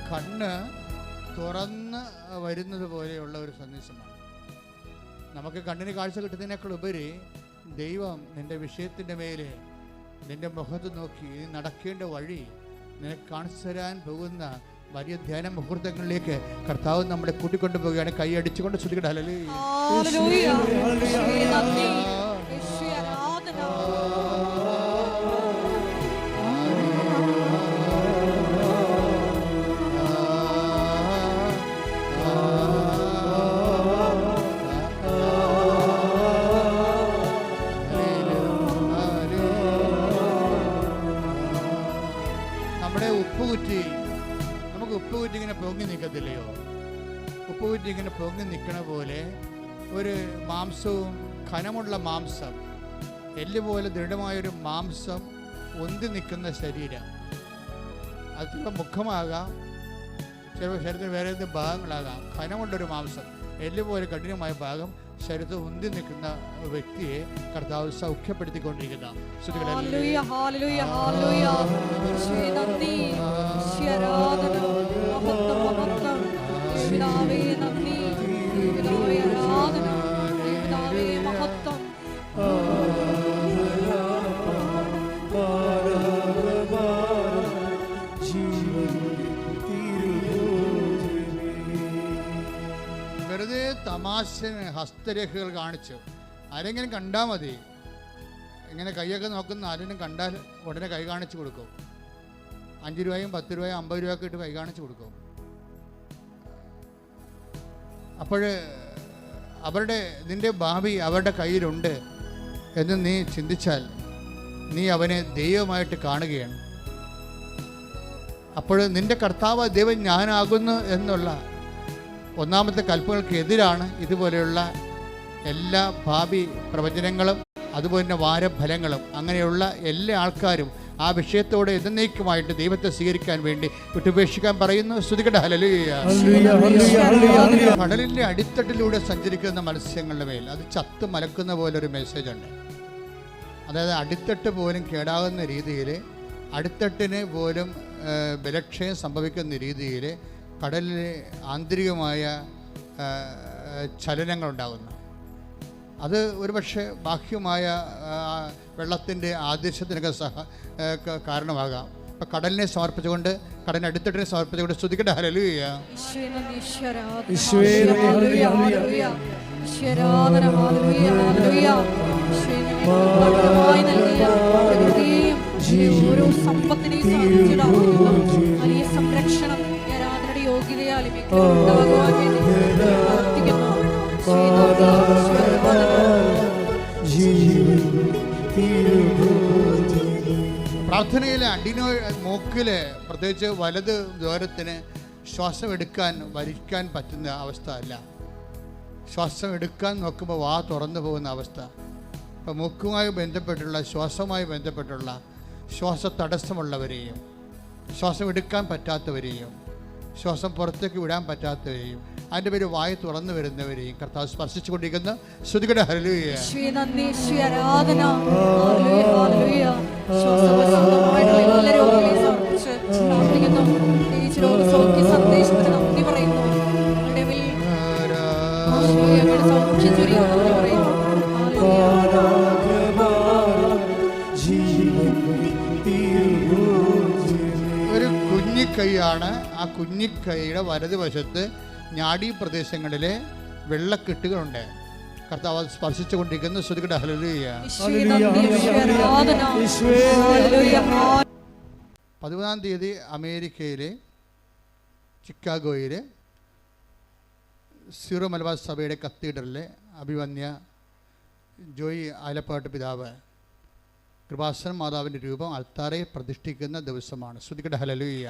കണ്ണ് തുറന്ന് വരുന്നത് പോലെയുള്ള ഒരു സന്ദേശമാണ്. നമുക്ക് കണ്ണിന് കാഴ്ച കിട്ടുന്നതിനേക്കാൾ ഉപരി ദൈവം നിൻ്റെ വിഷയത്തിൻ്റെ മേലെ നിൻ്റെ മുഖത്ത് നോക്കി നടക്കേണ്ട വഴി നിനക്ക് കാണിച്ചു തരാൻ പോകുന്ന വലിയ ധ്യാന മുഹൂർത്തങ്ങളിലേക്ക് കർത്താവ് നമ്മളെ കൂട്ടിക്കൊണ്ടു പോവുകയാണ്. കൈ അടിച്ചുകൊണ്ട് ശ്രദ്ധിക്കട്ടെ. ഹല്ലേലൂയ. നമുക്ക് ഉപ്പുകുറ്റി ഇങ്ങനെ പൊങ്ങി നിൽക്കത്തില്ലയോ? ഉപ്പുകുറ്റി ഇങ്ങനെ പൊങ്ങി നിൽക്കണ പോലെ ഒരു മാംസവും ഘനമുള്ള മാംസം, എല്ലുപോലെ ദൃഢമായൊരു മാംസം ഒന്തി നിൽക്കുന്ന ശരീരം. അത് ചിലപ്പോൾ മുഖമാകാം, ചിലപ്പോൾ ശരീരത്തിന് വേറെ ഏത് ഭാഗങ്ങളാകാം. ഘനമുള്ളൊരു മാംസം, എല്ലുപോലെ കഠിനമായ ഭാഗം ശരീരത്തിൽ ഉന്തി നിൽക്കുന്ന വ്യക്തിയെ കർത്താവ് സൗഖ്യപ്പെടുത്തിക്കൊണ്ടിരിക്കുന്ന വെറുതെ തമാശന് ഹസ്തരേഖകൾ കാണിച്ചു ആരെങ്കിലും കണ്ടാൽ മതി. ഇങ്ങനെ കൈയൊക്കെ നോക്കുന്ന ആരെങ്കിലും കണ്ടാൽ ഉടനെ കൈ കാണിച്ചു കൊടുക്കും. 5 രൂപയും 10 രൂപയും 50 രൂപയൊക്കെ ഇട്ട് കൈ കാണിച്ചു കൊടുക്കും. അപ്പോൾ നിൻ്റെ ഭാവി അവരുടെ കയ്യിലുണ്ട് എന്ന് നീ ചിന്തിച്ചാൽ നീ അവനെ ദൈവമായിട്ട് കാണുകയാണ്. അപ്പോൾ നിൻ്റെ കർത്താവ് ദൈവം ഞാനാകുന്നു എന്നുള്ള ഒന്നാമത്തെ കൽപ്പനകൾക്ക് എതിരാണ് ഇതുപോലെയുള്ള എല്ലാ ഭാവി പ്രവചനങ്ങളും അതുപോലെ തന്നെ വാരഫലങ്ങളും. അങ്ങനെയുള്ള എല്ലാ ആൾക്കാരും ആ വിഷയത്തോടെ എന്നേക്കുമായിട്ട് ദൈവത്തെ സ്വീകരിക്കാൻ വേണ്ടി വിട്ടുപേക്ഷിക്കാൻ പറയുന്നു. സ്തുതിക്കട്ടെ. ഹല്ലേലൂയ. കടലിൻ്റെ അടിത്തട്ടിലൂടെ സഞ്ചരിക്കുന്ന മത്സ്യങ്ങളുടെ മേൽ അത് ചത്ത് മലക്കുന്ന പോലൊരു മെസ്സേജ് ഉണ്ട്. അതായത് അടിത്തട്ട് പോലും കേടാകുന്ന രീതിയിൽ, അടിത്തട്ടിന് പോലും ബലക്ഷയം സംഭവിക്കുന്ന രീതിയിൽ കടലിൽ ആന്തരികമായ ചലനങ്ങളുണ്ടാകുന്നു. അത് ഒരുപക്ഷെ ബാഹ്യമായ വെള്ളത്തിൻ്റെ ആദേശത്തിനൊക്കെ കാരണമാകാം. അപ്പം കടലിനെ സമർപ്പിച്ചുകൊണ്ട്, കടലിന് അടിത്തട്ടിനെ സമർപ്പിച്ചുകൊണ്ട് സ്തുതിക്കട്ടെ. ഹല്ലേലൂയ. സംരക്ഷണം പ്രാർത്ഥനയിലെ മൂക്കില് പ്രത്യേകിച്ച് വലത് ദ്വാരത്തിന് ശ്വാസം എടുക്കാൻ വലിക്കാൻ പറ്റുന്ന അവസ്ഥ അല്ല. ശ്വാസം എടുക്കാൻ നോക്കുമ്പോൾ വാ തുറന്നു പോകുന്ന അവസ്ഥ. അപ്പോൾ മൂക്കുമായി ബന്ധപ്പെട്ടുള്ള, ശ്വാസവുമായി ബന്ധപ്പെട്ടുള്ള ശ്വാസ തടസ്സമുള്ളവരെയും, ശ്വാസം എടുക്കാൻ പറ്റാത്തവരെയും, ശ്വാസം പുറത്തേക്ക് വിടാൻ പറ്റാത്തവരെയും, അതിൻ്റെ പേര് വായ തുറന്നു വരുന്നവരെയും കർത്താവ് സ്പർശിച്ചു കൊണ്ടിരിക്കുന്ന സ്തുതിക്കട്ടെ. ഹല്ലേലൂയ. ഒരു കുഞ്ഞിക്കൈയാണ്. ആ കുഞ്ഞിക്കൈയുടെ വലതുവശത്ത് ഞാഡീ പ്രദേശങ്ങളിലെ വെള്ളക്കെട്ടുകളുണ്ട്. കർത്താവ് സ്പർശിച്ചു കൊണ്ടിരിക്കുന്ന സ്തുതിക്കട്ടെ. ഹല്ലേലൂയ. 11-ാം തീയതി അമേരിക്കയിലെ ചിക്കാഗോയിലെ സീറോ മലബാർ സഭയുടെ കത്തീഡ്രലിലെ അഭിവന്യ ജോയി ആലപ്പാട്ട് പിതാവ് കൃപാസന മാതാവിൻ്റെ രൂപം അൾത്താരയിൽ പ്രതിഷ്ഠിക്കുന്ന ദിവസമാണ്. സ്തുതിക്കട്ടെ. ഹല്ലേലൂയ.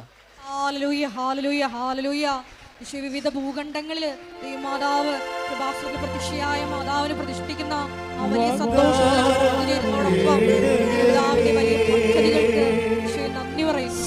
ഹല്ലേലൂയ. ഹല്ലേലൂയ. ഹല്ലേലൂയ. വിവിധ ഭൂഖണ്ഡങ്ങളിൽ മാതാവ് കൃപാസനത്തിൽ പ്രത്യക്ഷയായ മാതാവിനെ പ്രതിഷ്ഠിക്കുന്ന ആ വലിയ സന്തോഷത്തോടൊപ്പം വലിയ പദ്ധതികൾക്ക് നന്ദി പറയുന്നു.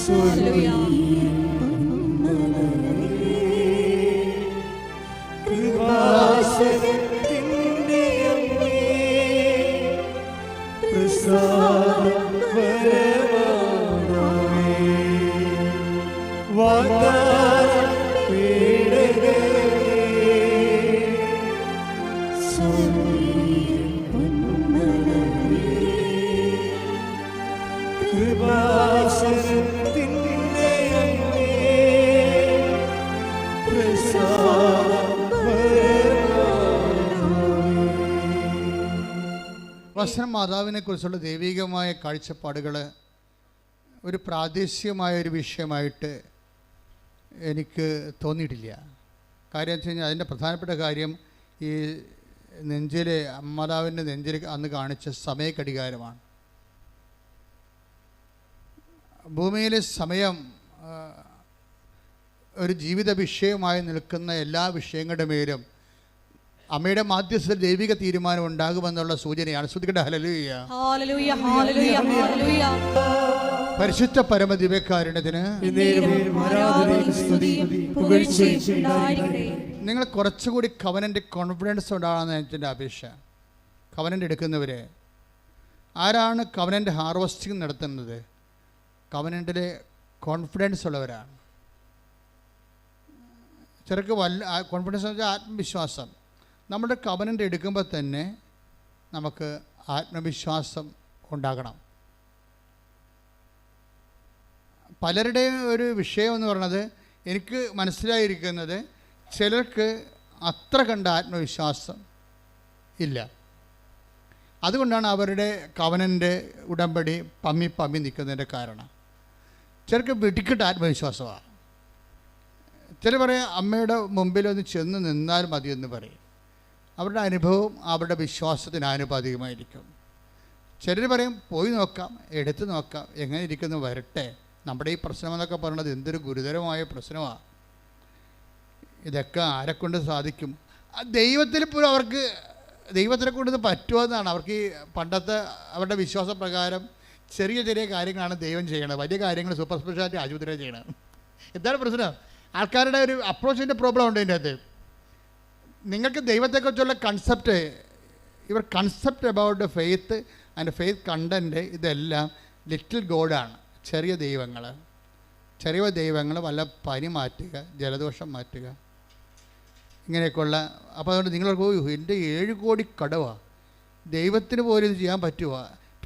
വചനം മാതാവിനെ കുറിച്ചുള്ള ദൈവികമായ കാഴ്ചപ്പാടുകൾ ഒരു പ്രാദേശികമായ ഒരു വിഷയമായിട്ട് എനിക്ക് തോന്നിയിട്ടില്ല. കാര്യം വെച്ച് കഴിഞ്ഞാൽ അതിൻ്റെ പ്രധാനപ്പെട്ട കാര്യം ഈ നെഞ്ചിലെ മാതാവിൻ്റെ നെഞ്ചിൽ അന്ന് കാണിച്ച സമയഘടികാരമാണ്. ഭൂമിയിലെ സമയം ഒരു ജീവിത വിഷയമായി നിൽക്കുന്ന എല്ലാ വിഷയങ്ങളുടെ മേലും അമ്മയുടെ മാധ്യസ്ഥ ദൈവിക തീരുമാനം ഉണ്ടാകുമെന്നുള്ള സൂചനയാണ്. ശ്രുതികട്ടെ ഹല്ലേലൂയ. പരിശുദ്ധ പരമദിവ്യകാരുണ്യത്തിന് നിങ്ങൾ കുറച്ചുകൂടി കവനൻ്റ് കോൺഫിഡൻസ് ഉണ്ടാകുന്ന എൻ്റെ അപേക്ഷ. കവനൻ്റ് എടുക്കുന്നവരെ ആരാണ് കവനൻ്റ് ഹാർവസ്റ്റിംഗ് നടത്തുന്നത്? കവനൻ്റിലെ കോൺഫിഡൻസ് ഉള്ളവരാണ്. ചെറുക്ക് കോൺഫിഡൻസ് എന്ന് വെച്ചാൽ ആത്മവിശ്വാസം. നമ്മുടെ കവനൻ്റ് എടുക്കുമ്പോൾ തന്നെ നമുക്ക് ആത്മവിശ്വാസം ഉണ്ടാകണം. പലരുടെയും ഒരു വിഷയം എന്ന് പറയുന്നത് എനിക്ക് മനസ്സിലായിരിക്കുന്നത് ചിലർക്ക് അത്ര കണ്ട ആത്മവിശ്വാസം ഇല്ല. അതുകൊണ്ടാണ് അവരുടെ കവനൻ്റ് ഉടമ്പടി പമ്മി നിൽക്കുന്നതിൻ്റെ കാരണം. ചിലർക്ക് വെടിക്കെട്ട് ആത്മവിശ്വാസമാണ്. ചില പറയും അമ്മയുടെ മുമ്പിലൊന്ന് ചെന്ന് നിന്നാൽ മതിയെന്ന് പറയും. അവരുടെ അനുഭവം അവരുടെ വിശ്വാസത്തിന് ആനുപാതികമായിരിക്കും. ചിലർ പറയും പോയി നോക്കാം, എടുത്ത് നോക്കാം, എങ്ങനെ ഇരിക്കുന്നു വരട്ടെ. നമ്മുടെ ഈ പ്രശ്നമെന്നൊക്കെ പറയുന്നത് എന്തൊരു ഗുരുതരമായ പ്രശ്നമാണ്. ഇതൊക്കെ ആരെക്കൊണ്ട് സാധിക്കും? ദൈവത്തിൽ പോലും അവർക്ക് ദൈവത്തിനെ കൊണ്ട് ഇത് പറ്റുമെന്നാണ് അവർക്ക്. ഈ പണ്ടത്തെ അവരുടെ വിശ്വാസപ്രകാരം ചെറിയ ചെറിയ കാര്യങ്ങളാണ് ദൈവം ചെയ്യണത്. വലിയ കാര്യങ്ങൾ സൂപ്പർ സ്പെഷ്യാലിറ്റി ആശുപത്രിയിൽ ചെയ്യണം. എന്താണ് പ്രശ്നം? ആൾക്കാരുടെ ഒരു അപ്രോച്ചിൻ്റെ പ്രോബ്ലം ഉണ്ട് ഇതിൻ്റെ അകത്ത്. നിങ്ങൾക്ക് ദൈവത്തെക്കുറിച്ചുള്ള concept, your concept about faith and faith content ഇതെല്ലാം ലിറ്റിൽ ഗോഡാണ്. ചെറിയ ദൈവങ്ങൾ വല്ല പനി മാറ്റുക, ജലദോഷം മാറ്റുക, ഇങ്ങനെയൊക്കെയുള്ള. അപ്പോൾ അതുകൊണ്ട് നിങ്ങൾ എൻ്റെ 7 കോടി കടവാണ്, ദൈവത്തിന് പോലും ഇത് ചെയ്യാൻ പറ്റുമോ?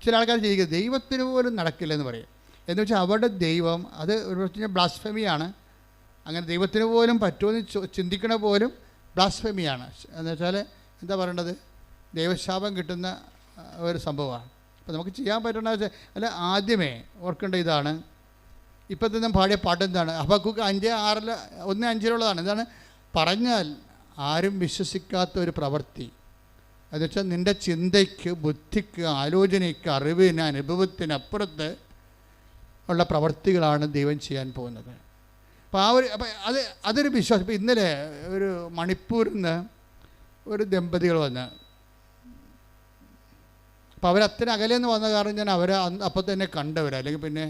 ചില ആൾക്കാർ ചെയ്യുക ദൈവത്തിന് പോലും നടക്കില്ലെന്ന് പറയും. എന്ന് വെച്ചാൽ അവരുടെ ദൈവം അത് ഒരു ബ്ലാസ്ഫെമിയാണ്. അങ്ങനെ ദൈവത്തിന് പോലും പറ്റുമെന്ന് ചിന്തിക്കണ പോലും ബ്ലാസ്ഫെമിയാണ്. എന്ന് വെച്ചാൽ എന്താ പറയേണ്ടത്, ദൈവശാപം കിട്ടുന്ന ഒരു സംഭവമാണ്. അപ്പോൾ നമുക്ക് ചെയ്യാൻ പറ്റുന്ന വെച്ചാൽ അല്ല, ആദ്യമേ ഓർക്കേണ്ട ഇതാണ്. ഇപ്പം തന്നെ പാടിയ പാട്ട് എന്താണ്? ഹബക്കൂക്ക് 5:6 1:5 എന്താണ്? പറഞ്ഞാൽ ആരും വിശ്വസിക്കാത്ത ഒരു പ്രവൃത്തി. എന്ന് വെച്ചാൽ നിൻ്റെ ചിന്തയ്ക്ക്, ബുദ്ധിക്ക്, ആലോചനയ്ക്ക്, അറിവിന്, അനുഭവത്തിനപ്പുറത്ത് ഉള്ള പ്രവൃത്തികളാണ് ദൈവം ചെയ്യാൻ പോകുന്നത്. അപ്പോൾ അതൊരു വിശ്വാസം. ഇപ്പോൾ ഇന്നലെ ഒരു മണിപ്പൂരിൽ നിന്ന് ഒരു ദമ്പതികൾ വന്ന്, അപ്പോൾ അവരത്ര അകലെന്ന് വന്ന കാരണം ഞാൻ അവരെ അപ്പോൾ തന്നെ കണ്ടവർ. അല്ലെങ്കിൽ പിന്നെ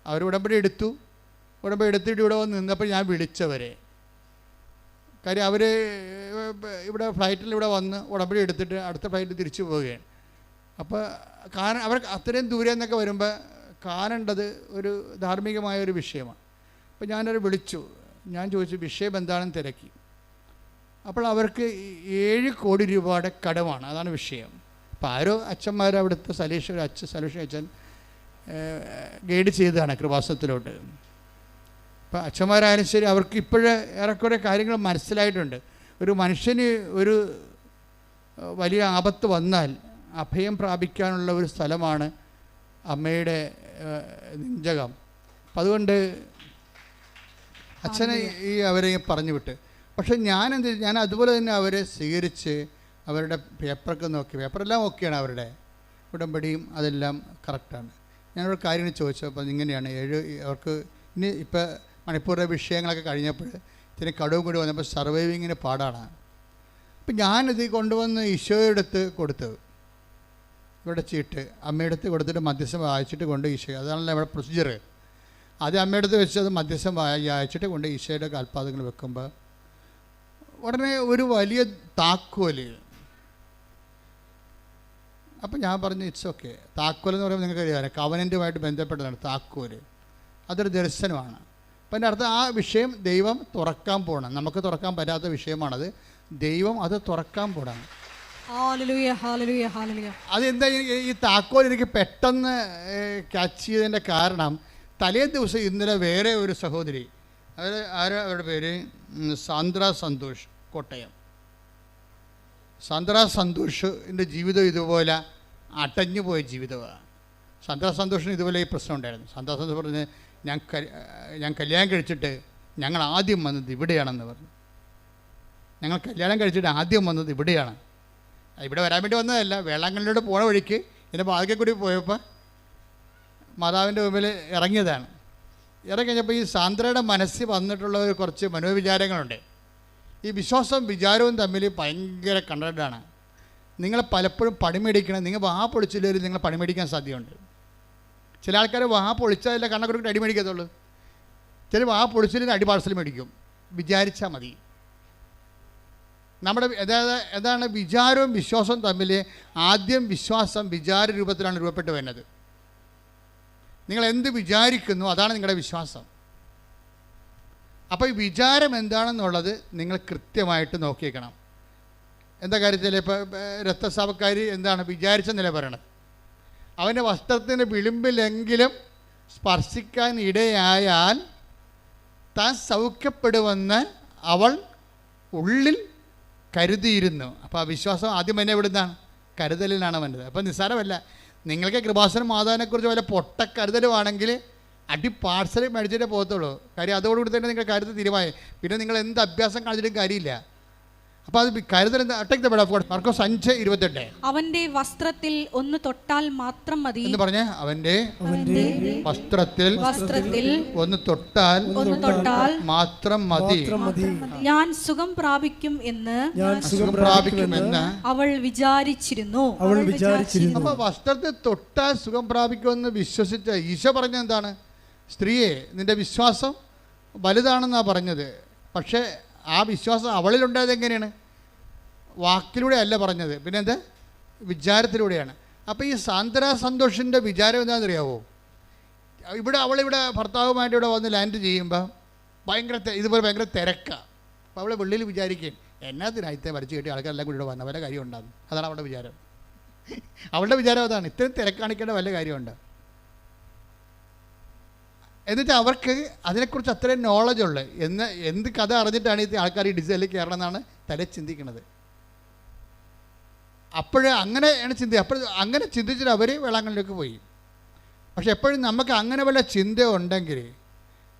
അവർ ഉടമ്പടി എടുത്തിട്ട് ഇവിടെ വന്ന് നിന്നപ്പോൾ ഞാൻ വിളിച്ചവരെ. കാര്യം അവർ ഇവിടെ ഫ്ലൈറ്റിൽ ഇവിടെ വന്ന് ഉടമ്പടി എടുത്തിട്ട് അടുത്ത ഫ്ലൈറ്റ് തിരിച്ചു പോവുകയാണ്. അപ്പോൾ അവർ അത്രയും ദൂരെ നിന്നൊക്കെ വരുമ്പോൾ കാണേണ്ടത് ഒരു ധാർമ്മികമായ ഒരു വിഷയമാണ്. അപ്പോൾ ഞാനവരെ വിളിച്ചു, ഞാൻ ചോദിച്ചു വിഷയം എന്താണെന്ന് തിരക്കി. അപ്പോൾ അവർക്ക് 7 കോടി രൂപയുടെ കടമാണ്, അതാണ് വിഷയം. അപ്പോൾ ആരോ അച്ഛന്മാർ അവിടുത്തെ സലീഷ് അച്ഛൻ ഗൈഡ് ചെയ്തതാണ് കൃപാസനത്തിലോട്ട്. അപ്പോൾ അച്ഛന്മാരായാലും ശരി, അവർക്ക് ഇപ്പോഴേ ഏറെക്കുറെ കാര്യങ്ങൾ മനസ്സിലായിട്ടുണ്ട്. ഒരു മനുഷ്യന് ഒരു വലിയ ആപത്ത് വന്നാൽ അഭയം പ്രാപിക്കാനുള്ള ഒരു സ്ഥലമാണ് അമ്മയുടെ നെഞ്ചകം. അപ്പം അതുകൊണ്ട് അച്ഛനെ അവരെ പറഞ്ഞു വിട്ട്. പക്ഷെ ഞാൻ അതുപോലെ തന്നെ അവരെ സ്വീകരിച്ച് അവരുടെ പേപ്പറൊക്കെ നോക്കി. പേപ്പറെല്ലാം ഓക്കെയാണ്, അവരുടെ ഉടമ്പടിയും അതെല്ലാം കറക്റ്റാണ്. ഞാനൊരു കാര്യങ്ങൾ ചോദിച്ചു. അപ്പോൾ ഇങ്ങനെയാണ് അവർക്ക് ഇനി ഇപ്പോൾ മണിപ്പൂരിലെ വിഷയങ്ങളൊക്കെ കഴിഞ്ഞപ്പോൾ ഇത്തിരി കടവും കൂടി വന്നപ്പോൾ സർവൈവിങ്ങിന് പാടാണ്. അപ്പം ഞാനിത് കൊണ്ടുവന്ന് ഈശോയുടെ അടുത്ത് കൊടുത്തു. ഇവിടെ ചീട്ട് അമ്മയുടെ അടുത്ത് കൊടുത്തിട്ട് മധ്യസ്ഥം വായിച്ചിട്ട് കൊണ്ട് ഈശോ, അതാണല്ലോ ഇവിടെ പ്രൊസീജിയർ. ആദ്യം അമ്മയുടെ അടുത്ത് വെച്ച് അത് മധ്യസ്ഥം വായിച്ചിട്ട് കൊണ്ട് ഈശോയുടെ കാൽപാദങ്ങൾ വെക്കുമ്പോൾ ഉടനെ ഒരു വലിയ താക്കോല്. അപ്പം ഞാൻ പറഞ്ഞു ഇറ്റ്സ് ഓക്കെ. താക്കോൽ എന്ന് പറയുമ്പോൾ നിങ്ങൾക്ക് അറിയാം കവനൻറ്റുമായിട്ട് ബന്ധപ്പെട്ടതാണ് താക്കോല്. അതൊരു ദർശനമാണ്. അപ്പം എൻ്റെ അർത്ഥം ആ വിഷയം ദൈവം തുറക്കാൻ പോകണം. നമുക്ക് തുറക്കാൻ പറ്റാത്ത വിഷയമാണത്. ദൈവം അത് തുറക്കാൻ പോകണം. അതെന്താ ഈ താക്കോൽ എനിക്ക് പെട്ടെന്ന് ക്യാച്ച് ചെയ്തതിൻ്റെ കാരണം, തലേ ദിവസം ഇന്നലെ വേറെ ഒരു സഹോദരി, അവരുടെ പേര് സാന്ദ്ര സന്തോഷ്, കോട്ടയം. സാന്ദ്ര സന്തോഷിൻ്റെ ജീവിതം ഇതുപോലെ അടഞ്ഞു പോയ ജീവിതമാണ്. സാന്ദ്ര സന്തോഷിന് ഇതുപോലെ ഈ പ്രശ്നം ഉണ്ടായിരുന്നു. സാന്ദ്ര സന്തോഷ് പറഞ്ഞ് ഞാൻ കല്യാണം കഴിച്ചിട്ട് ഞങ്ങൾ ആദ്യം വന്നത് ഇവിടെയാണെന്ന് പറഞ്ഞു. ഞങ്ങൾ കല്യാണം കഴിച്ചിട്ട് ആദ്യം വന്നത് ഇവിടെയാണ്. ഇവിടെ വരാൻ വേണ്ടി വന്നതല്ല, വേളാങ്കണ്ണിലൂടെ പോണ വഴിക്ക് എൻ്റെ ബാധിക്കെ കൂടി പോയപ്പോൾ മാതാവിൻ്റെ മുമ്പിൽ ഇറങ്ങിയതാണ്. ഇറങ്ങിക്കഴിഞ്ഞപ്പോൾ ഈ സാന്ദ്രയുടെ മനസ്സിൽ വന്നിട്ടുള്ള ഒരു കുറച്ച് മനോവിചാരങ്ങളുണ്ട്. ഈ വിശ്വാസവും വിചാരവും തമ്മിൽ ഭയങ്കര കണ്ടന്റാണ്. നിങ്ങൾ പലപ്പോഴും പണിമേടിക്കണം. നിങ്ങൾ വാ പൊളിച്ചില്ലെങ്കിൽ നിങ്ങൾ പണിമേടിക്കാൻ സാധ്യതയുണ്ട്. ചില ആൾക്കാർ വാ പൊളിച്ചാലല്ല കണ്ണക്കുറിട്ട് അടി മേടിക്കത്തുള്ളൂ. ചില വാ പൊളിച്ചില്ലെങ്കിൽ അടി പാർസൽ മേടിക്കും. വിചാരിച്ചാൽ മതി. നമ്മുടെ അതാണ് വിചാരവും വിശ്വാസവും തമ്മിൽ. ആദ്യം വിശ്വാസം വിചാര രൂപത്തിലാണ് രൂപപ്പെട്ട് വരുന്നത്. നിങ്ങൾ എന്ത് വിചാരിക്കുന്നു അതാണ് നിങ്ങളുടെ വിശ്വാസം. അപ്പോൾ ഈ വിചാരം എന്താണെന്നുള്ളത് നിങ്ങൾ കൃത്യമായിട്ട് നോക്കിയേക്കണം. എന്താ കാര്യത്തിൽ ഇപ്പോൾ രക്തസ്രാവക്കാരി എന്താണ് വിചാരിച്ചെന്നല്ലേ പറയണത്? അവൻ്റെ വസ്ത്രത്തിൻ്റെ വിളിമ്പിലെങ്കിലും സ്പർശിക്കാൻ ഇടയായാൽ താൻ സൗഖ്യപ്പെടുമെന്ന് അവൾ ഉള്ളിൽ കരുതിയിരുന്നു. അപ്പോൾ ആ വിശ്വാസം ആദ്യം തന്നെ എവിടുന്നാണ്? കരുതലിനാണ് വന്നത്. അപ്പോൾ നിസ്സാരമല്ല. നിങ്ങൾക്ക് കൃപാസനം മാതാവിനെക്കുറിച്ച് വല്ല പൊട്ട കരുതലുമാണെങ്കിൽ അടി പാർസൽ മേടിച്ചിട്ടേ പോകത്തുള്ളൂ. കാര്യം അതോടുകൂടി തന്നെ നിങ്ങൾ കരുതൽ തീരുമാനം. പിന്നെ നിങ്ങൾ എന്ത് അഭ്യാസം കാണിച്ചിട്ടും കാര്യമില്ല. അപ്പോൾ അത് കരുതൽ എന്താ? മാർക്കോസ് 5:28 അവന്റെ വസ്ത്രത്തിൽ ഒന്ന് തൊട്ടാൽ മാത്രം മതി എന്ന് പറഞ്ഞേ. അവന്റെ വസ്ത്രത്തിൽ ഒന്ന് തൊട്ടാൽ മാത്രം മതി, ഞാൻ സുഖം പ്രാപിക്കും എന്ന് അവൾ വിചാരിച്ചിരുന്നു. അപ്പോൾ വസ്ത്രത്തിൽ തൊട്ടാൽ സുഖം പ്രാപിക്കുമെന്ന് വിശ്വസിച്ച ഈശോ പറഞ്ഞ എന്താണ്? സ്ത്രീയെ, നിന്റെ വിശ്വാസം വലുതാണെന്നാണ് പറഞ്ഞത്. പക്ഷേ ആ വിശ്വാസം അവളിലുണ്ടായത് എങ്ങനെയാണ്? വാക്കിലൂടെ അല്ല പറഞ്ഞത്, പിന്നെ എന്താ? വിചാരത്തിലൂടെയാണ്. അപ്പോൾ ഈ സാന്ദ്ര സന്തോഷിൻ്റെ വിചാരം എന്താണെന്നറിയാവോ? അവളിവിടെ ഭർത്താവുമായിട്ട് ഇവിടെ വന്ന് ലാൻഡ് ചെയ്യുമ്പോൾ ഇതുപോലെ ഭയങ്കര തിരക്കാണ്. അപ്പോൾ അവളെ വെള്ളിയിൽ വിചാരിക്കുകയും എന്നാത്തിനായിത്തെ വരച്ച് കെട്ടി ആൾക്കാരെല്ലാം കൂടി ഇവിടെ വന്ന വല്ല കാര്യം ഉണ്ടാകും. അതാണ് അവളുടെ വിചാരം. അവളുടെ വിചാരം അതാണ്, ഇത്രയും തിരക്കാണിക്കേണ്ട വല്ല കാര്യമുണ്ട്. എന്നിട്ട് അവർക്ക് അതിനെക്കുറിച്ച് അത്രയും നോളജുള്ളു. എന്ത് കഥ അറിഞ്ഞിട്ടാണ് ഈ ആൾക്കാർ ഈ ഡിസൈനിൽ കയറണം എന്നാണ് തല ചിന്തിക്കുന്നത്. അങ്ങനെ ചിന്തിച്ചിട്ട് അവർ വേളാങ്കണ്ണിലേക്ക് പോയി. പക്ഷെ എപ്പോഴും നമുക്ക് അങ്ങനെ വല്ല ചിന്ത ഉണ്ടെങ്കിൽ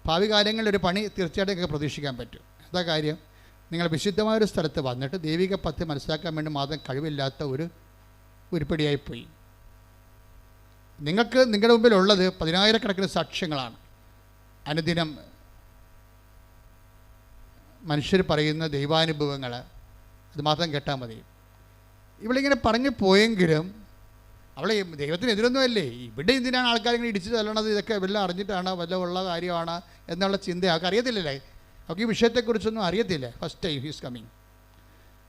ഭാവി കാലങ്ങളിലൊരു പണി തീർച്ചയായിട്ടും നിങ്ങൾക്ക് പ്രതീക്ഷിക്കാൻ പറ്റും. എന്താ കാര്യം? നിങ്ങൾ വിശുദ്ധമായൊരു സ്ഥലത്ത് വന്നിട്ട് ദൈവിക പദ്ധതി മനസ്സിലാക്കാൻ വേണ്ടി മാത്രം കഴിവില്ലാത്ത ഒരു ഉരുപ്പടിയായിപ്പോയി. നിങ്ങൾക്ക് നിങ്ങളുടെ മുമ്പിലുള്ളത് 10,000-കണക്കിന് സാക്ഷ്യങ്ങളാണ്. അനുദിനം മനുഷ്യർ പറയുന്ന ദൈവാനുഭവങ്ങൾ, അത് മാത്രം കേട്ടാൽ മതി. ഇവളിങ്ങനെ പറഞ്ഞു പോയെങ്കിലും അവളെ ദൈവത്തിനെതിരൊന്നുമല്ലേ. ഇവിടെ എന്തിനാണ് ആൾക്കാരിങ്ങനെ ഇടിച്ചു തല്ലണത്? ഇതൊക്കെ വല്ല അറിഞ്ഞിട്ടാണ്, വല്ല ഉള്ള കാര്യമാണ് എന്നുള്ള ചിന്ത അവർക്ക് അറിയത്തില്ലല്ലേ. അവർക്ക് ഈ വിഷയത്തെക്കുറിച്ചൊന്നും അറിയത്തില്ല. First time he's coming.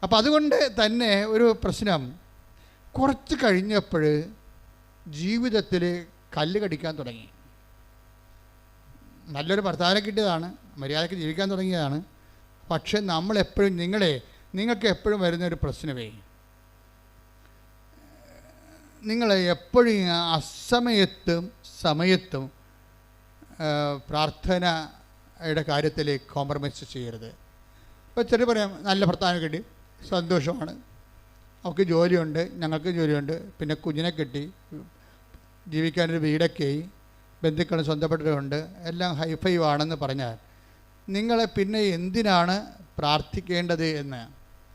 അപ്പോൾ അതുകൊണ്ട് തന്നെ ഒരു പ്രശ്നം, കുറച്ച് കഴിഞ്ഞപ്പോൾ ജീവിതത്തിൽ കല്ല് കടിക്കാൻ തുടങ്ങി. നല്ലൊരു ഭർത്താവിനെ കിട്ടിയതാണ്, മര്യാദയ്ക്ക് ജീവിക്കാൻ തുടങ്ങിയതാണ്. പക്ഷെ നമ്മളെപ്പോഴും നിങ്ങൾക്ക് എപ്പോഴും വരുന്നൊരു പ്രശ്നമേ, നിങ്ങൾ എപ്പോഴും അസമയത്തും സമയത്തും പ്രാർത്ഥനയുടെ കാര്യത്തിൽ കോംപ്രമൈസ് ചെയ്യരുത്. ഇപ്പോൾ ചെറിയ പറയാം, നല്ല ഭർത്താവിനെ കിട്ടി, സന്തോഷമാണ്, അവൾക്ക് ജോലിയുണ്ട്, ഞങ്ങൾക്ക് ജോലിയുണ്ട്, പിന്നെ കുഞ്ഞിനെ കിട്ടി, ജീവിക്കാനൊരു വീടൊക്കെയായി, ബന്ധുക്കൾ സ്വന്തപ്പെട്ടവരുണ്ട്, എല്ലാം ഹൈഫൈവ് ആണെന്ന് പറഞ്ഞാൽ നിങ്ങളെ പിന്നെ എന്തിനാണ് പ്രാർത്ഥിക്കേണ്ടത് എന്ന്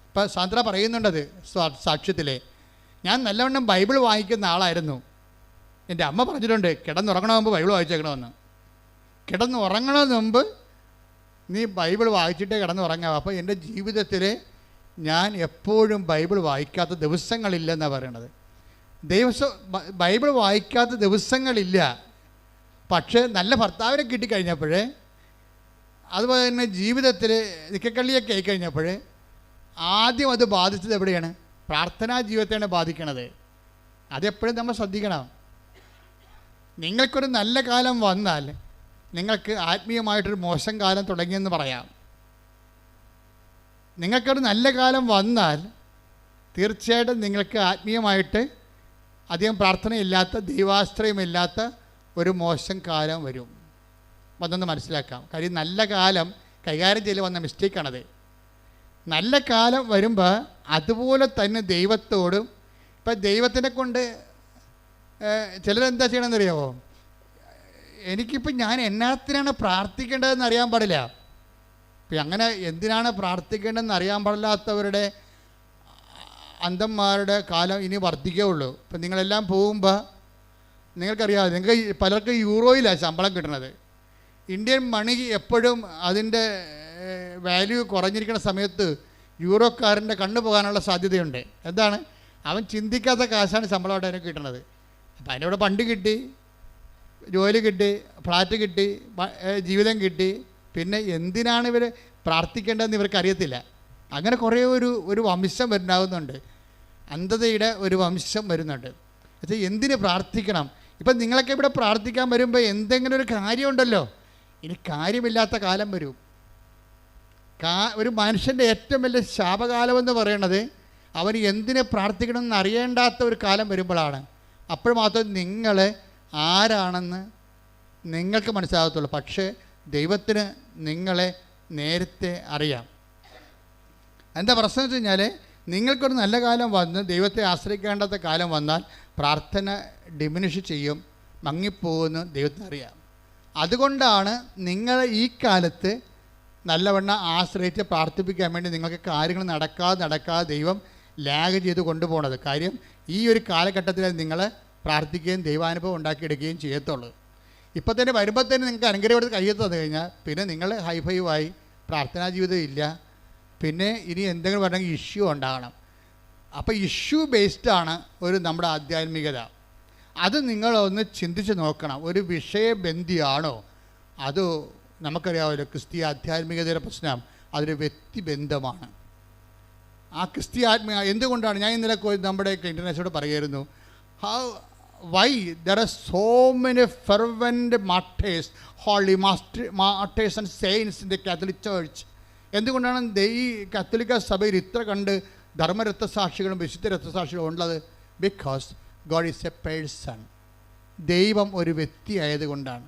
ഇപ്പം സാന്ദ്ര പറയുന്നുണ്ടത് സാക്ഷ്യത്തിലെ. ഞാൻ നല്ലവണ്ണം ബൈബിൾ വായിക്കുന്ന ആളായിരുന്നു. എൻ്റെ അമ്മ പറഞ്ഞിട്ടുണ്ട് കിടന്നുറങ്ങണ മുമ്പ് ബൈബിൾ വായിച്ചേക്കണമെന്ന്. കിടന്നുറങ്ങണ മുമ്പ് നീ ബൈബിൾ വായിച്ചിട്ടേ കിടന്നുറങ്ങാം. അപ്പോൾ എൻ്റെ ജീവിതത്തിൽ ഞാൻ എപ്പോഴും ബൈബിൾ വായിക്കാത്ത ദിവസങ്ങളില്ലെന്നാണ് പറയണത്. ബൈബിൾ വായിക്കാത്ത ദിവസങ്ങളില്ല. പക്ഷേ നല്ല ഭർത്താവിനെ കിട്ടിക്കഴിഞ്ഞപ്പോൾ, അതുപോലെ തന്നെ ജീവിതത്തിൽ നിക്കക്കള്ളിയൊക്കെ ആയിക്കഴിഞ്ഞപ്പോൾ ആദ്യം അത് ബാധിച്ചത് എവിടെയാണ്? പ്രാർത്ഥനാ ജീവിതത്തെയാണ് ബാധിക്കണത്. അതെപ്പോഴും നമ്മൾ ശ്രദ്ധിക്കണം. നിങ്ങൾക്കൊരു നല്ല കാലം വന്നാൽ നിങ്ങൾക്ക് ആത്മീയമായിട്ടൊരു മോശം കാലം തുടങ്ങിയെന്ന് പറയാം. നിങ്ങൾക്കൊരു നല്ല കാലം വന്നാൽ തീർച്ചയായിട്ടും നിങ്ങൾക്ക് ആത്മീയമായിട്ട് അധികം പ്രാർത്ഥനയില്ലാത്ത, ദൈവാശ്രയമില്ലാത്ത ഒരു മോശം കാലം വരും. അതൊന്ന് മനസ്സിലാക്കാം. കാര്യം നല്ല കാലം കൈകാര്യം ചെയ്യൽ വന്ന മിസ്റ്റേക്കാണത്. നല്ല കാലം വരുമ്പോൾ അതുപോലെ തന്നെ ദൈവത്തോടും, ഇപ്പം ദൈവത്തിനെ കൊണ്ട് ചിലരെന്താ ചെയ്യണമെന്ന് അറിയാമോ? എനിക്കിപ്പോൾ ഞാൻ എന്നാത്തിനാണ് പ്രാർത്ഥിക്കേണ്ടതെന്ന് അറിയാൻ പാടില്ല. ഇപ്പം അങ്ങനെ എന്തിനാണ് പ്രാർത്ഥിക്കേണ്ടതെന്ന് അറിയാൻ പാടില്ലാത്തവരുടെ അന്ധന്മാരുടെ കാലം ഇനി വർദ്ധിക്കുകയുള്ളൂ. ഇപ്പം നിങ്ങളെല്ലാം പോകുമ്പോൾ നിങ്ങൾക്കറിയാം, നിങ്ങൾക്ക് പലർക്കും യൂറോയിലാണ് ശമ്പളം കിട്ടുന്നത്. ഇന്ത്യൻ മണി എപ്പോഴും അതിൻ്റെ വാല്യൂ കുറഞ്ഞിരിക്കുന്ന സമയത്ത് യൂറോക്കാരൻ്റെ കണ്ണു പോകാനുള്ള സാധ്യതയുണ്ട്. എന്താണ്? അവൻ ചിന്തിക്കാത്ത കാശാണ് ശമ്പളമായിട്ട് അതിന് കിട്ടുന്നത്. അപ്പം അതിൻ്റെ കൂടെ ഫണ്ട് കിട്ടി, ജോലി കിട്ടി, ഫ്ലാറ്റ് കിട്ടി, ജീവിതം കിട്ടി. പിന്നെ എന്തിനാണ് ഇവർ പ്രാർത്ഥിക്കേണ്ടതെന്ന് ഇവർക്ക് അറിയത്തില്ല. അങ്ങനെ കുറേ ഒരു വംശം വരുന്നുണ്ട്, അന്ധതയുടെ ഒരു വംശം വരുന്നുണ്ട്. അത് എന്തിന് പ്രാർത്ഥിക്കണം? ഇപ്പം നിങ്ങളൊക്കെ ഇവിടെ പ്രാർത്ഥിക്കാൻ വരുമ്പോൾ എന്തെങ്കിലും ഒരു കാര്യമുണ്ടല്ലോ. ഇനി കാര്യമില്ലാത്ത കാലം വരും. ഒരു മനുഷ്യൻ്റെ ഏറ്റവും വലിയ ശാപകാലമെന്ന് പറയണത് അവൻ എന്തിനെ പ്രാർത്ഥിക്കണമെന്ന് അറിയേണ്ടാത്ത ഒരു കാലം വരുമ്പോഴാണ്. അപ്പോൾ മാത്രം നിങ്ങൾ ആരാണെന്ന് നിങ്ങൾക്ക് മനസ്സിലാകത്തുള്ളൂ. പക്ഷേ ദൈവത്തിന് നിങ്ങളെ നേരത്തെ അറിയാം. എന്താ പ്രശ്നം വെച്ച് കഴിഞ്ഞാൽ, നിങ്ങൾക്കൊരു നല്ല കാലം വന്ന് ദൈവത്തെ ആശ്രയിക്കേണ്ടാത്ത കാലം വന്നാൽ പ്രാർത്ഥന ഡിമിനിഷ് ചെയ്യും, മങ്ങിപ്പോകുമെന്ന് ദൈവത്തിന് അറിയാം. അതുകൊണ്ടാണ് നിങ്ങൾ ഈ കാലത്ത് നല്ലവണ്ണം ആശ്രയിച്ച് പ്രാർത്ഥിപ്പിക്കാൻ വേണ്ടി നിങ്ങൾക്ക് കാര്യങ്ങൾ നടക്കാതെ ദൈവം ലാഗ് ചെയ്ത് കൊണ്ടുപോകണത്. കാര്യം ഈ ഒരു കാലഘട്ടത്തിൽ നിങ്ങൾ പ്രാർത്ഥിക്കുകയും ദൈവാനുഭവം ഉണ്ടാക്കിയെടുക്കുകയും ചെയ്യത്തുള്ളൂ. ഇപ്പോൾ തന്നെ വരുമ്പോൾ തന്നെ നിങ്ങൾക്ക് അനുഗ്രഹം കയ്യെത്ത് തന്നു കഴിഞ്ഞാൽ പിന്നെ നിങ്ങൾ ഹൈഫൈവായി, പ്രാർത്ഥനാ ജീവിതം ഇല്ല. പിന്നെ ഇനി എന്തെങ്കിലും പറഞ്ഞെങ്കിൽ ഇഷ്യൂ ഉണ്ടാകണം. അപ്പോൾ ഇഷ്യൂ ബേസ്ഡാണ് നമ്മുടെ ആധ്യാത്മികത. അത് നിങ്ങളൊന്ന് ചിന്തിച്ച് നോക്കണം. ഒരു വിഷയബന്ധിയാണോ? അത് നമുക്കറിയാമല്ലോ, ക്രിസ്തീയ ആധ്യാത്മികതയുടെ പ്രശ്നം അതൊരു വ്യക്തിബന്ധമാണ്. ആ ക്രിസ്തീയ എന്തുകൊണ്ടാണ് ഞാൻ ഇന്നലെ നമ്മുടെ ഇൻ്റർനാഷണലോട് പറയുമായിരുന്നു, why there are so many fervent martyrs, holy martyrs and saints in the Catholic Church. എന്തുകൊണ്ടാണ് ഈ കത്തോലിക്ക സഭയിൽ ഇത്ര കണ്ട് ധർമ്മരക്തസാക്ഷികളും വിശുദ്ധ രക്തസാക്ഷികളും ഉള്ളത്? Because God is A person. ദൈവം ഒരു വ്യക്തി ആയതുകൊണ്ടാണ്.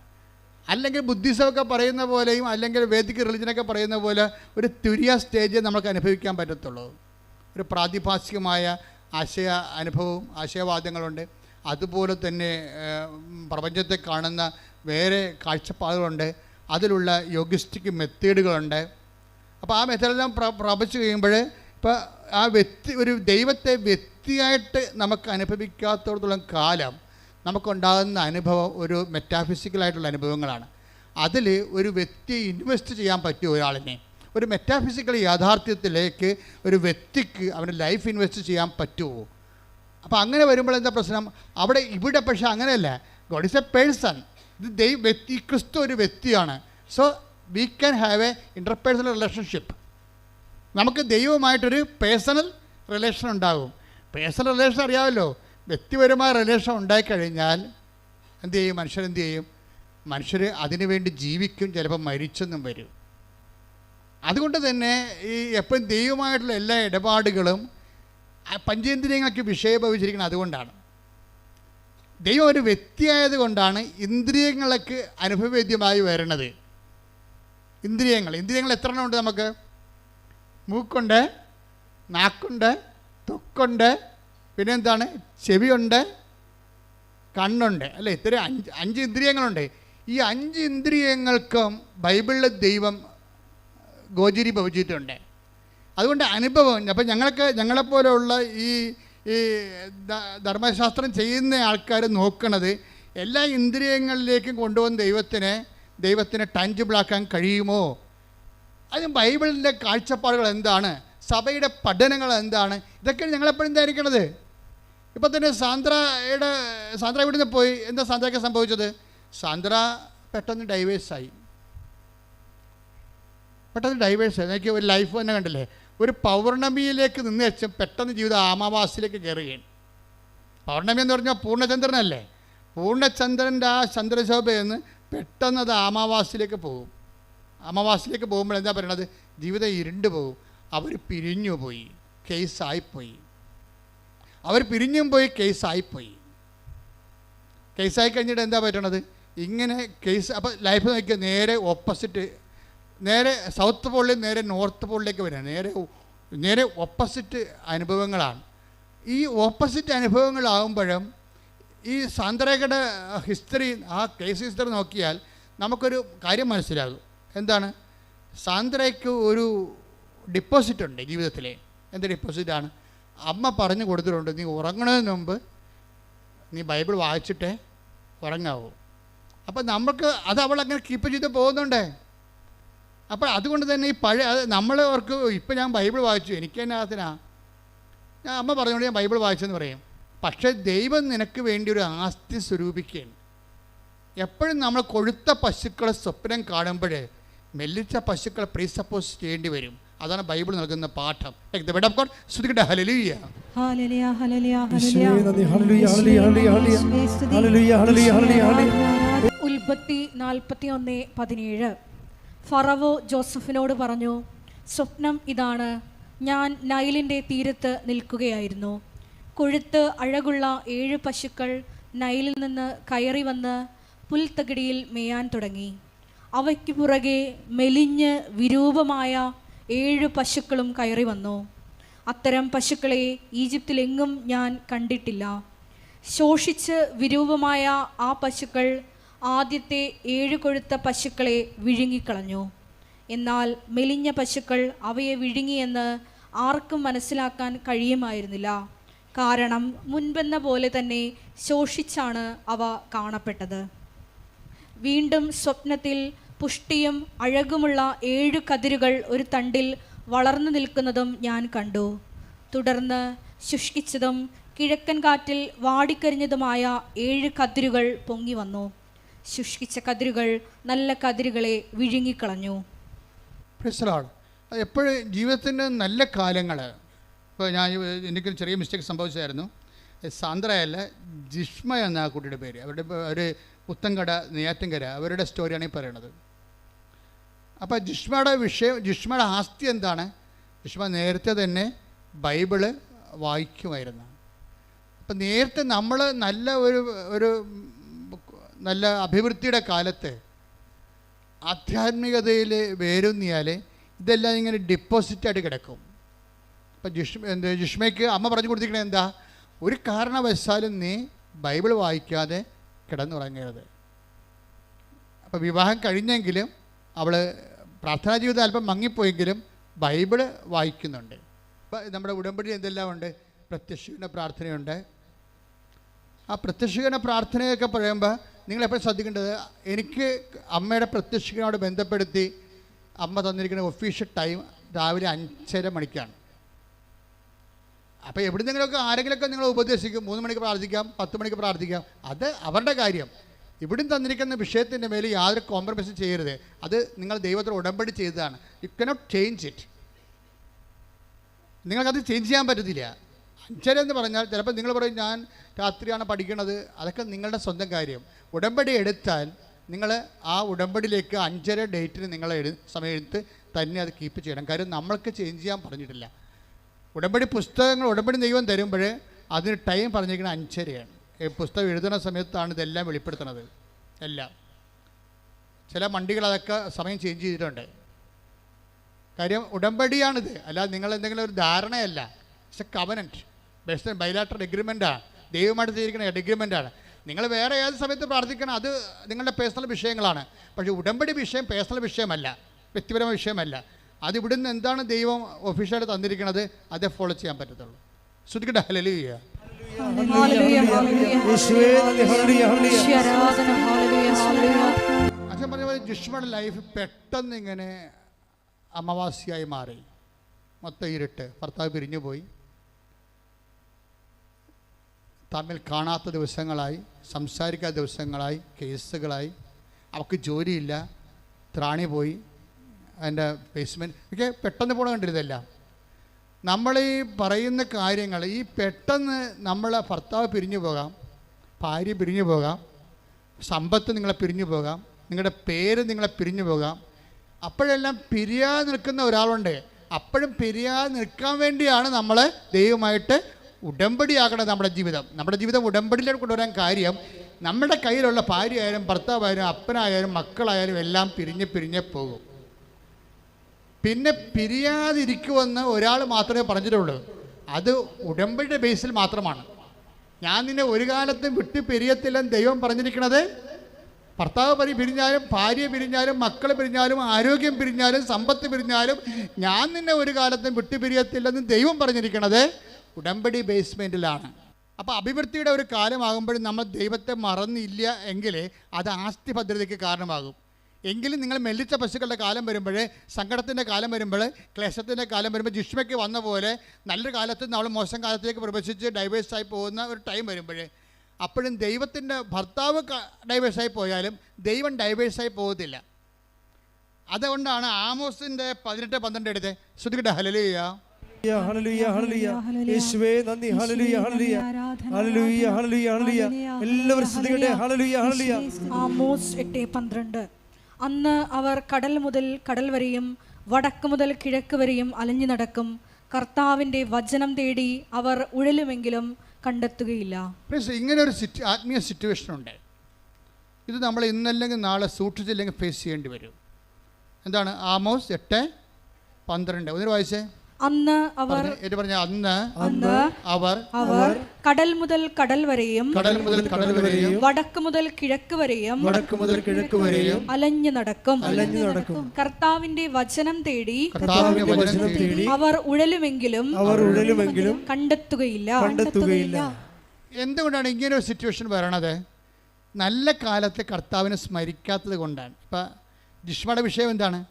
അല്ലെങ്കിൽ ബുദ്ധിസമൊക്കെ പറയുന്ന പോലെയും അല്ലെങ്കിൽ വേദിക് റിലിജനൊക്കെ പറയുന്ന പോലെ ഒരു തുരിയ സ്റ്റേജ് നമുക്ക് അനുഭവിക്കാൻ പറ്റത്തുള്ളൂ. ഒരു പ്രാതിഭാസികമായ ആശയവാദങ്ങളുണ്ട്. അതുപോലെ തന്നെ പ്രപഞ്ചത്തെ കാണുന്ന വേറെ കാഴ്ചപ്പാടുകളുണ്ട്. അതിലുള്ള യോഗിസ്റ്റിക് മെത്തേഡുകളുണ്ട്. അപ്പോൾ ആ മെത്തേഡെല്ലാം പ്രവചിച്ച് കഴിയുമ്പോൾ ഇപ്പോൾ ആ ഒരു ദൈവത്തെ വ്യക്തിയായിട്ട് നമുക്ക് അനുഭവിക്കാത്തോടത്തോളം കാലം നമുക്കുണ്ടാകുന്ന അനുഭവം ഒരു മെറ്റാഫിസിക്കലായിട്ടുള്ള അനുഭവങ്ങളാണ്. അതിൽ ഒരു വ്യക്തിയെ ഇൻവെസ്റ്റ് ചെയ്യാൻ പറ്റും. ഒരാളിനെ ഒരു മെറ്റാഫിസിക്കൽ യാഥാർത്ഥ്യത്തിലേക്ക് ഒരു വ്യക്തിക്ക് അവൻ്റെ ലൈഫ് ഇൻവെസ്റ്റ് ചെയ്യാൻ പറ്റുമോ? അപ്പോൾ അങ്ങനെ വരുമ്പോൾ എന്താ പ്രശ്നം? ഇവിടെ പക്ഷേ അങ്ങനെയല്ല. God is A person. ഇത് വ്യക്തി, ക്രിസ്തു ഒരു വ്യക്തിയാണ്. So we can have A interpersonal relationship. നമുക്ക് ദൈവവുമായിട്ടൊരു പേഴ്സണൽ റിലേഷൻ ഉണ്ടാകും. പേഴ്സണൽ റിലേഷൻ അറിയാമല്ലോ. വ്യക്തിപരമായ റിലേഷൻ ഉണ്ടായിക്കഴിഞ്ഞാൽ എന്ത് ചെയ്യും? മനുഷ്യർ അതിനു വേണ്ടി ജീവിക്കും, ചിലപ്പോൾ മരിച്ചെന്നും വരും. അതുകൊണ്ട് തന്നെ ഈ എപ്പോഴും ദൈവമായിട്ടുള്ള എല്ലാ ഇടപാടുകളും പഞ്ചേന്ദ്രിയങ്ങൾക്ക് വിഷയഭവിച്ചിരിക്കുന്നത് അതുകൊണ്ടാണ്. ദൈവം ഒരു വ്യക്തിയായതുകൊണ്ടാണ് ഇന്ദ്രിയങ്ങൾക്ക് അനുഭവവേദ്യമായി വരുന്നത്. ഇന്ദ്രിയങ്ങൾ എത്ര എണ്ണം ഉണ്ട് നമുക്ക്? മൂക്കുണ്ട്, നാക്കുണ്ട്, ത്വക്കുണ്ട്, പിന്നെന്താണ്, ചെവിയുണ്ട്, കണ്ണുണ്ട്, അല്ലേ? ഇത്ര 5 ഇന്ദ്രിയങ്ങളുണ്ട്. ഈ 5 ഇന്ദ്രിയങ്ങൾക്കും ബൈബിളിലെ ദൈവം ഗോചരീഭവിച്ചിട്ടുണ്ട്. അതുകൊണ്ട് അനുഭവം, അപ്പം ഞങ്ങളെപ്പോലെയുള്ള ഈ ധർമ്മശാസ്ത്രം ചെയ്യുന്ന ആൾക്കാർ നോക്കണത് എല്ലാ ഇന്ദ്രിയങ്ങളിലേക്കും കൊണ്ടുവന്ന് ദൈവത്തിനെ ടാഞ്ചിബിളാക്കാൻ കഴിയുമോ അതിന് ബൈബിളിൻ്റെ കാഴ്ചപ്പാടുകൾ എന്താണ്, സഭയുടെ പഠനങ്ങൾ എന്താണ്, ഇതൊക്കെ ഞങ്ങളെപ്പോഴും ധരിക്കണത്. ഇപ്പം തന്നെ സാന്ദ്ര ഇവിടുന്ന് പോയി. എന്താ സാന്ദ്രയ്ക്ക് സംഭവിച്ചത്? സാന്ദ്ര പെട്ടെന്ന് ഡൈവേഴ്സായി. എനിക്ക് ഒരു ലൈഫ് തന്നെ കണ്ടില്ലേ, ഒരു പൗർണമിയിലേക്ക് നിന്ന് വെച്ച് പെട്ടെന്ന് ജീവിതം അമാവാസിയിലേക്ക് കയറുകയാണ്. പൗർണമി എന്ന് പറഞ്ഞാൽ പൂർണ്ണചന്ദ്രനല്ലേ, പൂർണ്ണചന്ദ്രൻ്റെ ആ ചന്ദ്രശോഭയെന്ന് പെട്ടെന്ന് അത് അമാവാസിയിലേക്ക് പോകും. അമാവാസിയിലേക്ക് പോകുമ്പോൾ എന്താ പറയണത്? ജീവിതം ഇരുണ്ട് പോകും. അവർ പിരിഞ്ഞു പോയി, കേസായിപ്പോയി. അവർ പിരിഞ്ഞും പോയി, കേസായിപ്പോയി. കേസായി കഴിഞ്ഞിട്ട് എന്താ പറ്റണത്? ഇങ്ങനെ കേസ്. അപ്പോൾ ലൈഫ് നോക്കിയാൽ നേരെ ഓപ്പോസിറ്റ്, നേരെ സൗത്ത് പോളിൽ നേരെ നോർത്ത് പോളിലേക്ക് വരിക. നേരെ ഓപ്പോസിറ്റ് അനുഭവങ്ങളാണ്. ഈ ഓപ്പോസിറ്റ് അനുഭവങ്ങളാകുമ്പോഴും ഈ സാന്ദ്രയുടെ ഹിസ്റ്ററി, ആ കേസ് ഹിസ്റ്ററി നോക്കിയാൽ നമുക്കൊരു കാര്യം മനസ്സിലാകും. എന്താണ്? സാന്ദ്രയ്ക്ക് ഒരു ഡിപ്പോസിറ്റ് ഉണ്ട് ജീവിതത്തിൽ. എന്ത് ഡിപ്പോസിറ്റാണ്? അമ്മ പറഞ്ഞു കൊടുത്തിട്ടുണ്ട്, നീ ഉറങ്ങുന്നതിന് മുമ്പ് നീ ബൈബിൾ വായിച്ചിട്ടേ ഉറങ്ങാവൂ. അപ്പം നമുക്ക് അത് അവളങ്ങനെ കീപ്പ് ചെയ്ത് പോകുന്നുണ്ടേ. അപ്പോൾ അതുകൊണ്ട് തന്നെ ഈ പഴയ നമ്മൾ അവർക്ക് ഇപ്പം ഞാൻ ബൈബിൾ വായിച്ചു, എനിക്ക് തന്നെ അതിനാ ഞാൻ അമ്മ പറഞ്ഞുകൊണ്ട് ഞാൻ ബൈബിൾ വായിച്ചെന്ന് പറയും. പക്ഷേ ദൈവം നിനക്ക് വേണ്ടി ഒരു ആസ്തി സ്വരൂപിക്കുകയാണ്. എപ്പോഴും നമ്മൾ കൊഴുത്ത പശുക്കളെ സ്വപ്നം കാണുമ്പോൾ മെല്ലിച്ച പശുക്കളെ പ്രീസപ്പോസ് ചെയ്യേണ്ടി വരും. അതാണ് ബൈബിൾ നൽകുന്ന പാഠം. ഉൽപ്പത്തി 41:17. ഫറവോ ജോസഫിനോട് പറഞ്ഞു, സ്വപ്നം ഇതാണ്, ഞാൻ നൈലിൻ്റെ തീരത്ത് നിൽക്കുകയായിരുന്നു. കൊഴുത്ത് അഴകുള്ള 7 പശുക്കൾ നൈലിൽ നിന്ന് കയറി വന്ന് പുൽത്തകിടിയിൽ മേയാൻ തുടങ്ങി. അവയ്ക്ക് പുറകെ മെലിഞ്ഞ് വിരൂപമായ 7 പശുക്കളും കയറി വന്നു. അത്തരം പശുക്കളെ ഈജിപ്തിലെങ്ങും ഞാൻ കണ്ടിട്ടില്ല. ശോഷിച്ച് വിരൂപമായ ആ പശുക്കൾ ആദ്യത്തെ 7 കൊഴുത്ത പശുക്കളെ വിഴുങ്ങിക്കളഞ്ഞു. എന്നാൽ മെലിഞ്ഞ പശുക്കൾ അവയെ വിഴുങ്ങിയെന്ന് ആർക്കും മനസ്സിലാക്കാൻ കഴിയുമായിരുന്നില്ല. കാരണം മുൻപെന്ന പോലെ തന്നെ ശോഷിച്ചാണ് അവ കാണപ്പെട്ടത്. വീണ്ടും സ്വപ്നത്തിൽ പുഷ്ടിയും അഴകുമുള്ള 7 കതിരുകൾ ഒരു തണ്ടിൽ വളർന്നു നിൽക്കുന്നതും ഞാൻ കണ്ടു. തുടർന്ന് ശുഷ്കിച്ചതും കിഴക്കൻ കാറ്റിൽ വാടിക്കരിഞ്ഞതുമായ 7 കതിരുകൾ പൊങ്ങി വന്നു. ശുഷ്കിച്ച കതിരുകൾ നല്ല കതിരുകളെ വിഴുങ്ങിക്കളഞ്ഞു. എപ്പോഴും ജീവിതത്തിൻ്റെ നല്ല കാലങ്ങൾ, ഇപ്പോൾ എനിക്കൊരു ചെറിയ മിസ്റ്റേക്ക് സംഭവിച്ചായിരുന്നു. സാന്ദ്രയല്ല, ജിഷ്മ എന്ന ആ കുട്ടിയുടെ പേര്. അവരുടെ ഒരു പുത്തൻകട, നെയ്യാറ്റിൻകര, അവരുടെ സ്റ്റോറിയാണ് ഈ പറയണത്. അപ്പോൾ ജിഷ്മയുടെ ആസ്തി എന്താണ്? ജിഷ്മ നേരത്തെ തന്നെ ബൈബിള് വായിക്കുമായിരുന്നു. അപ്പം നേരത്തെ നമ്മൾ നല്ല ഒരു നല്ല അഭിവൃദ്ധിയുടെ കാലത്ത് ആധ്യാത്മികതയിൽ വേരൂന്നിയാൽ ഇതെല്ലാം ഇങ്ങനെ ഡിപ്പോസിറ്റായിട്ട് കിടക്കും. അപ്പം ജിഷ്മയ്ക്ക് അമ്മ പറഞ്ഞു കൊടുത്തിരിക്കണത് എന്താ? ഒരു കാരണവശാലും നീ ബൈബിൾ വായിക്കാതെ കിടന്നുറങ്ങരുത്. അപ്പോൾ വിവാഹം കഴിഞ്ഞെങ്കിലും അവൾ പ്രാർത്ഥനാ ജീവിതം അല്പം മങ്ങിപ്പോയെങ്കിലും ബൈബിള് വായിക്കുന്നുണ്ട്. അപ്പോൾ നമ്മുടെ ഉടമ്പടി എന്തെല്ലാം ഉണ്ട്? പ്രത്യക്ഷീകരണ പ്രാർത്ഥനയുണ്ട്. ആ പ്രത്യക്ഷീകരണ പ്രാർത്ഥനയൊക്കെ പറയുമ്പോൾ നിങ്ങളെപ്പോഴും ശ്രദ്ധിക്കേണ്ടത്, എനിക്ക് അമ്മയുടെ പ്രത്യക്ഷീകരണോട് ബന്ധപ്പെടുത്തി അമ്മ തന്നിരിക്കുന്ന ഒഫീഷ്യൽ ടൈം രാവിലെ 5:30 മണിക്കാണ്. അപ്പോൾ എവിടുന്നെങ്കിലുമൊക്കെ ആരെങ്കിലുമൊക്കെ നിങ്ങൾ ഉപദേശിക്കും, 3 മണിക്ക് പ്രാർത്ഥിക്കാം, 10 മണിക്ക് പ്രാർത്ഥിക്കാം, അത് അവരുടെ കാര്യം. ഇവിടുന്ന് തന്നിരിക്കുന്ന വിഷയത്തിൻ്റെ മേലെ യാതൊരു കോംപ്രമൈസും ചെയ്യരുത്. അത് നിങ്ങൾ ദൈവത്തോട് ഉടമ്പടി ചെയ്തതാണ്. You cannot change it. നിങ്ങൾക്കത് ചേഞ്ച് ചെയ്യാൻ പറ്റത്തില്ല. 5:30 എന്ന് പറഞ്ഞാൽ ചിലപ്പോൾ നിങ്ങൾ പറയും ഞാൻ രാത്രിയാണ് പഠിക്കണത്, അതൊക്കെ നിങ്ങളുടെ സ്വന്തം കാര്യം. ഉടമ്പടി എടുത്താൽ നിങ്ങൾ ആ ഉടമ്പടിയിലേക്ക് 5:30 ഡേറ്റിന് നിങ്ങൾ സമയത്ത് തന്നെ അത് കീപ്പ് ചെയ്യണം. കാര്യം നമ്മൾക്ക് ചേഞ്ച് ചെയ്യാൻ പറഞ്ഞിട്ടില്ല. ഉടമ്പടി പുസ്തകങ്ങൾ ഉടമ്പടി ദൈവം തരുമ്പോൾ അതിന് ടൈം പറഞ്ഞിരിക്കുന്നത് 5:30 പുസ്തകം എഴുതുന്ന സമയത്താണ് ഇതെല്ലാം വെളിപ്പെടുത്തുന്നത്. എല്ലാം ചില മണ്ടികൾ അതൊക്കെ സമയം ചേഞ്ച് ചെയ്തിട്ടുണ്ട്. കാര്യം ഉടമ്പടിയാണിത്, അല്ലാതെ നിങ്ങൾ എന്തെങ്കിലും ഒരു ധാരണയല്ല. It's a covenant based on bilateral എഗ്രിമെൻ്റാണ്, ദൈവമായിട്ട് ചെയ്തിരിക്കുന്ന എഗ്രിമെൻ്റാണ്. നിങ്ങൾ വേറെ ഏത് സമയത്ത് പ്രാർത്ഥിക്കണം, അത് നിങ്ങളുടെ പേഴ്സണൽ വിഷയങ്ങളാണ്. പക്ഷേ ഉടമ്പടി വിഷയം പേഴ്സണൽ വിഷയമല്ല, വ്യക്തിപരമായ വിഷയമല്ല. അത് ഇവിടുന്ന് എന്താണ് ദൈവം ഒഫീഷ്യലായിട്ട് തന്നിരിക്കുന്നത് അതേ ഫോളോ ചെയ്യാൻ പറ്റത്തുള്ളൂ. ശ്രദ്ധിക്കട്ടെ. ഹല്ലേലൂയ. അച്ഛൻ പറഞ്ഞ പോലെ ജിഷ്മയുടെ ലൈഫ് പെട്ടെന്ന് ഇങ്ങനെ അമാവാസ്യയായി മാറി. മൊത്തം ഇരുട്ട്. ഭർത്താവ് പിരിഞ്ഞു പോയി. തമ്മിൽ കാണാത്ത ദിവസങ്ങളായി, സംസാരിക്കാത്ത ദിവസങ്ങളായി, കേസുകളായി. അവൾക്ക് ജോലിയില്ല, ത്രാണി പോയി, അതിൻ്റെ ബേസ്മെൻറ്റ് ഒക്കെ പെട്ടെന്ന് പോകണം കണ്ടിരുന്നില്ല. നമ്മൾ ഈ പറയുന്ന കാര്യങ്ങൾ ഈ പെട്ടെന്ന് നമ്മളെ ഭർത്താവ് പിരിഞ്ഞു പോകാം, ഭാര്യ പിരിഞ്ഞു പോകാം, സമ്പത്ത് നിങ്ങളെ പിരിഞ്ഞു പോകാം, നിങ്ങളുടെ പേര് നിങ്ങളെ പിരിഞ്ഞു പോകാം. അപ്പോഴെല്ലാം പിരിയാതെ നിൽക്കുന്ന ഒരാളുണ്ട്. അപ്പോഴും പിരിയാതെ നിൽക്കാൻ വേണ്ടിയാണ് നമ്മൾ ദൈവമായിട്ട് ഉടമ്പടിയാക്കണം. നമ്മുടെ ജീവിതം ഉടമ്പടിയിലേക്ക് കൊണ്ടുവരാൻ കാര്യം, നമ്മുടെ കയ്യിലുള്ള ഭാര്യയായാലും ഭർത്താവായാലും അപ്പനായാലും മക്കളായാലും എല്ലാം പിരിഞ്ഞ് പോകും. പിന്നെ പിരിയാതിരിക്കുമെന്ന് ഒരാൾ മാത്രമേ പറഞ്ഞിട്ടുള്ളൂ. അത് ഉടമ്പടിയുടെ ബേസിൽ മാത്രമാണ്. ഞാൻ നിന്നെ ഒരു കാലത്തും വിട്ട് പിരിയത്തില്ലെന്ന് ദൈവം പറഞ്ഞിരിക്കണത്. ഭർത്താവ് പിരിഞ്ഞാലും ഭാര്യ പിരിഞ്ഞാലും മക്കൾ പിരിഞ്ഞാലും ആരോഗ്യം പിരിഞ്ഞാലും സമ്പത്ത് പിരിഞ്ഞാലും ഞാൻ നിന്നെ ഒരു കാലത്തും വിട്ട് പിരിയത്തില്ലെന്ന് ദൈവം പറഞ്ഞിരിക്കണത് ഉടമ്പടി ബേസ്മെൻറ്റിലാണ്. അപ്പോൾ അഭിവൃദ്ധിയുടെ ഒരു കാലമാകുമ്പോഴും നമ്മൾ ദൈവത്തെ മറന്നില്ല എങ്കിൽ അത് ആസ്തി ഭദ്രതയ്ക്ക് കാരണമാകും. എങ്കിലും നിങ്ങൾ മെല്ലിച്ച പശുക്കളുടെ കാലം വരുമ്പോൾ, സങ്കടത്തിൻ്റെ കാലം വരുമ്പോൾ, ക്ലേശത്തിൻ്റെ കാലം വരുമ്പോൾ, ജിഷ്മയ്ക്ക് വന്ന പോലെ നല്ലൊരു കാലത്ത് നമ്മൾ മോശം കാലത്തേക്ക് പ്രവേശിച്ച് ഡൈവേഴ്സായി പോകുന്ന ഒരു ടൈം വരുമ്പോൾ, അപ്പോഴും ദൈവത്തിൻ്റെ ഭർത്താവ് ഡൈവേഴ്സായി പോയാലും ദൈവം ഡൈവേഴ്സായി പോകത്തില്ല. അതുകൊണ്ടാണ് ആമോസിൻ്റെ 18:12 എടുത്ത് ശ്രുതികട്ടെ. ഹല്ലേലൂയ, ഹല്ലേലൂയ, ഹല്ലേലൂയ, യേശുവേ നന്ദി, ഹല്ലേലൂയ, ഹല്ലേലൂയ, ഹല്ലേലൂയ, ഹല്ലേലൂയ, ഹല്ലേലൂയ. എല്ലാവരും ശ്രുതികട്ടെ. ഹല്ലേലൂയ, ഹല്ലേലൂയ. ആമോസ് 8:12. അന്ന് അവർ കടൽ മുതൽ കടൽ വരെയും വടക്ക് മുതൽ കിഴക്ക് വരെയും അലഞ്ഞു നടക്കും. കർത്താവിൻ്റെ വചനം തേടി അവർ ഉഴലുമെങ്കിലും കണ്ടെത്തുകയില്ല. ഇങ്ങനെ ഒരു ആത്മീയ സിറ്റുവേഷൻ ഉണ്ട്. ഇത് നമ്മൾ ഇന്നല്ലെങ്കിൽ നാളെ സൂക്ഷിച്ചില്ലെങ്കിൽ ഫേസ് ചെയ്യേണ്ടി വരും. എന്താണ്? ആമോസ് 8:12 ഒന്ന് വായിച്ചേ. അന്ന് അവർ കടൽ മുതൽ കടൽ വരെയും വടക്ക് മുതൽ കിഴക്ക് വരെയും അലഞ്ഞു നടക്കും. കർത്താവിന്റെ വചനം തേടി അവർ ഉഴലുമെങ്കിലും കണ്ടെത്തുകയില്ല. എന്തുകൊണ്ടാണ് ഇങ്ങനെ ഒരു സിറ്റുവേഷൻ വരണത്? നല്ല കാലത്ത് കർത്താവിനെ സ്മരിക്കാത്തത് കൊണ്ടാണ്. ഇപ്പം ജിഷ്മയുടെ വിഷയം എന്താണ്?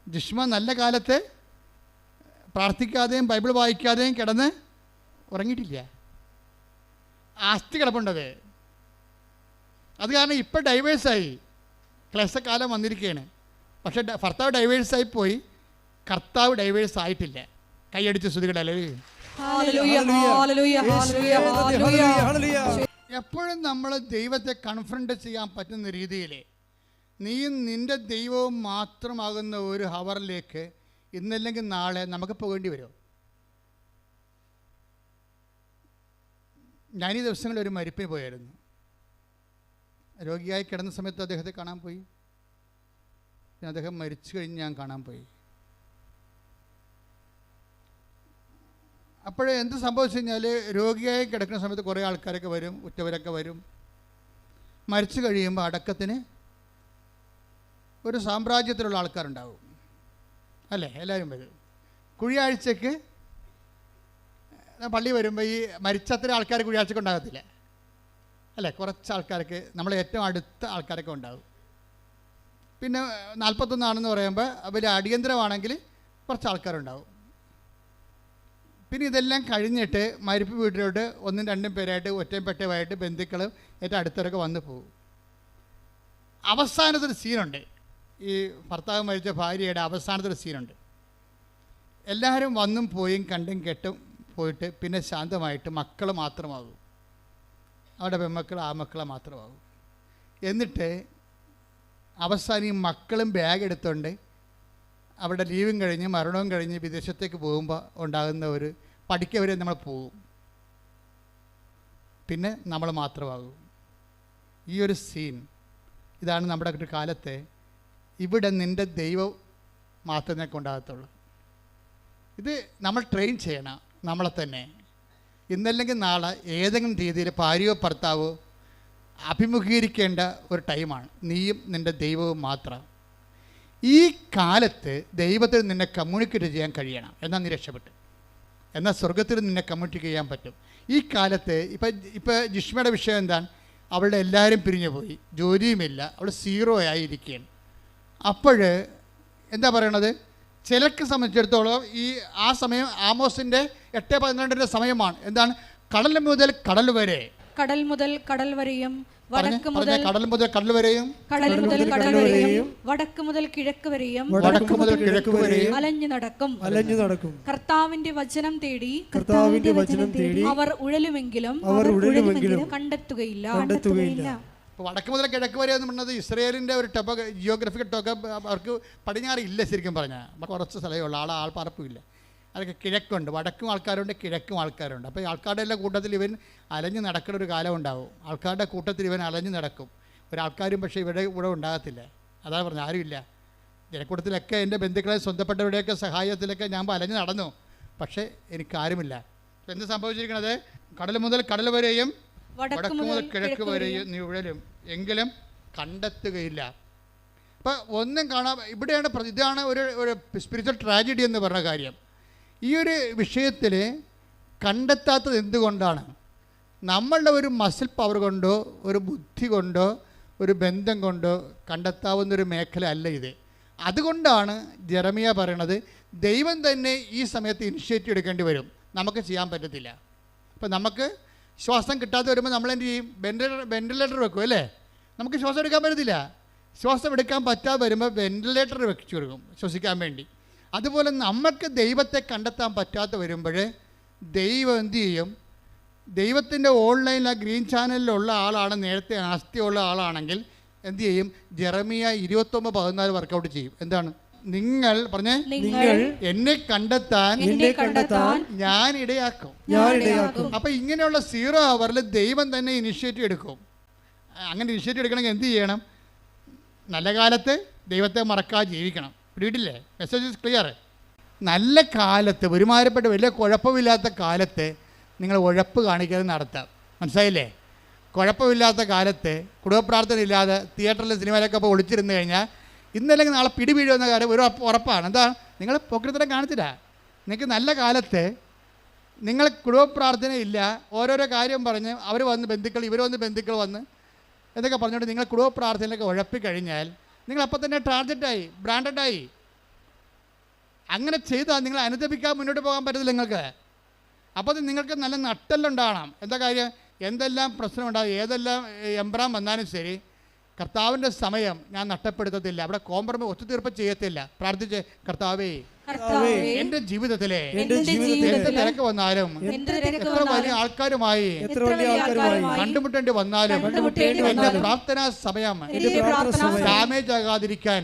ജിഷ്മ നല്ല കാലത്ത് പ്രാർത്ഥിക്കാതെയും ബൈബിൾ വായിക്കാതെയും കിടന്ന് ഉറങ്ങിയിട്ടില്ല. ആസ്തി കിടപ്പുണ്ടത്. അത് കാരണം ഇപ്പം ഡൈവേഴ്സായി, ക്ലേശക്കാലം വന്നിരിക്കുകയാണ്. പക്ഷേ ഭർത്താവ് ഡൈവേഴ്സായി പോയി, കർത്താവ് ഡൈവേഴ്സ് ആയിട്ടില്ല. കൈയടിച്ച് ശ്രുതികളല്ലേ. എപ്പോഴും നമ്മൾ ദൈവത്തെ കൺഫ്രണ്ട് ചെയ്യാൻ പറ്റുന്ന രീതിയിൽ നീയും നിൻ്റെ ദൈവവും മാത്രമാകുന്ന ഒരു ഹവറിലേക്ക് ഇന്നല്ലെങ്കിൽ നാളെ നമുക്ക് പോകേണ്ടി വരും. ഞാനീ ദിവസങ്ങളിൽ ഒരു മരിപ്പിന് പോയായിരുന്നു. രോഗിയായി കിടന്ന സമയത്ത് അദ്ദേഹത്തെ കാണാൻ പോയി. പിന്നെ അദ്ദേഹം മരിച്ചു കഴിഞ്ഞ് ഞാൻ കാണാൻ പോയി. അപ്പോഴേ എന്ത് സംഭവിച്ചു കഴിഞ്ഞാൽ, രോഗിയായി കിടക്കുന്ന സമയത്ത് കുറേ ആൾക്കാരൊക്കെ വരും, ഉറ്റവരൊക്കെ വരും. മരിച്ചു കഴിയുമ്പോൾ അടക്കത്തിന് ഒരു സാമ്രാജ്യത്തിലുള്ള ആൾക്കാരുണ്ടാവും, അല്ലേ? എല്ലാവരും വരും. കുഴിയാഴ്ചക്ക് പള്ളി വരുമ്പോൾ ഈ മരിച്ചത്ര ആൾക്കാർ കുഴിയാഴ്ചക്ക് ഉണ്ടാകത്തില്ല, അല്ലേ? കുറച്ച് ആൾക്കാർക്ക്, നമ്മൾ ഏറ്റവും അടുത്ത ആൾക്കാരൊക്കെ ഉണ്ടാകും. പിന്നെ 41 പറയുമ്പോൾ വലിയ അടിയന്തരമാണെങ്കിൽ കുറച്ച് ആൾക്കാരുണ്ടാവും. പിന്നെ ഇതെല്ലാം കഴിഞ്ഞിട്ട് മരിപ്പ് വീട്ടിലോട്ട് 1-2 പേരായിട്ട് ഒറ്റയും പെട്ടവായിട്ട് ബന്ധുക്കളും ഏറ്റവും അടുത്തവരൊക്കെ വന്നു പോകും. അവസാനത്തൊരു സീനുണ്ട്. ഈ ഭർത്താവ് മരിച്ച ഭാര്യയുടെ അവസാനത്തൊരു സീനുണ്ട്. എല്ലാവരും വന്നും പോയും കണ്ടും കെട്ടും പോയിട്ട് പിന്നെ ശാന്തമായിട്ട് മക്കൾ മാത്രമാകും. അവിടെ പെൺമക്കൾ ആ മക്കളെ മാത്രമാകും. എന്നിട്ട് അവസാനം ഈ മക്കളും ബാഗ് എടുത്തുകൊണ്ട് അവിടെ ലീവും കഴിഞ്ഞ് മരണവും കഴിഞ്ഞ് വിദേശത്തേക്ക് പോകുമ്പോൾ ഉണ്ടാകുന്ന ഒരു പഠിക്കവരെ നമ്മൾ പോകും. പിന്നെ നമ്മൾ മാത്രമാകും. ഈ ഒരു സീൻ ഇതാണ് നമ്മുടെ ഒരു കാലത്തെ. ഇവിടെ നിൻ്റെ ദൈവം മാത്രമേ കൊണ്ടാകത്തുള്ളൂ. ഇത് നമ്മൾ ട്രെയിൻ ചെയ്യണം നമ്മളെ തന്നെ. ഇന്നല്ലെങ്കിൽ നാളെ ഏതെങ്കിലും രീതിയിൽ ഭാര്യയോ ഭർത്താവോ അഭിമുഖീകരിക്കേണ്ട ഒരു ടൈമാണ്. നീയും നിൻ്റെ ദൈവവും മാത്രം. ഈ കാലത്ത് ദൈവത്തിൽ നിന്നെ കമ്മ്യൂണിക്കേറ്റ് ചെയ്യാൻ കഴിയണം. എന്നാൽ നീ രക്ഷപ്പെട്ടു. എന്നാൽ സ്വർഗത്തിൽ നിന്നെ കമ്മ്യൂണിക്കേറ്റ് ചെയ്യാൻ പറ്റും. ഈ കാലത്ത് ഇപ്പം ജിഷ്മയുടെ വിഷയം എന്താണ്? അവളുടെ എല്ലാവരും പിരിഞ്ഞു പോയി, ജോലിയുമില്ല, അവൾ 0 ആയിരിക്കുകയാണ്. അപ്പോൾ എന്താ പറയണത്? ചിലർക്ക് സംബന്ധിച്ചിടത്തോളം ആ സമയം ആമോസിൻ്റെ 8:12 സമയമാണ്. എന്താണ്? കടൽ മുതൽ കടൽ വരെ, കടൽ മുതൽ കടൽ വരെയും വടക്ക് മുതൽ കടൽ മുതൽ കടൽ വരെയും, കടൽ മുതൽ കടൽ വരെയും വടക്ക് മുതൽ കിഴക്ക് വരെയും, വടക്ക് മുതൽ കിഴക്ക് വരെയും അലഞ്ഞു നടക്കും. കർത്താവിന്റെ വചനം തേടി അവർ ഉഴലുമെങ്കിലും കണ്ടെത്തുകയില്ല. അപ്പോൾ വടക്ക് മുതൽ കിഴക്ക് വരെ എന്ന് പറയുന്നത് ഇസ്രയേലിൻ്റെ ഒരു ജിയോഗ്രഫിക്കൽ അവർക്ക് പടിഞ്ഞാറ് ഇല്ല. ശരിക്കും പറഞ്ഞാൽ കുറച്ച് സ്ഥലമേ ഉള്ളൂ, ആൾപ്പാർപ്പുമില്ല. അതൊക്കെ കിഴക്കുണ്ട്, വടക്കും ആൾക്കാരുണ്ട്, കിഴക്കും ആൾക്കാരുണ്ട്. അപ്പോൾ ഈ ആൾക്കാരുടെ എല്ലാ കൂട്ടത്തിൽ ഇവൻ അലഞ്ഞു നടക്കുന്ന ഒരു കാലം ഉണ്ടാവും. ആൾക്കാരുടെ കൂട്ടത്തിൽ ഇവൻ അലഞ്ഞു നടക്കും. ഒരാൾക്കാരും പക്ഷേ ഇവിടെ ഉണ്ടാകത്തില്ല. അതാണ് പറഞ്ഞത്, ആരുമില്ല. ജനക്കൂട്ടത്തിലൊക്കെ എൻ്റെ ബന്ധുക്കളെ സ്വന്തപ്പെട്ടവരുടെയൊക്കെ സഹായത്തിലൊക്കെ ഞാൻ അലഞ്ഞു നടന്നു, പക്ഷേ എനിക്കാരുമില്ല. എന്ത് സംഭവിച്ചിരിക്കുന്നത്? കടൽ മുതൽ കടൽ വരെയും വടക്ക് മുതൽ കിഴക്ക് വരെയും നീ ഉഴലും, എങ്കിലും കണ്ടെത്തുകയില്ല. അപ്പം ഒന്നും കാണാൻ ഇവിടെയാണ്. ഇതാണ് ഒരു സ്പിരിച്വൽ ട്രാജഡി എന്ന് പറഞ്ഞ കാര്യം. ഈ ഒരു വിഷയത്തിൽ കണ്ടെത്താത്തത് എന്തുകൊണ്ടാണ്? നമ്മളുടെ ഒരു മസിൽ പവർ കൊണ്ടോ ഒരു ബുദ്ധി കൊണ്ടോ ഒരു ബന്ധം കൊണ്ടോ കണ്ടെത്താവുന്നൊരു മേഖല അല്ല ഇത്. അതുകൊണ്ടാണ് ജെറമിയ പറയണത് ദൈവം തന്നെ ഈ സമയത്ത് ഇനിഷ്യേറ്റീവ് എടുക്കേണ്ടി വരും, നമുക്ക് ചെയ്യാൻ പറ്റത്തില്ല. അപ്പോൾ നമുക്ക് ശ്വാസം കിട്ടാതെ വരുമ്പോൾ നമ്മളെന്ത് ചെയ്യും? വെന്റിലേറ്റർ വെക്കും അല്ലേ? നമുക്ക് ശ്വാസം എടുക്കാൻ പറ്റത്തില്ല. ശ്വാസം എടുക്കാൻ പറ്റാതെ വരുമ്പോൾ വെന്റിലേറ്റർ വെച്ചു കൊടുക്കും ശ്വസിക്കാൻ വേണ്ടി. അതുപോലെ നമുക്ക് ദൈവത്തെ കണ്ടെത്താൻ പറ്റാതെ വരുമ്പോൾ ദൈവം എന്തു ചെയ്യും? ദൈവത്തിൻ്റെ ഓൺലൈനിൽ ആ ഗ്രീൻ ചാനലിലുള്ള ആളാണ്, നേരത്തെ ആസ്തിയുള്ള ആളാണെങ്കിൽ എന്തു ചെയ്യും? ജെറമിയ 29:14 വർക്കൗട്ട് ചെയ്യും. എന്താണ്? നിങ്ങൾ പറഞ്ഞേ, നിങ്ങൾ എന്നെ കണ്ടെത്താൻ ഞാൻ ഇടയാക്കും. അപ്പൊ ഇങ്ങനെയുള്ള 0 ഹവറിൽ ദൈവം തന്നെ ഇനിഷ്യേറ്റീവ് എടുക്കും. അങ്ങനെ ഇനിഷ്യേറ്റീവ് എടുക്കണമെങ്കിൽ എന്ത് ചെയ്യണം? നല്ല കാലത്ത് ദൈവത്തെ മറക്കാതെ ജീവിക്കണം. പിടിയിട്ടില്ലേ? Message is clear. നല്ല കാലത്ത്, ഒരുമാതിരിപ്പെട്ട വലിയ കുഴപ്പമില്ലാത്ത കാലത്ത് നിങ്ങൾ ഉഴപ്പ് കാണിക്കാതെ നടത്താം. മനസ്സിലായില്ലേ? കുഴപ്പമില്ലാത്ത കാലത്ത് കുടുംബപ്രാർത്ഥന ഇല്ലാതെ തിയേറ്ററിൽ സിനിമയിലൊക്കെ ഇപ്പോൾ ഒളിച്ചിരുന്ന് കഴിഞ്ഞാൽ ഇന്നല്ലെങ്കിൽ നാളെ പിടി വീഴുമെന്ന കാര്യം ഒരു ഉറപ്പാണ്. എന്താ? നിങ്ങൾ പോക്കൃത്തരം കാണിച്ചില്ല. നിങ്ങൾക്ക് നല്ല കാലത്ത് നിങ്ങൾ കുടുംബപ്രാർത്ഥനയില്ല, ഓരോരോ കാര്യം പറഞ്ഞ് അവർ വന്ന് ബന്ധുക്കൾ വന്ന് എന്തൊക്കെ പറഞ്ഞുകൊണ്ട് നിങ്ങൾ കുടുംബപ്രാർത്ഥനയിലൊക്കെ ഉഴപ്പിക്കഴിഞ്ഞാൽ നിങ്ങൾ അപ്പം തന്നെ ടാർഗറ്റായി, ബ്രാൻഡഡായി. അങ്ങനെ ചെയ്താൽ നിങ്ങൾ അനുദപിക്കാൻ മുന്നോട്ട് പോകാൻ പറ്റത്തില്ല നിങ്ങൾക്ക്. അപ്പോൾ നിങ്ങൾക്ക് നല്ല നട്ടെല്ലുണ്ടാകണം. എന്താ കാര്യം? എന്തെല്ലാം പ്രശ്നമുണ്ടാകും, ഏതെല്ലാം എംബ്രാം വന്നാലും ശരി, കർത്താവിൻ്റെ സമയം ഞാൻ നഷ്ടപ്പെടുത്തത്തില്ല. അവിടെ കോംപ്രമൈസ് ഒത്തുതീർപ്പ് ചെയ്യത്തില്ല. പ്രാർത്ഥിച്ച്, കർത്താവേ എന്റെ ജീവിതത്തിലെ എന്ത് തിരക്ക് വന്നാലും എത്ര വലിയ ആൾക്കാരുമായി കണ്ടുമുട്ടേണ്ടി വന്നാലും എന്റെ പ്രാർത്ഥനാ സമയം ഡാമേജ് ആകാതിരിക്കാൻ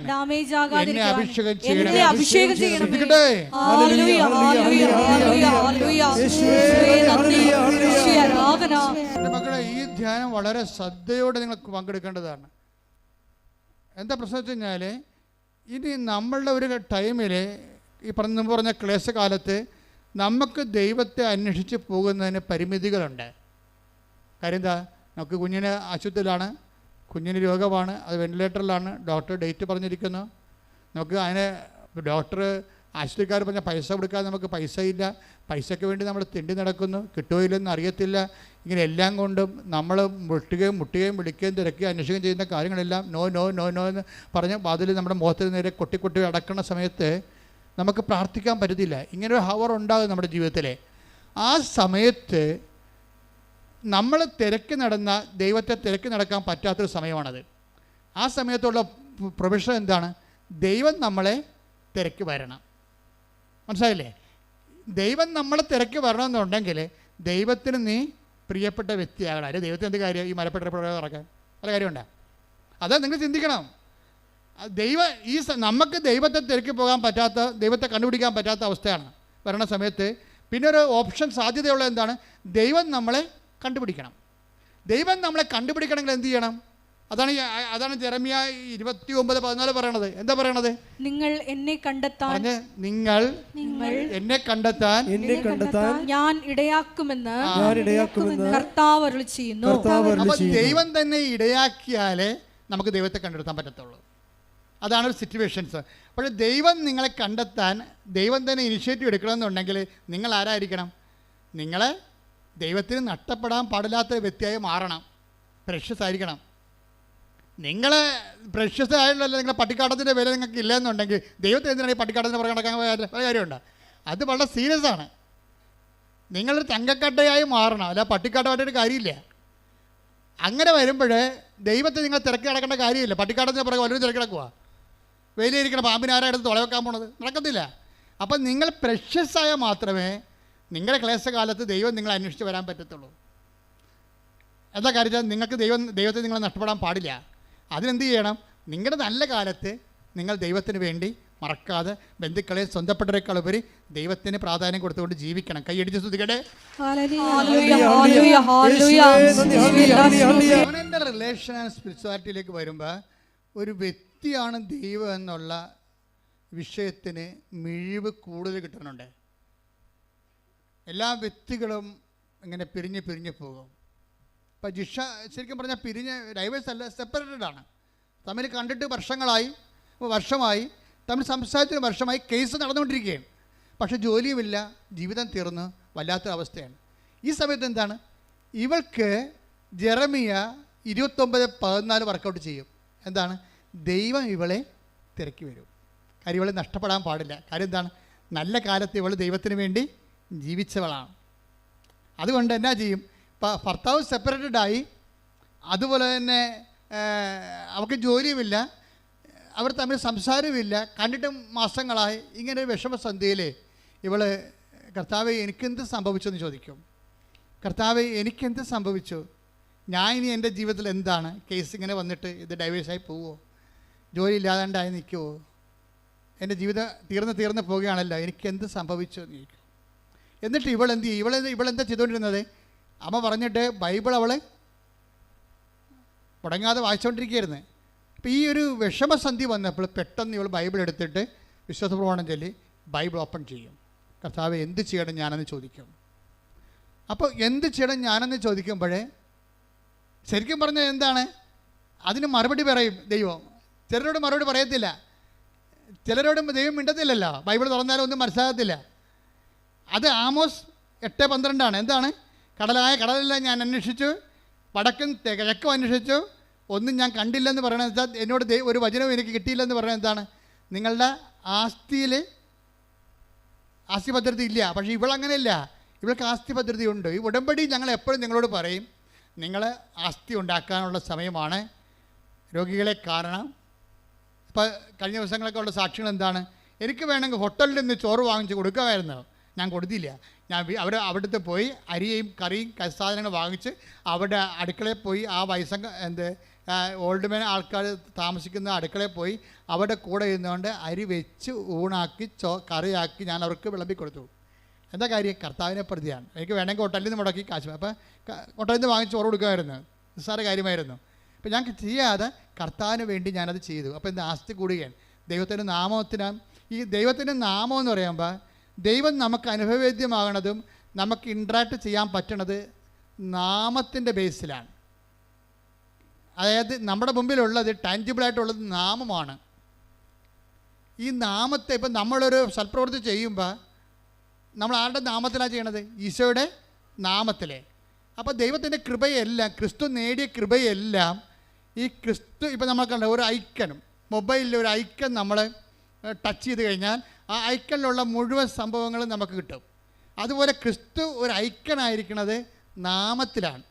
എന്നെ അഭിഷേകം ചെയ്യണം. മക്കളെ, ഈ ധ്യാനം വളരെ ശ്രദ്ധയോടെ നിങ്ങൾക്ക് പങ്കെടുക്കേണ്ടതാണ്. എന്താ പ്രശ്നം വെച്ച് കഴിഞ്ഞാൽ, ഇനി നമ്മളുടെ ഒരു ടൈമിൽ ഈ പറഞ്ഞ ക്ലേശകാലത്ത് നമുക്ക് ദൈവത്തെ അന്വേഷിച്ച് പോകുന്നതിന് പരിമിതികളുണ്ട്. കാര്യം എന്താ? നമുക്ക് കുഞ്ഞിന് ആശുപത്രിയിലാണ്, കുഞ്ഞിന് രോഗമാണ്, അത് വെന്റിലേറ്ററിലാണ്, ഡോക്ടർ ഡേറ്റ് പറഞ്ഞിരിക്കുന്നു. നമുക്ക് അതിന് ഡോക്ടർ ആശുപത്രിക്കാർ പറഞ്ഞ പൈസ കൊടുക്കാൻ നമുക്ക് പൈസ ഇല്ല. പൈസയ്ക്ക് വേണ്ടി നമ്മൾ തെണ്ടി നടക്കുന്നു, കിട്ടുമോ ഇല്ലെന്ന് അറിയത്തില്ല. ഇങ്ങനെ എല്ലാം കൊണ്ടും നമ്മൾ മുട്ടുകയും വിളിക്കുകയും തിരക്കുകയും അന്വേഷിക്കുകയും ചെയ്യുന്ന കാര്യങ്ങളെല്ലാം നോ നോ നോ നോ എന്ന് പറഞ്ഞ് വാതിൽ നമ്മുടെ മുഖത്തിന് നേരെ കൊട്ടി അടക്കുന്ന സമയത്ത് നമുക്ക് പ്രാർത്ഥിക്കാൻ പറ്റത്തില്ല. ഇങ്ങനൊരു ഹവർ ഉണ്ടാകും നമ്മുടെ ജീവിതത്തിൽ. ആ സമയത്ത് നമ്മൾ ദൈവത്തെ തിരക്കി നടക്കാൻ പറ്റാത്തൊരു സമയമാണത്. ആ സമയത്തുള്ള പ്രൊവിഷൻ എന്താണ്? ദൈവം നമ്മളെ തിരക്കി വരണം. മനസ്സിലായില്ലേ? ദൈവം നമ്മളെ തിരക്കി വരണമെന്നുണ്ടെങ്കിൽ ദൈവത്തിന് നീ പ്രിയപ്പെട്ട വ്യക്തിയാകണം. അല്ലെ ദൈവത്തിന് എന്ത് കാര്യം ഈ മരപ്പെട്ട നടക്കാൻ? പല കാര്യമുണ്ടോ? അതാ നിങ്ങൾ ചിന്തിക്കണം. നമുക്ക് ദൈവത്തെ തിരക്കി പോകാൻ പറ്റാത്ത, ദൈവത്തെ കണ്ടുപിടിക്കാൻ പറ്റാത്ത അവസ്ഥയാണ് വരണ സമയത്ത് പിന്നെ ഒരു ഓപ്ഷൻ സാധ്യതയുള്ള എന്താണ്? ദൈവം നമ്മളെ കണ്ടുപിടിക്കണം. ദൈവം നമ്മളെ കണ്ടുപിടിക്കണമെങ്കിൽ എന്ത് ചെയ്യണം? അതാണ് ജെറമിയ 29:14 പറയണത്. എന്താ പറയണത്? നിങ്ങൾ എന്നെ കണ്ടെത്താൻ ഞാൻ ഇടയാക്കുമെന്ന് കർത്താവ് അരുളി ചെയ്യുന്നു. അപ്പോൾ ദൈവം തന്നെ ഇടയാക്കിയാലേ നമുക്ക് ദൈവത്തെ കണ്ടെത്താൻ പറ്റത്തുള്ളൂ. അതാണ് ഒരു സിറ്റുവേഷൻസ്. അപ്പോൾ ദൈവം നിങ്ങളെ കണ്ടെത്താൻ ദൈവം തന്നെ ഇനിഷ്യേറ്റീവ് എടുക്കണമെന്നുണ്ടെങ്കിൽ നിങ്ങൾ ആരായിരിക്കണം? നിങ്ങളെ ദൈവത്തിന് നഷ്ടപ്പെടാൻ പാടില്ലാത്ത വ്യക്തിയായി മാറണം. പ്രഷ്യസ് ആയിരിക്കണം. നിങ്ങൾ പ്രഷ്യസ് ആയിട്ടുള്ള നിങ്ങളുടെ പട്ടിക്കാട്ടത്തിൻ്റെ വില നിങ്ങൾക്ക് ഇല്ലയെന്നുണ്ടെങ്കിൽ ദൈവത്തെ എന്തിനാണ് ഈ പട്ടിക്കാട്ടത്തിന് പുറകെ നടക്കാൻ പല കാര്യമുണ്ട്. അത് വളരെ സീരിയസ് ആണ്. നിങ്ങളൊരു തങ്കക്കട്ടയായി മാറണം, അല്ല പട്ടിക്കാട്ടമായിട്ടൊരു കാര്യമില്ല. അങ്ങനെ വരുമ്പോൾ ദൈവത്തെ നിങ്ങൾ തിരക്കി നടക്കേണ്ട കാര്യമില്ല. പട്ടിക്കാട്ടത്തിന് പുറകെ വല്ലതും തിരക്കി നടക്കുക. വെയിലിരിക്കണം പാമ്പിന് ആരാ എടുത്ത് തുളവെക്കാൻ പോണത്? നടക്കത്തില്ല. അപ്പം നിങ്ങൾ പ്രഷ്യസ് ആയാൽ മാത്രമേ നിങ്ങളുടെ ക്ലേശകാലത്ത് ദൈവം നിങ്ങളെ അന്വേഷിച്ച് വരാൻ പറ്റത്തുള്ളൂ. എന്താ കാര്യം? നിങ്ങൾക്ക് ദൈവത്തെ നിങ്ങൾ നഷ്ടപ്പെടാൻ പാടില്ല. അതിനെന്ത് ചെയ്യണം? നിങ്ങളുടെ നല്ല കാലത്ത് നിങ്ങൾ ദൈവത്തിന് വേണ്ടി മറക്കാതെ ബന്ധുക്കളെ സ്വന്തപ്പെട്ടവരെക്കാൾ ഉപരി ദൈവത്തിന് പ്രാധാന്യം കൊടുത്തുകൊണ്ട് ജീവിക്കണം. കൈയടിച്ച് സ്തുതിക്കട്ടെ. റിലേഷൻ ആൻഡ് സ്പിരിച്വാലിറ്റിയിലേക്ക് വരുമ്പോൾ ഒരു വ്യക്തിയാണ് ദൈവം എന്നുള്ള വിഷയത്തിന് മിഴിവ് കൂടുതൽ കിട്ടുന്നുണ്ട്. എല്ലാ വ്യക്തികളും ഇങ്ങനെ പിരിഞ്ഞ് പോകും. ഇപ്പം ജിഷ ശരിക്കും പറഞ്ഞാൽ ഡൈവേഴ്സ് അല്ല, സെപ്പറേറ്റഡ് ആണ്. തമ്മിൽ കണ്ടിട്ട് വർഷമായി തമ്മിൽ സംസാരിച്ചൊരു വർഷമായി, കേസ് നടന്നുകൊണ്ടിരിക്കുകയാണ്. പക്ഷെ ജോലിയുമില്ല, ജീവിതം തീർന്ന് വല്ലാത്ത അവസ്ഥയാണ്. ഈ സമയത്ത് എന്താണ്? ഇവൾക്ക് ജെറമിയ 29:14 വർക്കൗട്ട് ചെയ്യും. എന്താണ്? ദൈവം ഇവളെ തിരക്കി വരും. കാര്യം ഇവളെ നഷ്ടപ്പെടാൻ പാടില്ല. കാര്യം എന്താണ്? നല്ല കാലത്ത് ഇവൾ ദൈവത്തിന് വേണ്ടി ജീവിച്ചവളാണ്. അതുകൊണ്ട് എന്നാ ചെയ്യും? ഇപ്പം ഭർത്താവ് സെപ്പറേറ്റഡായി, അതുപോലെ തന്നെ അവൾക്ക് ജോലിയുമില്ല, അവർ തമ്മിൽ സംസാരവുമില്ല, കണ്ടിട്ട് മാസങ്ങളായി. ഇങ്ങനെ ഒരു വിഷമസന്ധിയിൽ ഇവൾ കർത്താവേ എനിക്കെന്ത് സംഭവിച്ചു എന്ന് ചോദിക്കും. കർത്താവേ എനിക്കെന്ത് സംഭവിച്ചു? ഞാൻ ഇനി എൻ്റെ ജീവിതത്തിൽ എന്താണ്? കേസ് ഇങ്ങനെ വന്നിട്ട് ഇത് ഡൈവേഴ്സായി പോവുമോ? ജോലി ഇല്ലാതാണ്ടായി നിൽക്കുമോ? എൻ്റെ ജീവിതം തീർന്ന് പോവുകയാണല്ലോ, എനിക്കെന്ത് സംഭവിച്ചു എന്ന് ചോദിക്കും. എന്നിട്ട് ഇവളെന്ത് ചെയ്യും? ഇവളെന്താ ചെയ്തുകൊണ്ടിരുന്നത്? അമ്മ പറഞ്ഞിട്ട് ബൈബിൾ അവൾ മുടങ്ങാതെ വായിച്ചുകൊണ്ടിരിക്കുകയായിരുന്നു. അപ്പോൾ ഈ ഒരു വിഷമസന്ധി വന്നപ്പോൾ പെട്ടെന്ന് ഇവൾ ബൈബിൾ എടുത്തിട്ട് വിശ്വാസ പ്രമാണം ചൊല്ലി ബൈബിൾ ഓപ്പൺ ചെയ്യും. കർത്താവ് എന്ത് ചെയ്യണം ഞാനെന്ന് ചോദിക്കും. അപ്പോൾ എന്ത് ചെയ്യണം ഞാനെന്ന് ചോദിക്കുമ്പോഴേ ശരിക്കും പറഞ്ഞാൽ എന്താണ്? അതിന് മറുപടി പറയും ദൈവം. ചിലരോട് മറുപടി പറയത്തില്ല, ചിലരോടും ദൈവം മിണ്ടത്തില്ലല്ലോ. ബൈബിൾ തുറന്നാലും ഒന്നും മനസ്സിലാകത്തില്ല. അത് ആമോസ് 8:12 എന്താണ്? കടലെല്ലാം ഞാൻ അന്വേഷിച്ചു, വടക്കും കിഴക്കും അന്വേഷിച്ചു, ഒന്നും ഞാൻ കണ്ടില്ലെന്ന് പറയണത് വെച്ചാൽ എന്നോട് ഒരു വചനവും എനിക്ക് കിട്ടിയില്ലെന്ന് പറയുന്നത് എന്താണ്? നിങ്ങളുടെ ആസ്തിയിൽ ആസ്തി ഭദ്രത ഇല്ല. പക്ഷേ ഇവളങ്ങനെയല്ല, ഇവൾക്ക് ആസ്തി ഭദ്രതയുണ്ട്. ഈ ഉടമ്പടി ഞങ്ങൾ എപ്പോഴും നിങ്ങളോട് പറയും, നിങ്ങൾ ആസ്തി ഉണ്ടാക്കാനുള്ള സമയമാണ്. രോഗികളെ കാരണം ഇപ്പോൾ കഴിഞ്ഞ ദിവസങ്ങളൊക്കെ ഉള്ള സാക്ഷികൾ എന്താണ്? എനിക്ക് വേണമെങ്കിൽ ഹോട്ടലിൽ നിന്ന് ചോറ് വാങ്ങിച്ച് കൊടുക്കാമായിരുന്നു, ഞാൻ കൊടുത്തില്ല. ഞാൻ അവിടുത്തെ പോയി അരിയും കറിയും സാധനങ്ങൾ വാങ്ങിച്ച് അവിടെ അടുക്കളയിൽ പോയി ആ ഓൾഡ് മാൻ ആൾക്കാർ താമസിക്കുന്ന അടുക്കളയിൽ പോയി അവിടെ കൂടെ ഇരുന്നുകൊണ്ട് അരി വെച്ച് ഊണാക്കി കറിയാക്കി ഞാൻ അവർക്ക് വിളമ്പി കൊടുത്തു. എന്താ കാര്യം? കർത്താവിനെ പ്രതിയാണ്. എനിക്ക് വേണമെങ്കിൽ ഹോട്ടലിൽ നിന്ന് മുടക്കി കാശ്, അപ്പം ഹോട്ടലിൽ നിന്ന് വാങ്ങിച്ച് ചോറ് കൊടുക്കുമായിരുന്നു, നിസ്സാര കാര്യമായിരുന്നു. അപ്പം ഞാൻ ചെയ്യാതെ കർത്താവിന് വേണ്ടി ഞാനത് ചെയ്തു. അപ്പോൾ എന്താ? ആസ്തി കൂടുകയാണ്. ദൈവത്തിൻ്റെ നാമത്തിനാണ്. ഈ ദൈവത്തിൻ്റെ നാമം എന്ന് പറയുമ്പോൾ ദൈവം നമുക്ക് അനുഭവവേദ്യമാകണതും നമുക്ക് ഇൻട്രാക്ട് ചെയ്യാൻ പറ്റണത് നാമത്തിൻ്റെ ബേസിലാണ്. അതായത് നമ്മുടെ മുമ്പിലുള്ളത് ടാഞ്ചിബിളായിട്ടുള്ളത് നാമമാണ്. ഈ നാമത്തെ ഇപ്പം നമ്മളൊരു സൽപ്രവൃത്തി ചെയ്യുമ്പോൾ നമ്മൾ ആരുടെ നാമത്തിലാണ് ചെയ്യണത്? ഈശോയുടെ നാമത്തിൽ. അപ്പോൾ ദൈവത്തിൻ്റെ കൃപയെല്ലാം, ക്രിസ്തു നേടിയ കൃപയെല്ലാം ഈ ക്രിസ്തു ഇപ്പം നമ്മൾ കണ്ട ഒരു ഐക്കനും മൊബൈലിൽ ഒരു ഐക്കൺ നമ്മൾ ടച്ച് ചെയ്ത് കഴിഞ്ഞാൽ ആ ഐക്കണിലുള്ള മുഴുവൻ സംഭവങ്ങളും നമുക്ക് കിട്ടും. അതുപോലെ ക്രിസ്തു ഒരു ഐക്കണായിരിക്കണത് നാമത്തിലാണ്.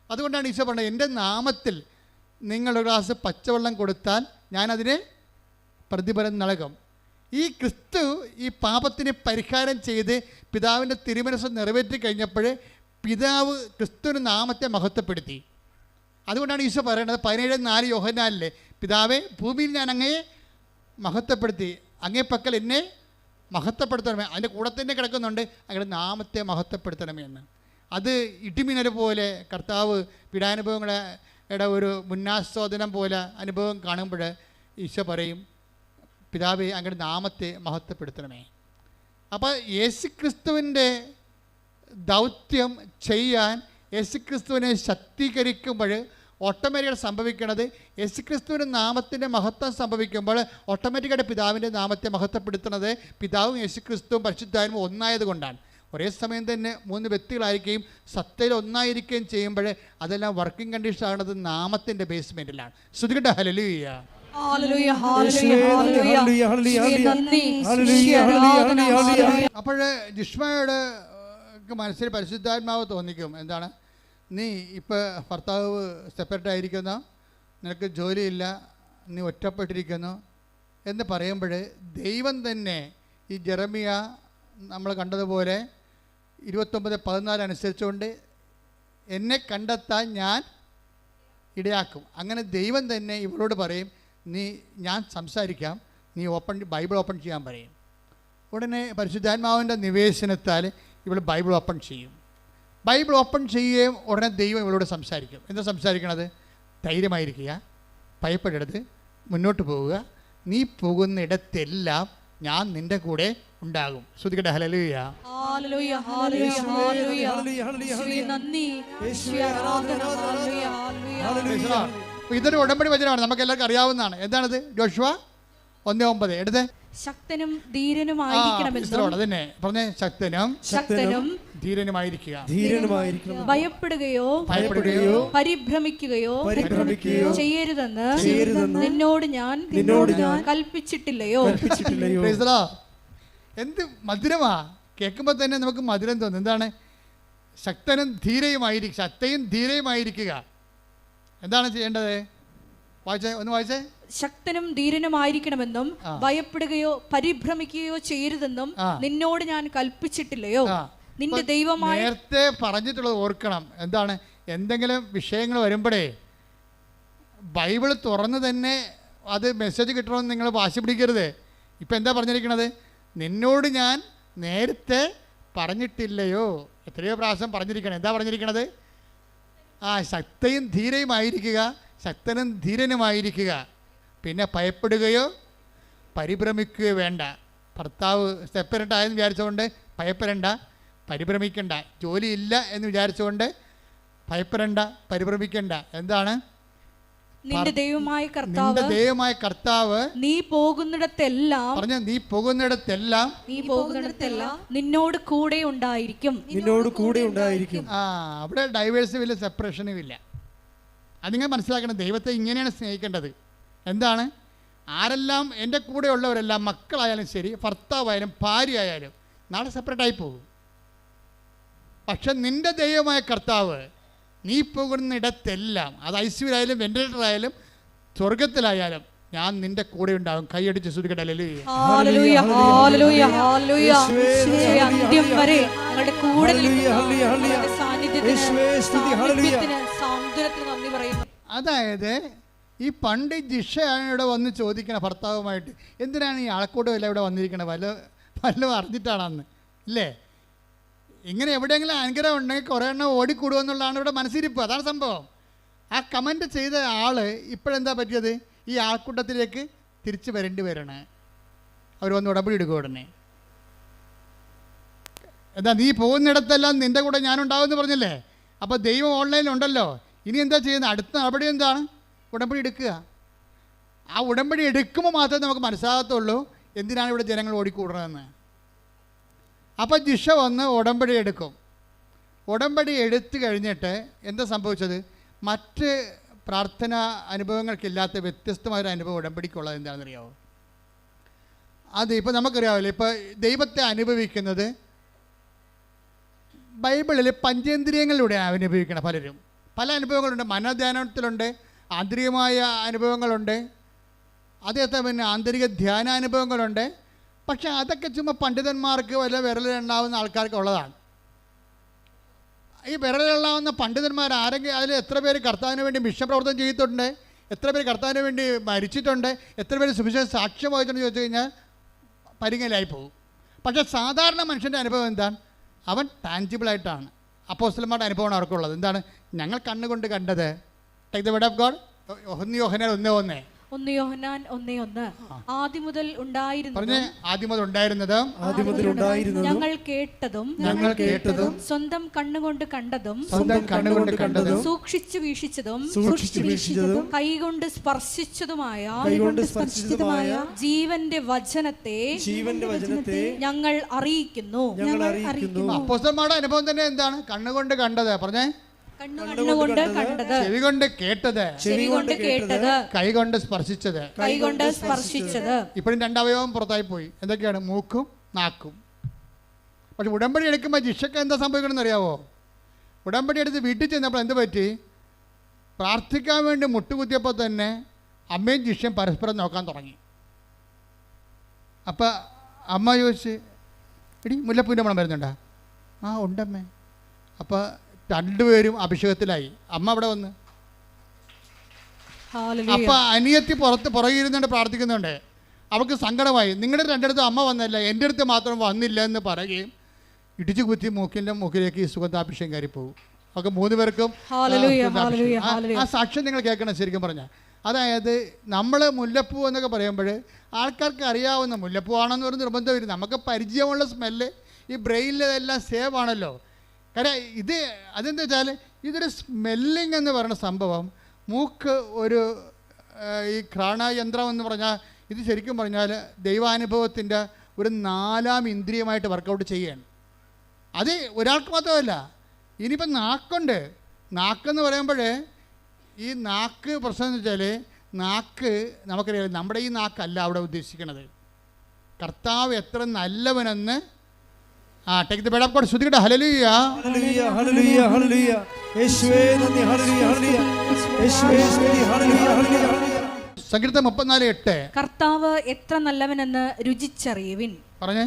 അതുകൊണ്ടാണ് ഈശോ പറഞ്ഞത്, എൻ്റെ നാമത്തിൽ നിങ്ങളൊരു ഗ്ലാസ് പച്ചവെള്ളം കൊടുത്താൽ ഞാനതിന് പ്രതിഫലം നൽകും. ഈ ക്രിസ്തു ഈ പാപത്തിന് പരിഹാരം ചെയ്ത് പിതാവിൻ്റെ തിരുമനസ്സ് നിറവേറ്റി കഴിഞ്ഞപ്പോൾ പിതാവ് ക്രിസ്തുവിൻ്റെ നാമത്തെ മഹത്വപ്പെടുത്തി. അതുകൊണ്ടാണ് ഈശോ പറയുന്നത് 17:4 യോഹന്നാനിലെ, പിതാവേ ഭൂമിയിൽ ഞാൻ അങ്ങയെ മഹത്വപ്പെടുത്തി, അങ്ങേ പക്കൽ എന്നെ മഹത്വപ്പെടുത്തണമേ. അതിൻ്റെ കൂടെ തന്നെ കിടക്കുന്നുണ്ട് അങ്ങയുടെ നാമത്തെ മഹത്വപ്പെടുത്തണമേ എന്ന്. അത് ഇടിമിന്നൽ പോലെ കർത്താവ് പീഡാനുഭവങ്ങളുടെ ഒരു മുന്നാസ്വാദനം പോലെ അനുഭവം കാണുമ്പോൾ ഈശോ പറയും, പിതാവേ അങ്ങയുടെ നാമത്തെ മഹത്വപ്പെടുത്തണമേ. അപ്പോൾ യേശുക്രിസ്തുവിൻ്റെ ദൗത്യം ചെയ്യാൻ യേശുക്രിസ്തുവിനെ ശക്തീകരിക്കുമ്പോൾ ഓട്ടോമാറ്റിക്കായിട്ട് സംഭവിക്കുന്നത്, യേശുക്രിസ്തുവിൻ്റെ നാമത്തിൻ്റെ മഹത്വം സംഭവിക്കുമ്പോൾ ഓട്ടോമാറ്റിക്കായിട്ട് പിതാവിൻ്റെ നാമത്തെ മഹത്വപ്പെടുത്തുന്നത് പിതാവും യേശുക്രിസ്തുവും പരിശുദ്ധാത്മാവും ഒന്നായത് കൊണ്ടാണ്. ഒരേ സമയം തന്നെ 3 വ്യക്തികളായിരിക്കുകയും സത്തയിൽ ഒന്നായിരിക്കുകയും ചെയ്യുമ്പോൾ അതെല്ലാം വർക്കിംഗ് കണ്ടീഷൻ ആകുന്നത് നാമത്തിൻ്റെ ബേസ്മെൻറ്റിലാണ്. ശ്രുതികട്ടെ ഹല്ലേലൂയ. അപ്പോൾ ജിഷ്മയോട് മനസ്സിൽ പരിശുദ്ധാത്മാവ് തോന്നിക്കും, എന്താണ്, നീ ഇപ്പോൾ ഭർത്താവ് സെപ്പറേറ്റ് ആയിരിക്കുന്നു, നിനക്ക് ജോലിയില്ല, നീ ഒറ്റപ്പെട്ടിരിക്കുന്നു എന്ന് പറയുമ്പോൾ ദൈവം തന്നെ ഈ ജെറമിയ നമ്മൾ കണ്ടതുപോലെ 29:14 അനുസരിച്ചുകൊണ്ട് എന്നെ കണ്ടെത്താൻ ഞാൻ ഇടയാക്കും. അങ്ങനെ ദൈവം തന്നെ ഇവളോട് പറയും, ഞാൻ സംസാരിക്കാം, നീ ബൈബിൾ ഓപ്പൺ ചെയ്യാൻ പറയും. ഉടനെ പരിശുദ്ധാത്മാവിൻ്റെ നിവേശനത്താൽ ഇവൾ ബൈബിൾ ഓപ്പൺ ചെയ്യും. ബൈബിൾ ഓപ്പൺ ചെയ്യുകയും ഉടനെ ദൈവം ഇവളോട് സംസാരിക്കും. എന്താ സംസാരിക്കണത്? ധൈര്യമായിരിക്കുക, ഭയപ്പെടരുത്, മുന്നോട്ട് പോവുക, നീ പോകുന്ന ഇടത്തെല്ലാം ഞാൻ നിൻ്റെ കൂടെ ഉണ്ടാകും. ശ്രുതികട്ടെ ഹല്ലേലൂയ. ഇതൊരു ഉടമ്പടി വചനമാണ്, നമുക്ക് എല്ലാവർക്കും അറിയാവുന്നതാണ്. എന്താണത്? യോശുവ 1:9 എടുത്തേ. ശക്തനും ധീരനുമായിരിക്കണമെന്നും അതന്നെ പറഞ്ഞേ, ശക്തനും ധീരനുമായിരിക്കുക, ഭയപ്പെടുകയോ പരിഭ്രമിക്കുകയോ ചെയ്യരുതെന്ന് നിന്നോട് ഞാൻ കൽപ്പിച്ചിട്ടില്ലയോ. എന്ത് മധുരമാ, കേൾക്കുമ്പോൾ തന്നെ നമുക്ക് മധുരം തോന്നും. എന്താണ്? ശക്തനും ധീരയുമായിരിക്കുക. എന്താണ് ചെയ്യേണ്ടത്? വായിച്ചേ. ശക്തനും ധീരനുമായിരിക്കണമെന്നും ഭയപ്പെടുകയോ പരിഭ്രമിക്കുകയോ ചെയ്യരുതെന്നും നിന്നോട് ഞാൻ കൽപ്പിച്ചിട്ടില്ലയോ. നിന്റെ ദൈവമായ നേരത്തെ പറഞ്ഞിട്ടുള്ളത് ഓർക്കണം. എന്താണ്? എന്തെങ്കിലും വിഷയങ്ങൾ വരുമ്പോഴേ ബൈബിൾ തുറന്ന് തന്നെ അത് മെസ്സേജ് കിട്ടണമെന്ന് നിങ്ങൾ വാശി പിടിക്കരുത്. ഇപ്പം എന്താ പറഞ്ഞിരിക്കണത്? നിന്നോട് ഞാൻ നേരത്തെ പറഞ്ഞിട്ടില്ലയോ. എത്രയോ പ്രാവശ്യം പറഞ്ഞിരിക്കണം. എന്താ പറഞ്ഞിരിക്കണത്? ശക്തനും ധീരനുമായിരിക്കുക. പിന്നെ ഭയപ്പെടുകയോ പരിഭ്രമിക്കുകയോ വേണ്ട. ഭർത്താവ് സെപ്പറേറ്റ് ആയെന്ന് വിചാരിച്ചുകൊണ്ട് ഭയപ്പെടേണ്ട, പരിഭ്രമിക്കണ്ട. ജോലിയില്ല എന്ന് വിചാരിച്ചുകൊണ്ട് ഭയപ്പെടേണ്ട, പരിഭ്രമിക്കണ്ട. എന്താണ്? നിന്റെ ദൈവമായ കർത്താവ് നീ പോകുന്നിടത്തെല്ലാം നിന്നോട് കൂടെ ഉണ്ടായിരിക്കും. അവിടെ ഡൈവേഴ്സും ഇല്ല, സെപ്പറേഷനും ഇല്ല. അതിങ്ങനെ മനസ്സിലാക്കണം. ദൈവത്തെ ഇങ്ങനെയാണ് സ്നേഹിക്കേണ്ടത്. എന്താണ്? ആരെല്ലാം എൻ്റെ കൂടെ ഉള്ളവരെല്ലാം, മക്കളായാലും ശരി, ഭർത്താവായാലും ഭാര്യ ആയാലും നാളെ സെപ്പറേറ്റായി പോകും. പക്ഷെ നിൻ്റെ ദൈവമായ കർത്താവ് നീ പോകുന്നിടത്തെല്ലാം, അത് ഐസിയുലായാലും വെന്റിലേറ്ററായാലും സ്വർഗത്തിലായാലും ഞാൻ നിന്റെ കൂടെ ഉണ്ടാകും. കൈയടിച്ച് ശ്രുതികട്ടെ ഹല്ലേലൂയ. അതായത് ഈ പണ്ട് ജിഷയുടെ വന്ന് ചോദിക്കണ ഭർത്താവുമായിട്ട്, എന്തിനാണ് ഈ ആൾക്കൂട്ടം എല്ലാം ഇവിടെ വന്നിരിക്കണത്, വല്ലതും അറിഞ്ഞിട്ടാണെന്ന് ഇല്ലേ? ഇങ്ങനെ എവിടെയെങ്കിലും അനുഗ്രഹം ഉണ്ടെങ്കിൽ കുറേ എണ്ണം ഓടിക്കൂടുമെന്നുള്ളതാണ് ഇവിടെ മനസ്സിരിപ്പ്. അതാണ് സംഭവം. ആ കമൻറ്റ് ചെയ്ത ആൾ ഇപ്പോഴെന്താ പറ്റിയത്? ഈ ആൾക്കൂട്ടത്തിലേക്ക് തിരിച്ച് വരേണ്ടി വരണേ. അവർ വന്ന് ഉടമ്പടി എടുക്കുക ഉടനെ. എന്താ? നീ പോകുന്നിടത്തെല്ലാം നിൻ്റെ കൂടെ ഞാനുണ്ടാവുമെന്ന് പറഞ്ഞില്ലേ? അപ്പോൾ ദൈവം ഓൺലൈനിലുണ്ടല്ലോ. ഇനി എന്താ ചെയ്യുന്നത്? അടുത്ത നടപടി എന്താണ്? ഉടമ്പടി എടുക്കുക. ആ ഉടമ്പടി എടുക്കുമ്പോൾ മാത്രമേ നമുക്ക് മനസ്സിലാകത്തുള്ളൂ എന്തിനാണ് ഇവിടെ ജനങ്ങൾ ഓടിക്കൂടണമെന്ന്. അപ്പോൾ ജിഷ വന്ന് ഉടമ്പടി എടുക്കും. ഉടമ്പടി എടുത്തു കഴിഞ്ഞിട്ട് എന്താ സംഭവിച്ചത്? മറ്റ് പ്രാർത്ഥനാ അനുഭവങ്ങൾക്കില്ലാത്ത വ്യത്യസ്തമായൊരു അനുഭവം ഉടമ്പടിക്കുള്ളത് എന്താണെന്നറിയാമോ? അത് ഇപ്പോൾ നമുക്കറിയാമല്ലോ. ഇപ്പോൾ ദൈവത്തെ അനുഭവിക്കുന്നത് ബൈബിളിൽ പഞ്ചേന്ദ്രിയങ്ങളിലൂടെയാണ് അനുഭവിക്കണം. പല അനുഭവങ്ങളുണ്ട്. മനോധ്യാനത്തിലുണ്ട്, ആന്തരികമായ അനുഭവങ്ങളുണ്ട്, അതേപോലെ പിന്നെ ആന്തരിക ധ്യാനാനുഭവങ്ങളുണ്ട്. പക്ഷെ അതൊക്കെ ചുമ്മാ പണ്ഡിതന്മാർക്ക് വല്ല വിരലിലുണ്ടാവുന്ന ആൾക്കാർക്ക് ഉള്ളതാണ്. ഈ വിരലിലുണ്ടാവുന്ന പണ്ഡിതന്മാർ ആരെങ്കിലും അതിൽ എത്ര പേര് കർത്താവിന് വേണ്ടി മിഷൻ പ്രവർത്തനം ചെയ്തിട്ടുണ്ട്, എത്ര പേര് കർത്താവിന് വേണ്ടി മരിച്ചിട്ടുണ്ട്, എത്ര പേര് സുവിശേഷം സാക്ഷ്യം വഹിച്ചിട്ടുണ്ടെന്ന് ചോദിച്ചു കഴിഞ്ഞാൽ പരിങ്ങലായി പോകും. പക്ഷേ സാധാരണ മനുഷ്യൻ്റെ അനുഭവം എന്താണ്? അവൻ ടാൻജിബിളായിട്ടാണ്. അപ്പോസ്തലന്മാരുടെ അനുഭവമാണ് അവർക്കുള്ളത്. എന്താണ്? ഞങ്ങൾ കണ്ണുകൊണ്ട് കണ്ടത്. Take the word of God. യോഹന്നാൻ 1:1. 1 യോഹന്നാൻ 1:1 ആദ്യം മുതൽ പറഞ്ഞേ, ആദ്യം മുതൽ ഉണ്ടായിരുന്നത് ഞങ്ങൾ കേട്ടതും സ്വന്തം കണ്ണുകൊണ്ട് കണ്ടതും സൂക്ഷിച്ചു വീക്ഷിച്ചതും കൈകൊണ്ട് സ്പർശിച്ചതുമായ ജീവന്റെ വചനത്തെ ഞങ്ങൾ അറിയിക്കുന്നു. അപ്പോസ്തലന്മാരുടെ അനുഭവം തന്നെ എന്താണ്? കണ്ണുകൊണ്ട് കണ്ടത്. പറഞ്ഞേ, കണ്ണുകൊണ്ട് കണ്ടത്, ചെവി കൊണ്ട് കേട്ടത്, കൈകൊണ്ട് സ്പർശിച്ചത്. ഇപ്പോഴും രണ്ടവയവം പുറത്തായി പോയി. എന്തൊക്കെയാണ്? മൂക്കും നാക്കും. പക്ഷെ ഉടമ്പടി എടുക്കുമ്പോൾ ജിഷക്ക് എന്താ സംഭവിക്കണമെന്ന് അറിയാവോ? ഉടമ്പടി എടുത്ത് വീട്ടിൽ ചെന്നപ്പോൾ എന്ത് പറ്റി? പ്രാർത്ഥിക്കാൻ വേണ്ടി മുട്ടുകുത്തിയപ്പോൾ തന്നെ അമ്മയും ജിഷയും പരസ്പരം നോക്കാൻ തുടങ്ങി. അപ്പം അമ്മ ചോദിച്ച്, എടി മുല്ലപ്പൂവിൻ്റെ മണം വരുന്നുണ്ടോ? ആ ഉണ്ടമ്മേ. അപ്പോൾ രണ്ടുപേരും അഭിഷേകത്തിലായി. അമ്മ അവിടെ വന്ന്, അപ്പൊ അനിയത്തി പുറകിരുന്നുണ്ട് പ്രാർത്ഥിക്കുന്നുണ്ട്. അവൾക്ക് സങ്കടമായി. നിങ്ങളുടെ രണ്ടിടത്തും അമ്മ വന്നല്ല, എൻ്റെ അടുത്ത് മാത്രം വന്നില്ല എന്ന് പറയുകയും ഇടിച്ചു കുത്തി മൂക്കിലേക്ക് ഈ സുഗന്ധാഭിഷേകം കയറിപ്പോകും. അവർക്ക് 3 പേർക്കും ആ സാക്ഷ്യം നിങ്ങൾ കേൾക്കണം. ശരിക്കും പറഞ്ഞാൽ, അതായത് നമ്മൾ മുല്ലപ്പൂ എന്നൊക്കെ പറയുമ്പോൾ ആൾക്കാർക്ക് അറിയാവുന്ന മുല്ലപ്പൂ ആണെന്ന് ഒരു നിർബന്ധമില്ല. നമുക്ക് പരിചയമുള്ള സ്മെല്ല് ഈ ബ്രെയിനിലെല്ലാം സേവ് ആണല്ലോ. കാരണം അതെന്താ വെച്ചാൽ ഇതൊരു സ്മെല്ലിംഗ് എന്ന് പറയുന്ന സംഭവം. മൂക്ക് ഒരു ഈ ഘ്രാണയന്ത്രം എന്ന് പറഞ്ഞാൽ ഇത് ശരിക്കും പറഞ്ഞാൽ ദൈവാനുഭവത്തിൻ്റെ ഒരു 4ാം ഇന്ദ്രിയമായിട്ട് വർക്കൗട്ട് ചെയ്യുകയാണ്. അത് ഒരാൾക്ക് മാത്രമല്ല. ഇനിയിപ്പം നാക്കുണ്ട്. നാക്കെന്ന് പറയുമ്പോൾ ഈ നാക്ക് പ്രശ്നം എന്ന് വെച്ചാൽ നാക്ക് നമുക്കറിയാം, നമ്മുടെ ഈ നാക്കല്ല അവിടെ ഉദ്ദേശിക്കുന്നത്. കർത്താവ് എത്ര നല്ലവനെന്ന് take the word of God. ശ്രുതികട്ടെ, ഹല്ലേലൂയ ഹല്ലേലൂയ ഹല്ലേലൂയ ഹല്ലേലൂയ. യേശുവേ നന്ദി. ഹല്ലേലൂയ ഹല്ലേലൂയ. യേശുവേ സ്തുതി. ഹല്ലേലൂയ ഹല്ലേലൂയ. സങ്കീർത്തനം 34:8 കർത്താവ് എത്ര നല്ലവനെന്ന് രുചിച്ചറിയുവിൻ. പറഞ്ഞേ,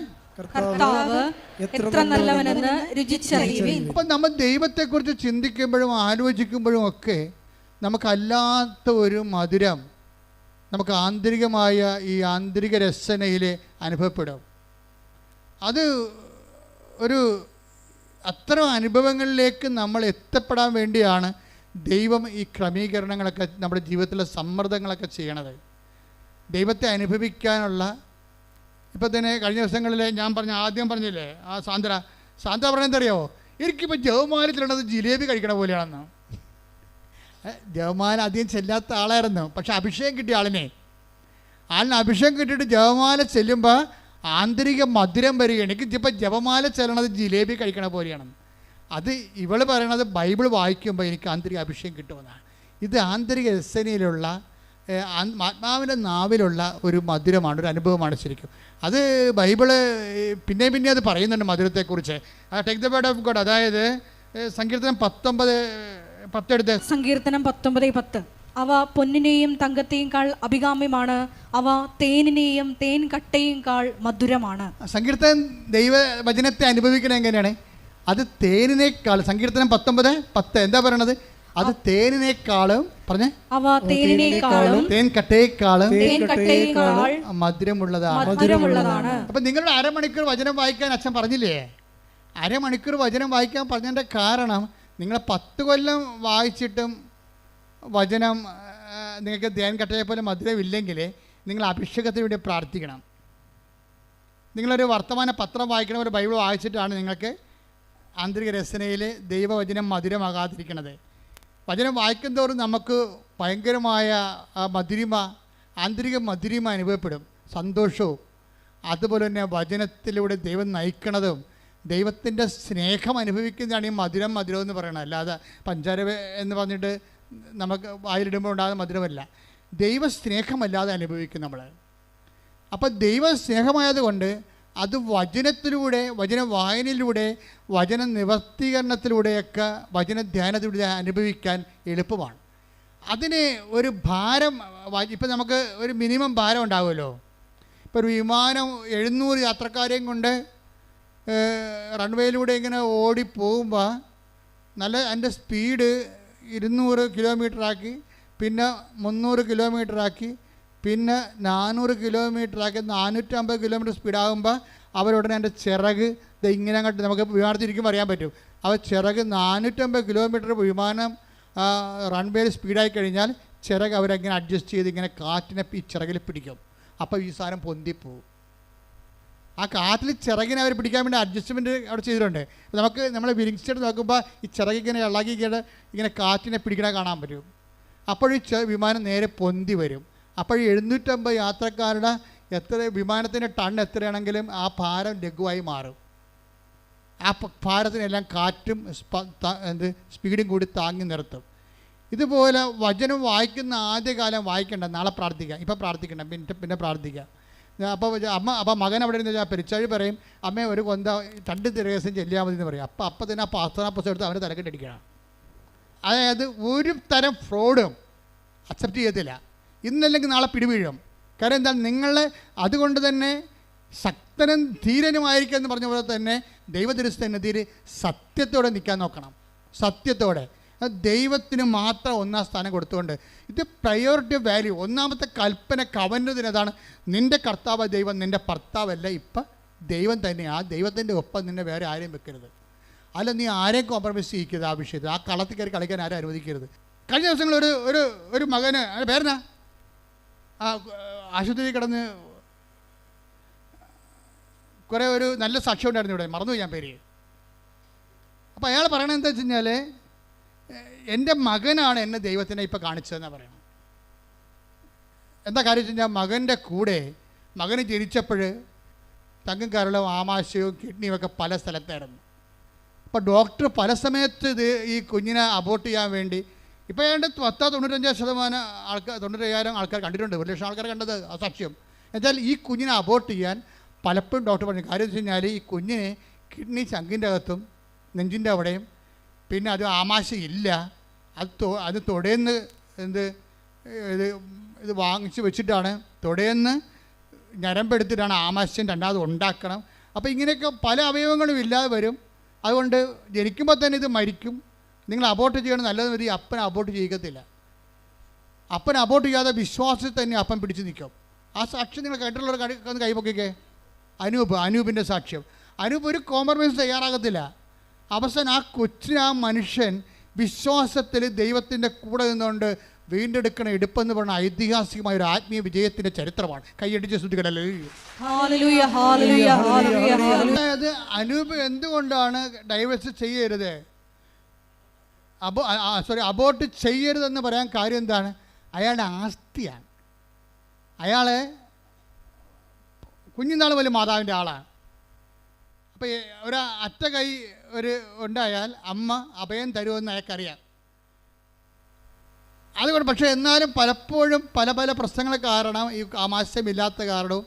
കർത്താവ് എത്ര നല്ലവനെന്ന് രുചിച്ചറിയുവിൻ. അപ്പം നമ്മൾ ദൈവത്തെക്കുറിച്ച് ചിന്തിക്കുമ്പോഴും ആലോചിക്കുമ്പോഴും ഒക്കെ നമുക്കല്ലാത്ത ഒരു മധുരം നമുക്ക് ആന്തരികമായ ഈ ആന്തരിക രസനയിൽ അനുഭവപ്പെടും. അത് ഒരു അത്തരം അനുഭവങ്ങളിലേക്ക് നമ്മൾ എത്തപ്പെടാൻ വേണ്ടിയാണ് ദൈവം ഈ ക്രമീകരണങ്ങളൊക്കെ നമ്മുടെ ജീവിതത്തിലെ സമ്മർദ്ദങ്ങളൊക്കെ ചെയ്യണത്. ദൈവത്തെ അനുഭവിക്കാനുള്ള ഇപ്പം തന്നെ കഴിഞ്ഞ ദിവസങ്ങളിൽ ഞാൻ ആദ്യം പറഞ്ഞില്ലേ, ആ സാന്ദ്ര പറഞ്ഞെന്തറിയാമോ? എനിക്കിപ്പോൾ ജവമാല ചെല്ലണത് ജിലേബി കഴിക്കണ പോലെയാണെന്ന്. ജവമാല അധികം ചെല്ലാത്ത ആളായിരുന്നു, പക്ഷെ അഭിഷേകം കിട്ടിയ ആളിനെ അഭിഷേകം കിട്ടിയിട്ട് ജവമാല ചെല്ലുമ്പോൾ ആന്തരിക മധുരം വരികയാണ്. എനിക്ക് ഇപ്പോൾ ജപമാല ചെല്ലണത് ജിലേബി കഴിക്കണ പോലെയാണെന്ന്. അത് ഇവൾ പറയണത് ബൈബിൾ വായിക്കുമ്പോൾ എനിക്ക് ആന്തരിക അഭിഷേകം കിട്ടുമെന്നാണ്. ഇത് ആന്തരിക രസനയിലുള്ള ആത്മാവിൻ്റെ നാവിലുള്ള ഒരു മധുരമാണ്, ഒരു അനുഭവമാണ് ശരിക്കും. അത് ബൈബിള് പിന്നെ അത് പറയുന്നുണ്ട് മധുരത്തെക്കുറിച്ച്. Take the word of God. അതായത് സങ്കീർത്തനം 19:10 എടുത്ത്. സങ്കീർത്തനം 19:10 അവ പൊന്നിനെയും തങ്കത്തെയും കാൾ അഭികാമ്യമാണ്, അവ തേനിനെയും തേൻ കട്ടയും കാൾ മധുരമാണ്. സങ്കീർത്തനം ദൈവവചനത്തെ അനുഭവിക്കണത് എങ്ങനെയാണ്? അത് തേനിനേക്കാൾ. സങ്കീർത്തനം 19:10 എന്താ പറയണത്? അത് തേനിനേക്കാളും പറഞ്ഞേ, അവ തേനിനേക്കാളും തേൻ കട്ടയേക്കാളും മധുരമുള്ളതാണ്. അപ്പം നിങ്ങളുടെ അരമണിക്കൂർ വചനം വായിക്കാൻ അച്ഛൻ പറഞ്ഞില്ലേ? അരമണിക്കൂർ വചനം വായിക്കാൻ പറഞ്ഞതിൻ്റെ കാരണം നിങ്ങൾ 10 കൊല്ലം വായിച്ചിട്ടും വചനം നിങ്ങൾക്ക് തേൻ കട്ടയെ പോലെ മധുരമില്ലെങ്കിൽ നിങ്ങൾ അഭിഷേകത്തിന് വേണ്ടി പ്രാർത്ഥിക്കണം. നിങ്ങളൊരു വർത്തമാന പത്രം വായിക്കണം, ഒരു ബൈബിൾ വായിച്ചിട്ടാണ് നിങ്ങൾക്ക് ആന്തരിക രസനയിൽ ദൈവവചനം മധുരമാകാതിരിക്കണത്. വചനം വായിക്കും തോറും നമുക്ക് ഭയങ്കരമായ മധുരിമ, ആന്തരിക മധുരിമ അനുഭവപ്പെടും, സന്തോഷവും. അതുപോലെ തന്നെ വചനത്തിലൂടെ ദൈവം നയിക്കണതും ദൈവത്തിൻ്റെ സ്നേഹം അനുഭവിക്കുന്നതാണ് ഈ മധുരം എന്ന് പറയണത്. അല്ലാതെ പഞ്ചാര എന്ന് പറഞ്ഞിട്ട് നമുക്ക് വായിലിടുമ്പോൾ ഉണ്ടാകുന്ന മധുരമല്ല, ദൈവസ്നേഹമല്ലാതെ അനുഭവിക്കും നമ്മൾ. അപ്പം ദൈവസ്നേഹമായതുകൊണ്ട് അത് വചനത്തിലൂടെ, വചന വായനയിലൂടെ, വചന നിവർത്തീകരണത്തിലൂടെയൊക്കെ, വചനധ്യാനത്തിലൂടെ അനുഭവിക്കാൻ എളുപ്പമാണ്. അതിന് ഒരു ഭാരം, ഇപ്പം നമുക്ക് ഒരു മിനിമം ഭാരം ഉണ്ടാവുമല്ലോ. ഇപ്പോൾ ഒരു വിമാനം 700 യാത്രക്കാരെയും കൊണ്ട് റൺവേയിലൂടെ ഇങ്ങനെ ഓടിപ്പോകുമ്പോൾ നല്ല അതിൻ്റെ സ്പീഡ് 200 കിലോമീറ്ററാക്കി, പിന്നെ 300 കിലോമീറ്ററാക്കി, പിന്നെ 400 കിലോമീറ്ററാക്കി, 450 കിലോമീറ്റർ സ്പീഡാകുമ്പോൾ അവരുടനെ എൻ്റെ ചിറക് ഇങ്ങനെ അങ്ങോട്ട് നമുക്ക് വിമാനത്തിരിക്കുമ്പോൾ അറിയാൻ പറ്റും. അവർ ചിറക് 450 കിലോമീറ്റർ വിമാനം റൺവേയിൽ സ്പീഡായി കഴിഞ്ഞാൽ ചിറക് അവരങ്ങനെ അഡ്ജസ്റ്റ് ചെയ്ത് ഇങ്ങനെ കാറ്റിനെ ഈ ചിറകിൽ പിടിക്കും. അപ്പോൾ ഈ സാധനം പൊന്തിപ്പോവും. ആ കാറ്റിൽ ചിറകിനെ അവർ പിടിക്കാൻ വേണ്ടി അഡ്ജസ്റ്റ്മെൻറ്റ് അവിടെ ചെയ്തിട്ടുണ്ട്. നമുക്ക് നമ്മൾ വിരിച്ചിട്ട് നോക്കുമ്പോൾ ഈ ചിറകിങ്ങനെ ഇളകി ഇങ്ങനെ കാറ്റിനെ പിടിക്കണ കാണാൻ പറ്റും. അപ്പോൾ ഈ വിമാനം നേരെ പൊന്തി വരും. അപ്പോൾ 750 യാത്രക്കാരുടെ വിമാനത്തിൻ്റെ ടൺ എത്രയാണെങ്കിലും ആ ഭാരം ലഘുവായി മാറും. ആ ഭാരത്തിനെല്ലാം കാറ്റും സ്പീഡും കൂടി താങ്ങി നിർത്തും. ഇതുപോലെ വചനം വായിക്കുന്ന ആദ്യകാലം വായിക്കണ്ട, നാളെ പ്രാർത്ഥിക്കാം, ഇപ്പം പ്രാർത്ഥിക്കണ്ട, പിന്നെ പ്രാർത്ഥിക്കാം. അപ്പോൾ മകൻ അവിടെ ഇരുന്ന് പെരിച്ചാഴി പറയും, അമ്മേ ഒരു കൊന്ത 2 ദിവസം ചെല്ലിയാൽ മതി എന്ന് പറയും. അപ്പം തന്നെ ആ പുസ്തകം എടുത്ത് അവനെ തലക്കെട്ടടിക്കണം. അതായത് ഒരു തരം ഫ്രോഡും അക്സെപ്റ്റ് ചെയ്യത്തില്ല. ഇന്നല്ലെങ്കിൽ നാളെ പിടിവീഴും. കാരണം എന്താ, നിങ്ങൾ അതുകൊണ്ട് തന്നെ ശക്തനും ധീരനുമായിരിക്കുക എന്ന് പറഞ്ഞ പോലെ തന്നെ ദൈവദൃശ്യത്തിൽ സത്യത്തോടെ നിൽക്കാൻ നോക്കണം. സത്യത്തോടെ ദൈവത്തിന് മാത്രം 1-ാം സ്ഥാനം കൊടുത്തുകൊണ്ട് ഇത് പ്രയോറിറ്റി വാല്യൂ. ഒന്നാമത്തെ കൽപ്പന കവന്നതിനതാണ്, നിൻ്റെ കർത്താവ് ദൈവം, നിൻ്റെ ഭർത്താവല്ല, ഇപ്പം ദൈവം തന്നെയാണ്. ആ ദൈവത്തിൻ്റെ ഒപ്പം നിന്നെ വേറെ ആരെയും വെക്കരുത്. അല്ല, നീ ആരെയും കോംപ്രമൈസ് ചെയ്യിക്കരുത്. ആ വിഷയത്തിൽ ആ കളത്തിൽ കയറി കളിക്കാൻ ആരും അനുവദിക്കരുത്. കഴിഞ്ഞ ദിവസങ്ങളിൽ ഒരു മകന് പേരെന്നാ ആശുപത്രിയിൽ കിടന്ന് കുറേ ഒരു നല്ല സാക്ഷ്യം ഉണ്ടായിരുന്നു ഇവിടെ, മറന്നുപോയി ഞാൻ പേര്. അപ്പോൾ അയാൾ പറയണത് എന്താ വെച്ച് കഴിഞ്ഞാൽ, എൻ്റെ മകനാണ് എന്നെ ദൈവത്തിനെ ഇപ്പോൾ കാണിച്ചതെന്നാണ് പറയണം. എന്താ കാര്യം വെച്ച് കഴിഞ്ഞാൽ, മകൻ്റെ കൂടെ മകന് ജനിച്ചപ്പോൾ തങ്കം കരളും ആമാശയവും കിഡ്നിയും ഒക്കെ പല സ്ഥലത്തായിരുന്നു. അപ്പോൾ ഡോക്ടർ പല സമയത്ത് ഈ കുഞ്ഞിനെ അബോർട്ട് ചെയ്യാൻ വേണ്ടി, ഇപ്പോൾ ഏതാണ്ട് 95% ആൾക്കാർ 95,000 ആൾക്കാർ കണ്ടിട്ടുണ്ട്. 1,00,000 ആൾക്കാർ കണ്ടത് ആ സാക്ഷ്യം. എന്നുവെച്ചാൽ ഈ കുഞ്ഞിനെ അബോർട്ട് ചെയ്യാൻ പലപ്പോഴും ഡോക്ടർ പറഞ്ഞു. കാര്യം വെച്ച് കഴിഞ്ഞാൽ ഈ കുഞ്ഞിന് കിഡ്നി ചങ്കിൻ്റെ അകത്തും നെഞ്ചിൻ്റെ അവിടെയും പിന്നെ അത് ആമാശയില്ല. അത് തൊടേന്ന് ഇത് വാങ്ങിച്ച് വെച്ചിട്ടാണ്, തൊടേന്ന് ഞരമ്പെടുത്തിട്ടാണ് ആമാശയം രണ്ടാമത് ഉണ്ടാക്കണം. അപ്പോൾ ഇങ്ങനെയൊക്കെ പല അവയവങ്ങളും ഇല്ലാതെ വരും. അതുകൊണ്ട് ജനിക്കുമ്പോൾ തന്നെ ഇത് മരിക്കും. നിങ്ങൾ അബോർട്ട് ചെയ്യണം, നല്ലത് മതി. അപ്പൻ അബോർട്ട് ചെയ്യിക്കത്തില്ല. അപ്പൻ അബോർട്ട് ചെയ്യാതെ വിശ്വാസത്തിൽ തന്നെ അപ്പൻ പിടിച്ച് നിൽക്കും. ആ സാക്ഷ്യം നിങ്ങൾ കേട്ടുള്ളവർ ഒന്ന് കൈപൊക്കിക്കേ. അനൂപിൻ്റെ സാക്ഷ്യം. അനൂപ് ഒരു കോംപ്രമൈസ് തയ്യാറാകത്തില്ല. അവസാനം ആ കൊച്ചിന്, ആ മനുഷ്യൻ വിശ്വാസത്തിൽ ദൈവത്തിൻ്റെ കൂടെ നിന്നുകൊണ്ട് വീണ്ടെടുക്കണ എടുപ്പെന്ന് പറഞ്ഞ ഐതിഹാസികമായ ഒരു ആത്മീയ വിജയത്തിൻ്റെ ചരിത്രമാണ്. കൈയടിച്ച് ശ്രദ്ധിക്കണല്ലേ. അതായത് അനൂപ് എന്തുകൊണ്ടാണ് ഡൈവേഴ്സ് ചെയ്യരുത്, അബോർട്ട് ചെയ്യരുതെന്ന് പറയാൻ കാര്യം എന്താണ്? അയാളുടെ ആസ്തിയാണ്. അയാളെ കുഞ്ഞുനാൾ പോലും മാതാവിൻ്റെ ആളാണ്. അപ്പോൾ ഒരു അറ്റ കൈ ഉണ്ടായാൽ അമ്മ അഭയം തരുമെന്ന് അയാൾക്കറിയാം. അതുകൊണ്ട് പക്ഷേ എന്നാലും പലപ്പോഴും പല പ്രശ്നങ്ങൾ കാരണം, ഈ ആമാശയമില്ലാത്ത കാരണവും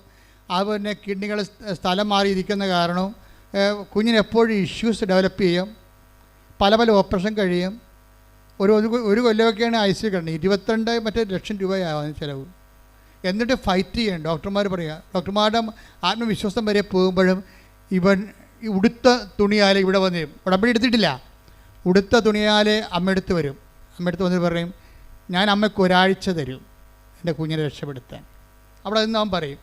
അതുപോലെ കിഡ്നികൾ സ്ഥലം മാറിയിരിക്കുന്ന കാരണവും കുഞ്ഞിന് എപ്പോഴും ഇഷ്യൂസ് ഡെവലപ്പ് ചെയ്യും. പല ഓപ്പറേഷൻ കഴിയും. ഒരു കൊല്ലമൊക്കെയാണ് ICU കിടന്നത്. 22 ലക്ഷം രൂപയാവും ചിലവ്. എന്നിട്ട് ഫൈറ്റ് ചെയ്യണം. ഡോക്ടർമാർ പറയുക, ഡോക്ടർമാരുടെ ആത്മവിശ്വാസം വരെ പോകുമ്പോഴും ഇവൻ ഈ ഉടുത്ത തുണിയാലെ ഇവിടെ വന്ന് ഉടമ്പടി എടുത്തിട്ടില്ല. ഉടുത്ത തുണിയാലെ അമ്മയെടുത്ത് വരും. അമ്മയെടുത്ത് വന്നിട്ട് പറയും, ഞാൻ അമ്മയ്ക്ക് ഒരാഴ്ച തരും എൻ്റെ കുഞ്ഞിനെ രക്ഷപ്പെടുത്താൻ. അവിടെ നിന്ന് അവൻ പറയും,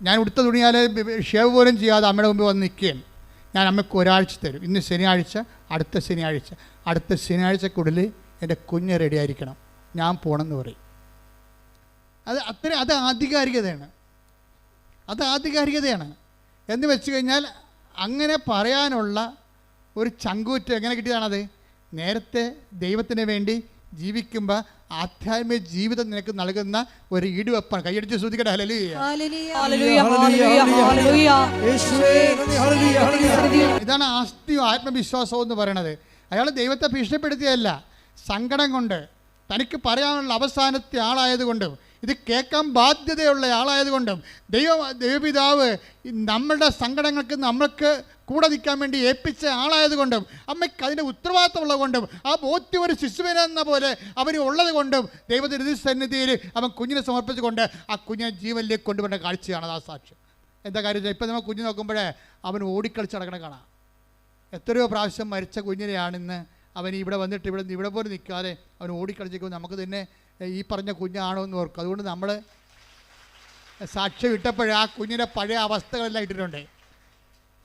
ഞാൻ ഉടുത്ത തുണിയാലെ ഷേവ് പോലും ചെയ്യാതെ അമ്മയുടെ മുമ്പ് വന്ന് നിൽക്കുകയും, ഞാൻ അമ്മയ്ക്ക് ഒരാഴ്ച തരും. ഇന്ന് ശനിയാഴ്ച, അടുത്ത ശനിയാഴ്ചക്കുള്ളിൽ എൻ്റെ കുഞ്ഞ് റെഡി ആയിരിക്കണം, ഞാൻ പോകണമെന്ന് പറയും. അത് ആധികാരികതയാണ്. എന്ന് വെച്ച് കഴിഞ്ഞാൽ അങ്ങനെ പറയാനുള്ള ഒരു ചങ്കൂറ്റ് എങ്ങനെ കിട്ടിയതാണത്? നേരത്തെ ദൈവത്തിന് വേണ്ടി ജീവിക്കുമ്പോൾ ആധ്യാത്മിക ജീവിതം നിനക്ക് നൽകുന്ന ഒരു ഈടുവെപ്പാണ്. കൈയടിച്ച് ശ്രദ്ധിക്കട്ടെ. ഇതാണ് ആസ്തിയും ആത്മവിശ്വാസവും എന്ന് പറയുന്നത്. അയാൾ ദൈവത്തെ ഭീഷണിപ്പെടുത്തിയല്ല, സങ്കടം കൊണ്ട്, തനിക്ക് പറയാനുള്ള അവസാനത്തെ ആളായതുകൊണ്ടും ഇത് കേൾക്കാൻ ബാധ്യതയുള്ള ആളായതുകൊണ്ടും ദൈവപിതാവ് നമ്മളുടെ സങ്കടങ്ങൾക്ക് നമ്മൾക്ക് കൂടെ നിൽക്കാൻ വേണ്ടി ഏൽപ്പിച്ച ആളായതുകൊണ്ടും അമ്മയ്ക്ക് അതിൻ്റെ ഉത്തരവാദിത്തമുള്ളത് കൊണ്ടും ആ ബോധ്യം ഒരു ശിശുവിനെന്ന പോലെ അവന് ഉള്ളത് കൊണ്ടും ദൈവത്തിൻ്റെ സന്നിധിയിൽ അവൻ കുഞ്ഞിനെ സമർപ്പിച്ചുകൊണ്ട് ആ കുഞ്ഞിനെ ജീവനിലേക്ക് കൊണ്ടുവരുന്ന കാഴ്ചയാണ് ആ സാക്ഷ്യം. എന്താ കാര്യം? ഇപ്പം നമ്മൾ കുഞ്ഞ് നോക്കുമ്പോഴേ അവൻ ഓടിക്കളിച്ച് നടക്കണ കാണാം. എത്രയോ പ്രാവശ്യം മരിച്ച കുഞ്ഞിനെയാണിന്ന് അവൻ ഇവിടെ വന്നിട്ട് ഇവിടെ പോലും നിൽക്കാതെ അവൻ ഓടിക്കളിച്ചേക്കും. നമുക്ക് തന്നെ ഈ പറഞ്ഞ കുഞ്ഞാണോ എന്ന് ഓർക്കും. അതുകൊണ്ട് നമ്മൾ സാക്ഷ്യം ഇട്ടപ്പോൾ ആ കുഞ്ഞിൻ്റെ പഴയ അവസ്ഥകളെല്ലാം ഇട്ടിട്ടുണ്ട്.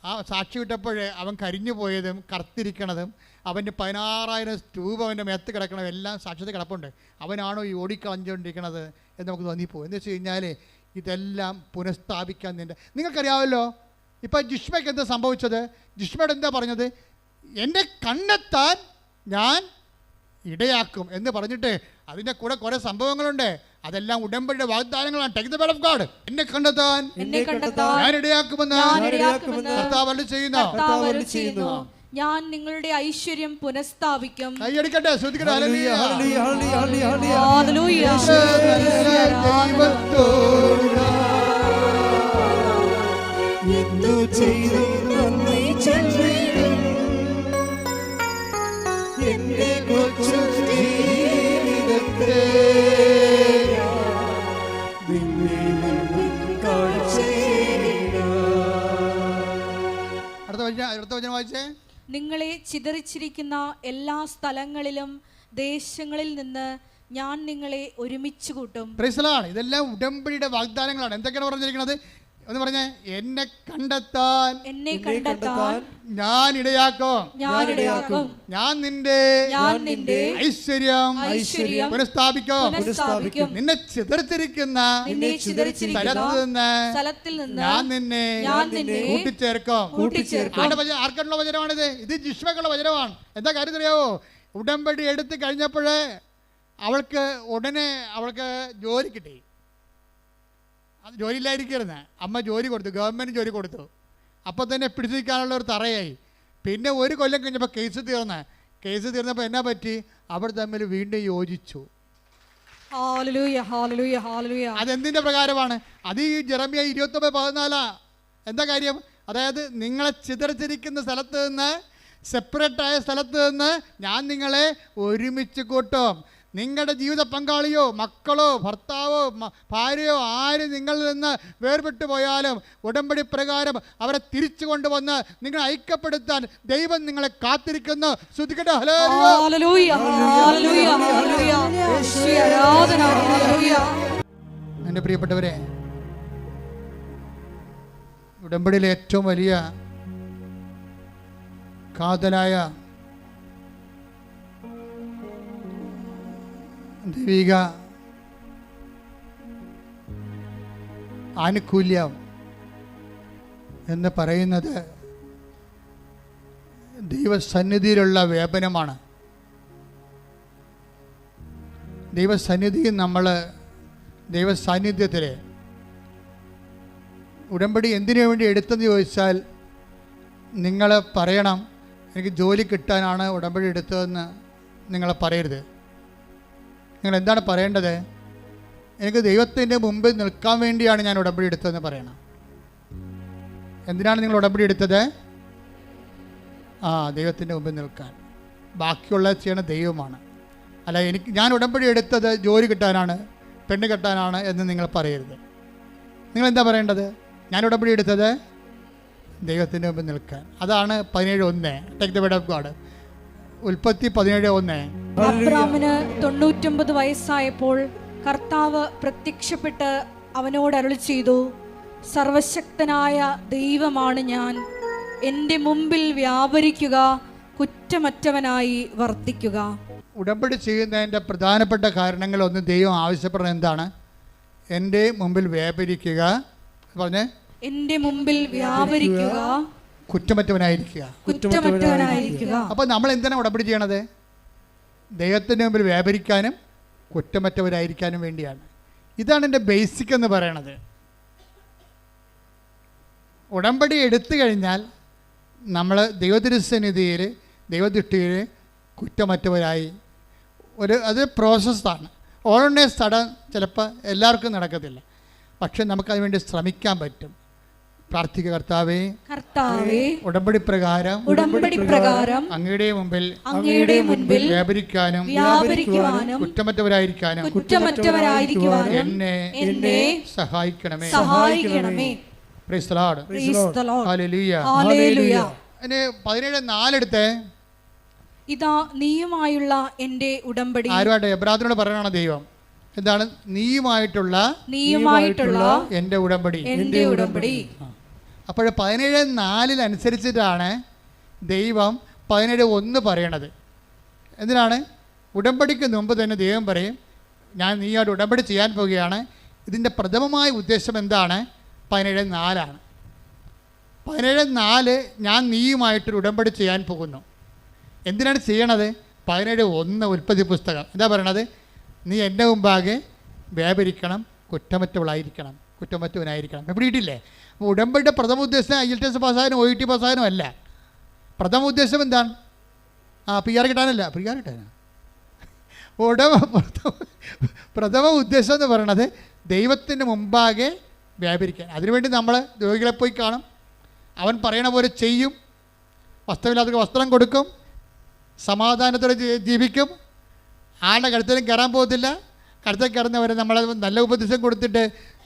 ആ സാക്ഷ്യം ഇട്ടപ്പോൾ അവൻ കരിഞ്ഞു പോയതും കറുത്തിരിക്കണതും അവൻ്റെ 16,000 രൂപ അവൻ്റെ മേത്ത് കിടക്കണം, എല്ലാം സാക്ഷ്യത്തിൽ കിടപ്പുണ്ട്. അവനാണോ ഈ ഓടിക്കളഞ്ഞുകൊണ്ടിരിക്കുന്നത് എന്ന് നമുക്ക് തോന്നിപ്പോകും. എന്ന് വെച്ച് കഴിഞ്ഞാൽ ഇതെല്ലാം പുനഃസ്ഥാപിക്കാൻ നിങ്ങൾക്കറിയാമല്ലോ. ഇപ്പം ജിഷ്മയ്ക്ക് എന്താ സംഭവിച്ചത്? ജിഷ്മയോട് എന്താ പറഞ്ഞത്? എന്നെ കണ്ടെത്താൻ ഞാൻ ഇടയാക്കും എന്ന് പറഞ്ഞിട്ട് അതിൻ്റെ കൂടെ കുറേ സംഭവങ്ങളുണ്ട്. അതെല്ലാം ഉടമ്പടിയുടെ വാഗ്ദാനങ്ങളാണ്. Take the word of God. എന്നെ കണ്ടെത്താൻ ഞാൻ ഇടയാക്കുമെന്ന് കർത്താവ് ചെയ്യുന്നു. ഞാൻ നിങ്ങളുടെ ഐശ്വര്യം പുനഃസ്ഥാപിക്കും. കൈയടിക്കട്ടെ, ശ്രദ്ധിക്കട്ടെ. ഹല്ലേലൂയ, ഹല്ലേലൂയ, ഹല്ലേലൂയ, ഹല്ലേലൂയ. ഹല്ലേലൂയ. എന്തു ചെയ്തു നന്ദി ചൊല്ലിടും എന്റെ കൊച്ചു ജീവിതത്തെ നിന്നെ അടുത്ത വചനം വായിച്ചേ. നിങ്ങളെ ചിതറിച്ചിരിക്കുന്ന എല്ലാ സ്ഥലങ്ങളിലും ദേശങ്ങളിൽ നിന്ന് ഞാൻ നിങ്ങളെ ഒരുമിച്ച് കൂട്ടും. Praise the Lord. ഇതെല്ലാം ഉടമ്പടിയുടെ വാഗ്ദാനങ്ങളാണ്. എന്തൊക്കെയാണ് പറഞ്ഞിരിക്കുന്നത് എന്ന് പറഞ്ഞേ? എന്നെ കണ്ടെത്താൻ ഞാൻ ഇടയാക്കും. ഞാൻ നിന്റെ ഐശ്വര്യം പുനഃസ്ഥാപിക്കും. നിന്നെ ചിതറിച്ചിരിക്കുന്ന സ്ഥലത്തിൽ നിന്ന് ഞാൻ നിന്നെ കൂട്ടിച്ചേർക്കും. ആർക്കുള്ള വചനമാണിത്? ഇത് ജിഷ്മക്കുള്ള വചനമാണ്. എന്താ കാര്യം അറിയാവോ? ഉടമ്പടി എടുത്ത് കഴിഞ്ഞപ്പോഴേ അവൾക്ക് ഉടനെ ജോലി കിട്ടി. അത് ജോലിയില്ലായിരിക്കരുന്ന്. അമ്മ ജോലി കൊടുത്തു, ഗവൺമെൻറ് ജോലി കൊടുത്തു. അപ്പോൾ തന്നെ പിടിച്ചിരിക്കാനുള്ള ഒരു തറയായി. പിന്നെ 1 കൊല്ലം കഴിഞ്ഞപ്പോൾ കേസ് തീർന്നപ്പോൾ എന്നാ പറ്റി? അവർ തമ്മിൽ വീണ്ടും യോജിച്ചു. അതെന്തിൻ്റെ പ്രകാരമാണ്? അത് ഈ ജെറമ്യ 29:14. എന്താ കാര്യം? അതായത് നിങ്ങളെ ചിതറിച്ചിരിക്കുന്ന സ്ഥലത്ത് നിന്ന്, സെപ്പറേറ്റായ സ്ഥലത്ത് നിന്ന് ഞാൻ നിങ്ങളെ ഒരുമിച്ച് കൂട്ടും. നിങ്ങളുടെ ജീവിത പങ്കാളിയോ മക്കളോ ഭർത്താവോ ഭാര്യയോ ആരും നിങ്ങളിൽ നിന്ന് വേർപെട്ടു പോയാലും ഉടമ്പടി പ്രകാരം അവരെ തിരിച്ചു കൊണ്ടുവന്ന് നിങ്ങളെ ഐക്യപ്പെടുത്താൻ ദൈവം നിങ്ങളെ കാത്തിരിക്കുന്നു. ശ്രദ്ധിക്കട്ടെ. എൻ്റെ പ്രിയപ്പെട്ടവരെ, ഉടമ്പടിയിലെ ഏറ്റവും വലിയ കാതലായ ദൈവിക ആനുകൂല്യം എന്ന് പറയുന്നത് ദൈവസന്നിധിയിലുള്ള വ്യാപനമാണ്. ദൈവസന്നിധിയിൽ നമ്മൾ ദൈവസാന്നിധ്യത്തിൽ ഉടമ്പടി എന്തിനു വേണ്ടി എടുത്തെന്ന് ചോദിച്ചാൽ നിങ്ങൾ പറയണം, എനിക്ക് ജോലി കിട്ടാനാണ് ഉടമ്പടി എടുത്തതെന്ന് നിങ്ങൾ പറയരുത്. നിങ്ങൾ എന്താണ് പറയേണ്ടത്? എനിക്ക് ദൈവത്തിൻ്റെ മുമ്പിൽ നിൽക്കാൻ വേണ്ടിയാണ് ഞാൻ ഉടമ്പടി എടുത്തതെന്ന് പറയണം. എന്തിനാണ് നിങ്ങൾ ഉടമ്പടി എടുത്തത്? ദൈവത്തിൻ്റെ മുമ്പിൽ നിൽക്കാൻ. ബാക്കിയുള്ള ചെയ്യണ ദൈവമാണ്. അല്ല, ഞാൻ ഉടമ്പടി എടുത്തത് ജോലി കിട്ടാനാണ്, പെണ്ണ് കെട്ടാനാണ് എന്ന് നിങ്ങൾ പറയരുത്. നിങ്ങൾ എന്താ പറയേണ്ടത്? ഞാൻ ഉടമ്പടി എടുത്തത് ദൈവത്തിൻ്റെ മുമ്പിൽ നിൽക്കാൻ. അതാണ് 17:1. Take the word of God. ഉൽപ്പത്തി 17:1. അബ്രാമിന് 99 വയസ്സായപ്പോൾ കർത്താവ് പ്രത്യക്ഷപ്പെട്ട് അവനോട് അരുളി ചെയ്തു, സർവശക്തനായ ദൈവമാണ് ഞാൻ, എൻ്റെ മുമ്പിൽ വ്യാപരിക്കുക, കുറ്റമറ്റവനായി വർത്തിക്കുക. ഉടമ്പടി ചെയ്യുന്നതിൻ്റെ പ്രധാനപ്പെട്ട കാരണങ്ങളൊന്ന് ദൈവം ആവശ്യപ്പെടുന്നത് എന്താണ്? എൻ്റെ മുമ്പിൽ വ്യാപരിക്കുക. പറഞ്ഞേ, എൻ്റെ മുമ്പിൽ വ്യാപരിക്കുക, കുറ്റമറ്റവനായിരിക്കുക. അപ്പോൾ നമ്മൾ എന്തിനാണ് ഉടമ്പടി ചെയ്യണത്? ദൈവത്തിൻ്റെ മുമ്പിൽ വ്യാപരിക്കാനും കുറ്റമറ്റവരായിരിക്കാനും വേണ്ടിയാണ്. ഇതാണ് എൻ്റെ ബേസിക് എന്ന് പറയണത്. ഉടമ്പടി എടുത്തു കഴിഞ്ഞാൽ നമ്മൾ ദൈവതിരുസന്നിധിയിൽ ദൈവദൃഷ്ടിയിൽ കുറ്റമറ്റവരായി അത് പ്രോസസ്സാണ്. ഓരോന്നേ സ്ഥലം ചിലപ്പോൾ എല്ലാവർക്കും നടക്കത്തില്ല, പക്ഷെ നമുക്കതിന് വേണ്ടി ശ്രമിക്കാൻ പറ്റും. പ്രാർത്ഥിക്കുക. കർത്താവേ, ഉടമ്പടി പ്രകാരം അങ്ങയുടെ മുമ്പിൽ വ്യാപരിക്കാനും കുറ്റമറ്റവരായിരിക്കാനും എന്നെ സഹായിക്കണമേ. Praise the Lord. ഹല്ലേലൂയ. 17:4 എടുത്തേ. ഇതാ നീയുമായുള്ള എൻ്റെ ഉടമ്പടി. ആരുമായിട്ട്? എബ്രാത്തിനോട് പറയണ ദൈവം. എന്താണ്? നീയുമായിട്ടുള്ള എൻ്റെ ഉടമ്പടി. അപ്പോൾ 17:4 അനുസരിച്ചിട്ടാണ് ദൈവം 17:1 പറയണത്. എന്തിനാണ്? ഉടമ്പടിക്ക് മുമ്പ് തന്നെ ദൈവം പറയും, ഞാൻ നീയോട് ഉടമ്പടി ചെയ്യാൻ പോവുകയാണ്. ഇതിൻ്റെ പ്രഥമമായ ഉദ്ദേശം എന്താണ്? 17:4 17:4 ഞാൻ നീയുമായിട്ടൊരു ഉടമ്പടി ചെയ്യാൻ പോകുന്നു. എന്തിനാണ് ചെയ്യണത്? 17:1 ഉൽപ്പത്തി പുസ്തകം എന്താ പറയണത്? നീ എൻ്റെ മുമ്പാകെ വ്യാപരിക്കണം, കുറ്റമറ്റവനായിരിക്കണം. പിടിയിട്ടില്ലേ? അപ്പോൾ ഉടമ്പടിയുടെ പ്രഥമ ഉദ്ദേശം IELTS പാസ്സാകാനും OET പാസ്സാകാനും അല്ല. പ്രഥമ ഉദ്ദേശം എന്താണ്? PR കിട്ടാനല്ല, PR കിട്ടാനാണ്. പ്രഥമ ഉദ്ദേശം എന്ന് പറയണത് ദൈവത്തിൻ്റെ മുമ്പാകെ വ്യാപരിക്കാൻ. അതിനുവേണ്ടി നമ്മൾ രോഗികളെ പോയി കാണും, അവൻ പറയണ പോലെ ചെയ്യും, വസ്ത്രമില്ലാത്തവർക്ക് വസ്ത്രം കൊടുക്കും, സമാധാനത്തോടെ ജീവിക്കും, ആളുടെ കഴുത്തിലും കയറാൻ പോകത്തില്ല. കഴുത്തിൽ കയറുന്നവരെ നമ്മൾ നല്ല ഉപദേശം കൊടുത്തിട്ട്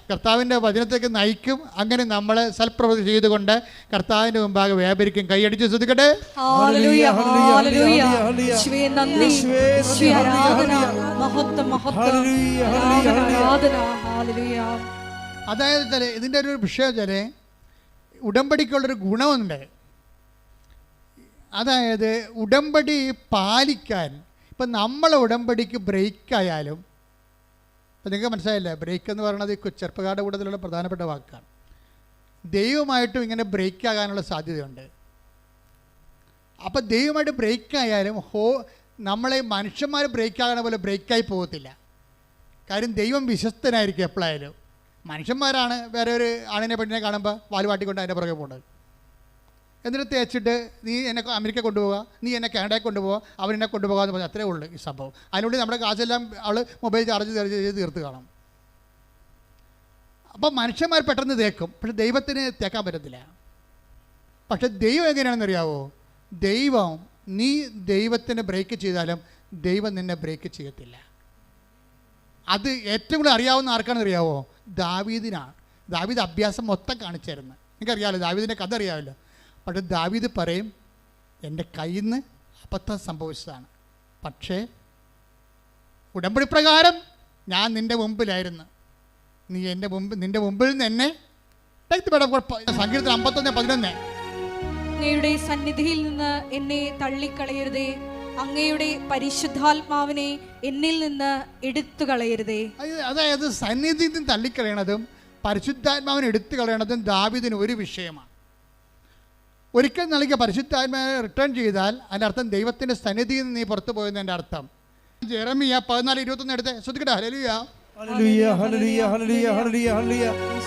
കർത്താവിൻ്റെ വചനത്തേക്ക് നയിക്കും. അങ്ങനെ നമ്മൾ സൽപ്രവൃത്തി ചെയ്തുകൊണ്ട് കർത്താവിൻ്റെ മുമ്പാകെ വ്യാപരിക്കും. കൈയടിച്ച് ശ്രദ്ധിക്കട്ടെ. അതായത് ഇതിൻ്റെ ഒരു വിഷയം വെച്ചാൽ ഉടമ്പടിക്കുള്ളൊരു ഗുണമുണ്ട്. അതായത് ഉടമ്പടി പാലിക്കാൻ, ഇപ്പം നമ്മളെ ഉടമ്പടിക്ക് ബ്രേക്കായാലും, ഇപ്പം നിങ്ങൾക്ക് മനസ്സിലായില്ല, ബ്രേക്ക് എന്ന് പറയുന്നത് ചെറുപ്പക്കാരുടെ കൂട്ടത്തിലുള്ള പ്രധാനപ്പെട്ട വാക്കാണ്. ദൈവമായിട്ടും ഇങ്ങനെ ബ്രേക്ക് ആകാനുള്ള സാധ്യതയുണ്ട്. അപ്പം ദൈവമായിട്ട് ബ്രേക്കായാലും നമ്മളെ മനുഷ്യന്മാർ ബ്രേക്കാകണ പോലെ ബ്രേക്കായി പോകത്തില്ല. കാര്യം ദൈവം വിശ്വസ്തനായിരിക്കും എപ്പോഴായാലും. മനുഷ്യന്മാരാണ് വേറെ ഒരു ആണിനെ പെണ്ണിനെ കാണുമ്പോൾ വാല് വാട്ടിക്കൊണ്ട് അതിൻ്റെ പുറകെ പോകുന്നത്. എന്നിട്ട് തേച്ചിട്ട് നീ എന്നെ അമേരിക്ക കൊണ്ടുപോകുക, നീ എന്നെ കാനഡയിൽ കൊണ്ടുപോകുക, അവരെന്നെ കൊണ്ടുപോകാന്ന് പറഞ്ഞാൽ അത്രേ ഉള്ളൂ ഈ സംഭവം. അതിനുള്ളിൽ നമ്മുടെ കാശെല്ലാം അവൾ മൊബൈൽ ചാർജ് ചെയ്ത് തീർത്ത് കാണും. അപ്പം മനുഷ്യന്മാർ പെട്ടെന്ന് തേക്കും, പക്ഷെ ദൈവത്തിന് തേക്കാൻ പറ്റത്തില്ല. പക്ഷെ ദൈവം എങ്ങനെയാണെന്നറിയാവോ? നീ ദൈവത്തിന് ബ്രേക്ക് ചെയ്താലും ദൈവം നിന്നെ ബ്രേക്ക് ചെയ്യത്തില്ല. അത് ഏറ്റവും കൂടുതൽ അറിയാവുന്ന ആർക്കാണെന്ന് അറിയാവോ? ദാവീദിനാണ്. ദാവീദ് അഭ്യാസം മൊത്തം കാണിച്ചായിരുന്നു. നിങ്ങൾക്കറിയാമല്ലോ, ദാവീദിൻ്റെ കഥ അറിയാമല്ലോ. പക്ഷെ ദാവീദ് പറയും, എൻ്റെ കയ്യിൽ നിന്ന് അബദ്ധം സംഭവിച്ചതാണ്, പക്ഷേ ഉടമ്പടി പ്രകാരം ഞാൻ നിൻ്റെ മുമ്പിലായിരുന്നു, നീ നിൻ്റെ മുമ്പിൽ നിന്ന് എന്നെ സങ്കീർത്തനം 51:11 അങ്ങയുടെ സന്നിധിയിൽ നിന്ന് എന്നെ തള്ളിക്കളയരുതേ, അങ്ങയുടെ പരിശുദ്ധാത്മാവിനെ എന്നിൽ നിന്ന് എടുത്തു കളയരുതേ. അതായത് സന്നിധിയിൽ നിന്ന് തള്ളിക്കളയണതും പരിശുദ്ധാത്മാവിനെ എടുത്തു കളയണതും ദാവീദിന് ഒരു വിഷയമാണ്. ഒരിക്കൽ നൽകിയ പരിശുദ്ധാത്മാവിനെ റിട്ടേൺ ചെയ്താൽ അതിൻ്റെ അർത്ഥം ദൈവത്തിൻ്റെ സന്നിധിയിൽ നിന്ന് നീ പുറത്തു പോയെന്ന് എൻ്റെ അർത്ഥം. ജെറമിയ 14:21 എടുത്ത് ശ്രദ്ധിക്കട്ടെ. ഹല്ലേലൂയ, ഹല്ലേലൂയ, ഹല്ലേലൂയ, ഹല്ലേലൂയ, ഹല്ലേലൂയ, ഹല്ലേലൂയ.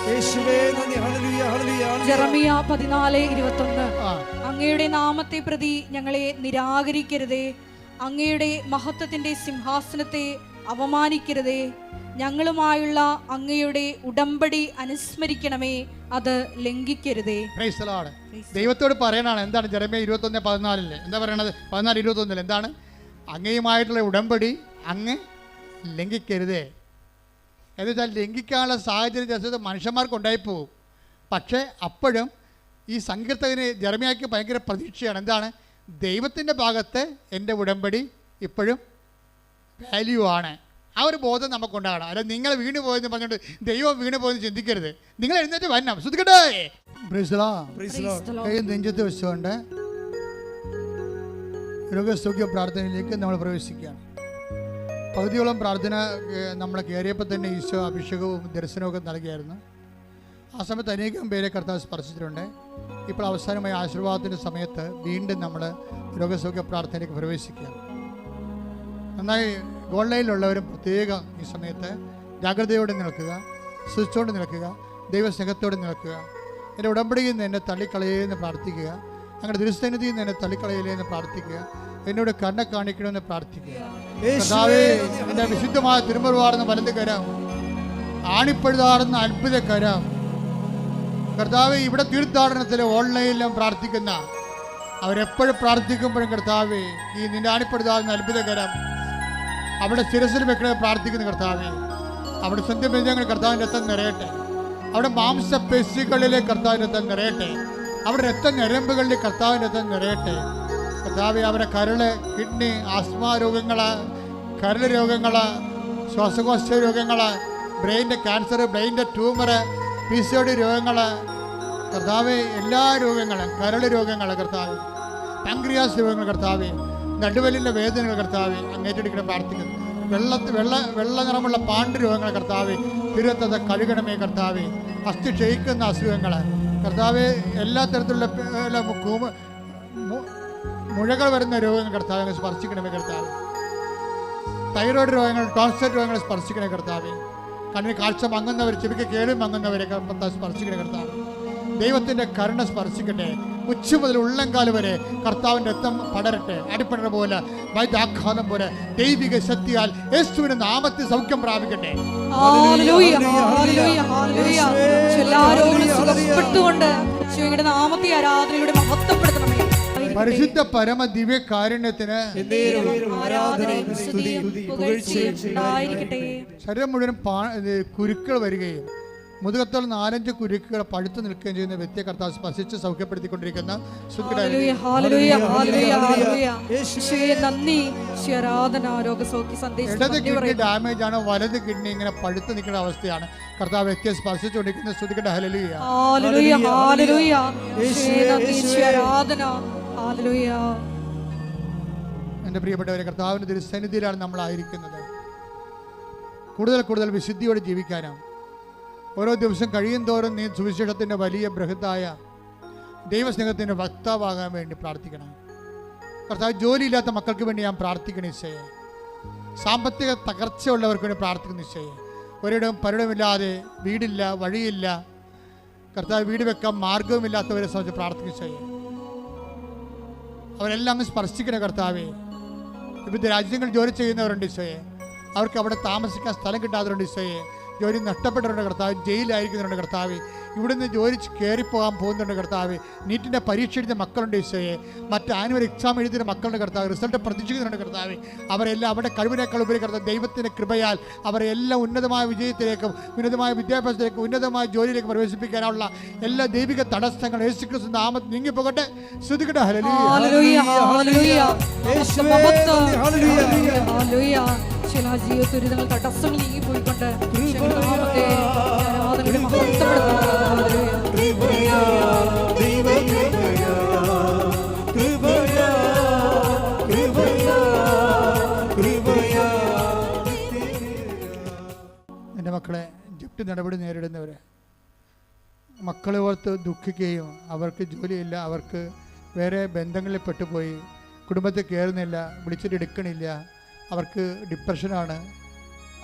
യേശുവേ നന്ദി. ഹല്ലേലൂയ, ഹല്ലേലൂയ. ജെറമിയ 14:21 അങ്ങയുടെ നാമത്തെ പ്രതി ഞങ്ങളെ നിരാകരിക്കരുതേ, അങ്ങയുടെ മഹത്വത്തിന്റെ സിംഹാസനത്തെ അവമാനിക്കരുതേ, ഞങ്ങളുമായുള്ള അങ്ങയുടെ ഉടമ്പടി അനുസ്മരിക്കണമേ, അത് ലംഘിക്കരുതേ. Praise the Lord. ദൈവത്തോട് പറയണാണ്. എന്താണ് ജെറമ്യ 21:14 എന്താ പറയണത്? 14:21 എന്താണ്? അങ്ങയുമായിട്ടുള്ള ഉടമ്പടി അങ്ങ് ലംഘിക്കരുതേ. എന്ന് വെച്ചാൽ ലംഘിക്കാനുള്ള സാഹചര്യം ചിലത് മനുഷ്യന്മാർക്കുണ്ടായി പോകും. പക്ഷേ അപ്പോഴും ഈ സങ്കീർത്തകന് ജെറമ്യായ്ക്ക് ഭയങ്കര പ്രതീക്ഷയാണ്. എന്താണ്? ദൈവത്തിൻ്റെ ഭാഗത്ത് എൻ്റെ ഉടമ്പടി ഇപ്പോഴും വാല്യൂ ആണ്. ആ ഒരു ബോധം നമുക്കുണ്ടാകണം. അല്ല നിങ്ങൾ വീണു പോയെന്ന് പറഞ്ഞുകൊണ്ട് ദൈവം വീണു പോയെന്ന് ചിന്തിക്കരുത്. നിങ്ങൾ എഴുന്നേറ്റ് വരണം. ശ്രദ്ധിക്കട്ടെ. നെഞ്ചത്ത് വെച്ചുകൊണ്ട് രോഗസൗഖ്യ പ്രാർത്ഥനയിലേക്ക് നമ്മൾ പ്രവേശിക്കുകയാണ്. പകുതിയോളം പ്രാർത്ഥന നമ്മൾ കയറിയപ്പോൾ തന്നെ ഈശോ അഭിഷേകവും ദർശനവും നൽകിയായിരുന്നു. ആ സമയത്ത് അനേകം പേരെ കർത്താവ് സ്പർശിച്ചിട്ടുണ്ട്. ഇപ്പോൾ അവസാനമായി ആശീർവാദത്തിൻ്റെ സമയത്ത് വീണ്ടും നമ്മൾ രോഗസൗഖ്യ പ്രാർത്ഥനയിലേക്ക് പ്രവേശിക്കുകയാണ്. നന്നായി ഓൺലൈനിലുള്ളവരും പ്രത്യേകം ഈ സമയത്ത് ജാഗ്രതയോടെ നിൽക്കുക, സൂക്ഷിച്ചുകൊണ്ട് നിൽക്കുക, ദൈവസ്നേഹത്തോടെ നിൽക്കുക. എൻ്റെ ഉടമ്പടിയിൽ നിന്ന് എന്നെ തള്ളിക്കളയെന്ന് പ്രാർത്ഥിക്കുക, ഞങ്ങളുടെ ദുരുസന്നിധിയിൽ നിന്ന് എന്നെ തള്ളിക്കളയില്ലെന്ന് പ്രാർത്ഥിക്കുക, എന്നോട് കണ്ണ കാണിക്കണമെന്ന് പ്രാർത്ഥിക്കുക. കർത്താവേ, എൻ്റെ വിശുദ്ധമായ തിരുമുറുവാർന്ന വലത് കരം, ആണിപ്പഴുതാറുന്ന അത്ഭുത കരം, കർത്താവേ, ഇവിടെ തീർത്ഥാടനത്തിൽ ഓൺലൈനിലും പ്രാർത്ഥിക്കുന്ന അവരെപ്പോഴും പ്രാർത്ഥിക്കുമ്പോഴും കർത്താവേ, ഈ നിന്റെ ആണിപ്പഴുതാറുന്ന അത്ഭുത കരം അവിടെ ശിരസിൽ വെക്കണ പ്രാർത്ഥിക്കുന്ന കർത്താവേ, അവിടെ സ്വന്തം ബന്ധങ്ങൾ കർത്താവിൻ്റെ രക്തം നിറയട്ടെ, അവിടെ മാംസപേശികളിലെ കർത്താവിൻ്റെ രക്തം നിറയട്ടെ, അവിടെ രക്തഞരമ്പുകളിലെ കർത്താവിൻ്റെ രക്തം നിറയട്ടെ. കർത്താവേ, അവരുടെ കരള്, കിഡ്നി, ആസ്മ രോഗങ്ങൾ, കരൾ രോഗങ്ങൾ, ശ്വാസകോശ രോഗങ്ങൾ, ബ്രെയിൻ്റെ ക്യാൻസർ, ബ്രെയിൻ്റെ ട്യൂമർ, PCOD രോഗങ്ങൾ, കർത്താവേ, എല്ലാ രോഗങ്ങളും, കരൾ രോഗങ്ങൾ, കർത്താവ് പാങ്ക്രിയാസ് രോഗങ്ങൾ കർത്താവേ, നടുവലിൻ്റെ വേദനകൾ കർത്താവേ, അങ്ങേറ്റെടുക്കണം പ്രാർത്ഥിക്കുന്നു. വെള്ള നിറമുള്ള പാണ്ട് രോഗങ്ങൾ കർത്താവേ, തിരുവത്തത് കഴുകണമേ കർത്താവേ. അസ്ഥി ക്ഷയിക്കുന്ന അസുഖങ്ങൾ കർത്താവേ, എല്ലാ തരത്തിലുള്ള മുഴകൾ വരുന്ന രോഗങ്ങൾ കർത്താവെ സ്പർശിക്കണമേ കർത്താവേ. തൈറോയ്ഡ് രോഗങ്ങൾ, ടോൺസിൽ രോഗങ്ങൾ സ്പർശിക്കണേ കർത്താവേ. കണ്ണിന് കാഴ്ച മങ്ങുന്നവർ, ചെവിക്ക് കേൾവി മങ്ങുന്നവരെ സ്പർശിക്കണേ കർത്താവ്. ദൈവത്തിൻ്റെ കരുണ സ്പർശിക്കട്ടെ. ഉച്ച മുതൽ ഉള്ളംകാല് വരെ കർത്താവിൻ്റെ രക്തം പടരട്ടെ. അടിപ്പടര പോലെ, വൈദ്യാഘാതം പോലെ ദൈവിക ശക്തിയാൽ യേശുവിന്റെ നാമത്തിൽ സൗഖ്യം പ്രാപിക്കട്ടെ. പരിശുദ്ധ പരമ ദിവ്യ കാരുണ്യത്തിന് ശരീരം മുഴുവൻ കുരുക്കൾ വരികയും മുതുകത്തോളം 4-5 കുരുക്കുകൾ പഴുത്തു നിൽക്കുകയും ചെയ്യുന്ന വ്യക്തിയെ കർത്താവ് സ്പർശിച്ച് സൗഖ്യപ്പെടുത്തിക്കൊണ്ടിരിക്കുന്ന ഇടത് കിഡ്നി ഡാമേജ് ആണ്, വലത് കിഡ്നി ഇങ്ങനെ പഴുത്തു നിൽക്കുന്ന അവസ്ഥയാണ്. കർത്താവ് വ്യക്തിയെ സ്പർശിച്ചുകൊണ്ടിരിക്കുന്ന ശ്രുതിക്കട്ടെ. ഹല്ലേലൂയ. എൻ്റെ പ്രിയപ്പെട്ടവരെ, കർത്താവിൻ്റെ തിരുസന്നിധിയിലാണ് നമ്മളായിരിക്കുന്നത്. കൂടുതൽ വിശുദ്ധിയോടെ ജീവിക്കാനാണ്. ഓരോ ദിവസം കഴിയും തോറും നീ സുവിശേഷത്തിൻ്റെ വലിയ ബൃഹത്തായ ദൈവസ്നേഹത്തിൻ്റെ വക്താവാകാൻ വേണ്ടി പ്രാർത്ഥിക്കണം. കർത്താവ്, ജോലിയില്ലാത്ത മക്കൾക്ക് വേണ്ടി ഞാൻ പ്രാർത്ഥിക്കണം ഈശോയെ. സാമ്പത്തിക തകർച്ചയുള്ളവർക്ക് വേണ്ടി പ്രാർത്ഥിക്കുന്ന ഈശോയെ. ഒരിടവും പരിടമില്ലാതെ, വീടില്ല, വഴിയില്ല, കർത്താവ് വീട് വെക്കാൻ മാർഗവുമില്ലാത്തവരെ സംബന്ധിച്ച് പ്രാർത്ഥിക്കുന്ന ഈശോയെ. അവരെല്ലാം അങ്ങ് സ്പർശിക്കണേ കർത്താവേ. വിവിധ രാജ്യങ്ങളിൽ ജോലി ചെയ്യുന്നവരുണ്ട് ഈശോയെ, അവർക്ക് അവിടെ താമസിക്കാൻ സ്ഥലം കിട്ടാത്തവരുണ്ട് ഈശോയെ. ജോലി നഷ്ടപ്പെട്ടവരുടെ കർത്താവ്, ജയിലിലായിരിക്കുന്നവരുടെ കർത്താവ്, ഇവിടുന്ന് ജോലി കയറിപ്പോകാൻ പോകുന്നുണ്ട് കർത്താവ്. നീറ്റിൻ്റെ പരീക്ഷ എഴുതിയ മക്കളുണ്ട് ഈശോയെ, മറ്റ് ആനുവൽ എക്സാം എഴുതിയ മക്കളുടെ കർത്താവ്, റിസൾട്ട് പ്രതീക്ഷിക്കുന്നുണ്ട് കർത്താവ്. അവരെല്ലാം അവരുടെ കഴിവിനേക്കാൾ ഉപരി കർത്താവ് ദൈവത്തിൻ്റെ കൃപയാൽ അവരെല്ലാം ഉന്നതമായ വിജയത്തിലേക്കും ഉന്നതമായ വിദ്യാഭ്യാസത്തിലേക്കും ഉന്നതമായ ജോലിയിലേക്കും പ്രവേശിപ്പിക്കാനുള്ള എല്ലാ ദൈവിക തടസ്സങ്ങൾ യേശുക്രിസ്തു നാമത്തിൽ നീങ്ങിപ്പോകട്ടെ. ശ്രുതിക്കട്ടെ. ചില ജീവിതത്തിൽ തടസ്സങ്ങൾ നീങ്ങിപ്പോയിക്കൊണ്ട് എൻ്റെ മക്കളെ, ജപ്തി നടപടി നേരിടുന്നവരെ, മക്കളെ ഓർത്ത് ദുഃഖിക്കുകയും അവർക്ക് ജോലിയില്ല, അവർക്ക് വേറെ ബന്ധങ്ങളിൽ പെട്ടുപോയി, കുടുംബത്തിൽ കയറുന്നില്ല, വിളിച്ചിട്ട് എടുക്കണില്ല, അവർക്ക് ഡിപ്രഷനാണ്,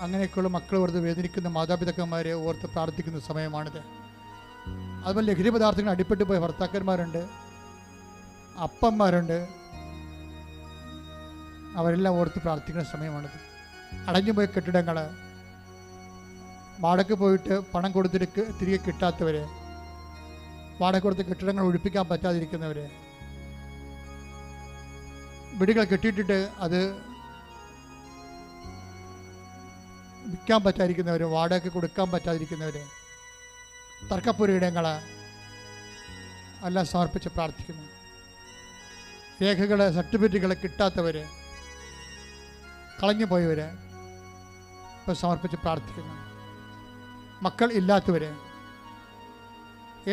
അങ്ങനെയൊക്കെയുള്ള മക്കളെ ഓർത്ത് വേദനിക്കുന്ന മാതാപിതാക്കന്മാരെ ഓർത്ത് പ്രാർത്ഥിക്കുന്ന സമയമാണിത്. അതുപോലെ ലഹരി പദാർത്ഥങ്ങൾ അടിപ്പെട്ടു പോയ ഭർത്താക്കന്മാരുണ്ട്, അപ്പന്മാരുണ്ട്, അവരെല്ലാം ഓർത്ത് പ്രാർത്ഥിക്കുന്ന സമയമാണിത്. അടഞ്ഞുപോയ കെട്ടിടങ്ങൾ, വാടക പോയിട്ട് പണം കൊടുത്തിട്ട് തിരികെ കിട്ടാത്തവർ, വാടക കൊടുത്ത് കെട്ടിടങ്ങൾ ഒഴിപ്പിക്കാൻ പറ്റാതിരിക്കുന്നവർ, വീടുകൾ കെട്ടിയിട്ടിട്ട് അത് വിൽക്കാൻ പറ്റാതിരിക്കുന്നവർ, വാടക കൊടുക്കാൻ പറ്റാതിരിക്കുന്നവർ, തർക്കപ്പുരയിടങ്ങൾ എല്ലാം സമർപ്പിച്ച് പ്രാർത്ഥിക്കുന്നു. രേഖകൾ, സർട്ടിഫിക്കറ്റുകൾ കിട്ടാത്തവർ, കളഞ്ഞു പോയവർ ഇപ്പോൾ സമർപ്പിച്ച് പ്രാർത്ഥിക്കുന്നു. മക്കൾ ഇല്ലാത്തവർ,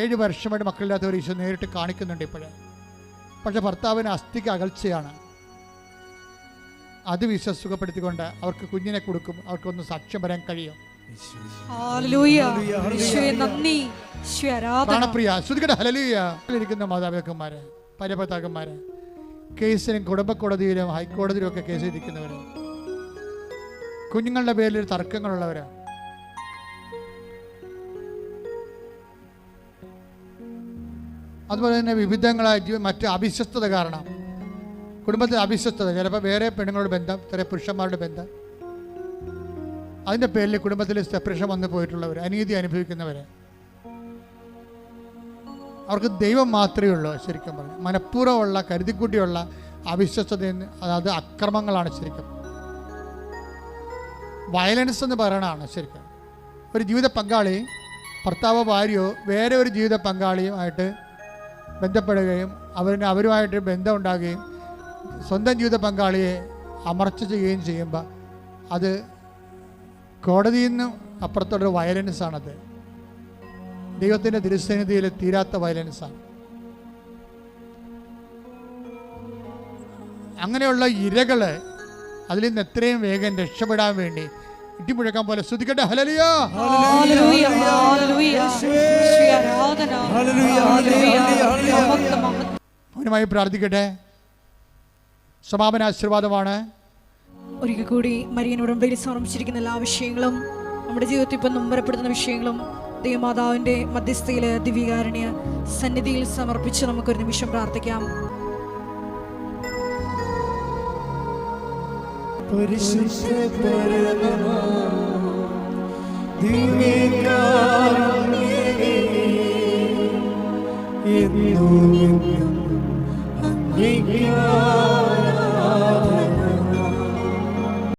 7 വർഷമായിട്ട് മക്കളില്ലാത്തവർ ഈശോ നേരിട്ട് കാണിക്കുന്നുണ്ട് ഇപ്പോഴേ. പക്ഷെ ഭർത്താവിന് അസ്ഥിക്ക് അകൽച്ചയാണ്. അത് സുഖപ്പെടുത്തിക്കൊണ്ട് അവർക്ക് കുഞ്ഞിനെ കൊടുക്കും, അവർക്കൊന്ന് സാക്ഷ്യം പറയാൻ കഴിയും. ഇരിക്കുന്ന മാതാപിതാക്കന്മാര്, ഭാര്യാഭർത്താക്കന്മാര്, കേസിലും കുടുംബക്കോടതിയിലും ഹൈക്കോടതിയിലും ഒക്കെ കേസ് ഇരിക്കുന്നവര്, കുഞ്ഞുങ്ങളുടെ പേരിൽ തർക്കങ്ങളുള്ളവര്, അതുപോലെ തന്നെ വിവിധങ്ങളായ മറ്റ് അവിശ്വസ്തത കാരണം കുടുംബത്തിൽ അവിശ്വസ്തത, ചിലപ്പോൾ വേറെ പെണ്ണുങ്ങളുടെ ബന്ധം, ചില പുരുഷന്മാരുടെ ബന്ധം, അതിൻ്റെ പേരിൽ കുടുംബത്തിൽ സെപ്പറേഷൻ വന്നു പോയിട്ടുള്ളവർ, അനീതി അനുഭവിക്കുന്നവർ, അവർക്ക് ദൈവം മാത്രമേ ഉള്ളൂ. ശരിക്കും പറഞ്ഞു മനഃപൂർവ്വമുള്ള കരുതിക്കൂട്ടിയുള്ള അവിശ്വസ്തത, അതായത് അക്രമങ്ങളാണ് ശരിക്കും. വയലൻസ് എന്ന് പറയണതാണ് ശരിക്കും. ഒരു ജീവിത പങ്കാളി, ഭർത്താവോ ഭാര്യയോ വേറെ ഒരു ജീവിത പങ്കാളിയുമായിട്ട് ബന്ധപ്പെടുകയും അവരുമായിട്ട് ബന്ധം ഉണ്ടാകുകയും സ്വന്തം ജീവിത പങ്കാളിയെ അമർച്ച ചെയ്യുകയും ചെയ്യുമ്പോൾ അത് കോടതിയിൽ നിന്നും അപ്പുറത്തുള്ളൊരു വയലൻസാണത്. ദൈവത്തിൻ്റെ തിരുസന്നിധിയിൽ തീരാത്ത വയലൻസാണ്. അങ്ങനെയുള്ള ഇരകൾ അതിൽ നിന്ന് എത്രയും വേഗം രക്ഷപ്പെടാൻ വേണ്ടി ഇടിമുഴക്കാൻ പോലെ സ്തുതിക്കട്ടെ. ഹല്ലേലൂയ, ഹല്ലേലൂയ, ഹല്ലേലൂയ. യേശുവേ ആരാധന. മൗനമായി പ്രാർത്ഥിക്കട്ടെ. സമാപന ആശീർവാദമാണ്. ഒരിക്കൽ കൂടി മരിയൻ ഉടമ്പടിയിൽ സമർപ്പിച്ചിരിക്കുന്ന എല്ലാ വിഷയങ്ങളും, നമ്മുടെ ജീവിതത്തിൽ ഇപ്പം നൊമ്പരപ്പെടുത്തുന്ന വിഷയങ്ങളും ദൈവമാതാവിൻ്റെ മധ്യസ്ഥയിൽ ദിവ്യകാരുണ്യ സന്നിധിയിൽ സമർപ്പിച്ച് നമുക്കൊരു നിമിഷം പ്രാർത്ഥിക്കാം. പരിശുദ്ധ പരമമാ ദിവ്യകാരുണ്യമേ, എന്നും അങ്ങേയ്ക്ക്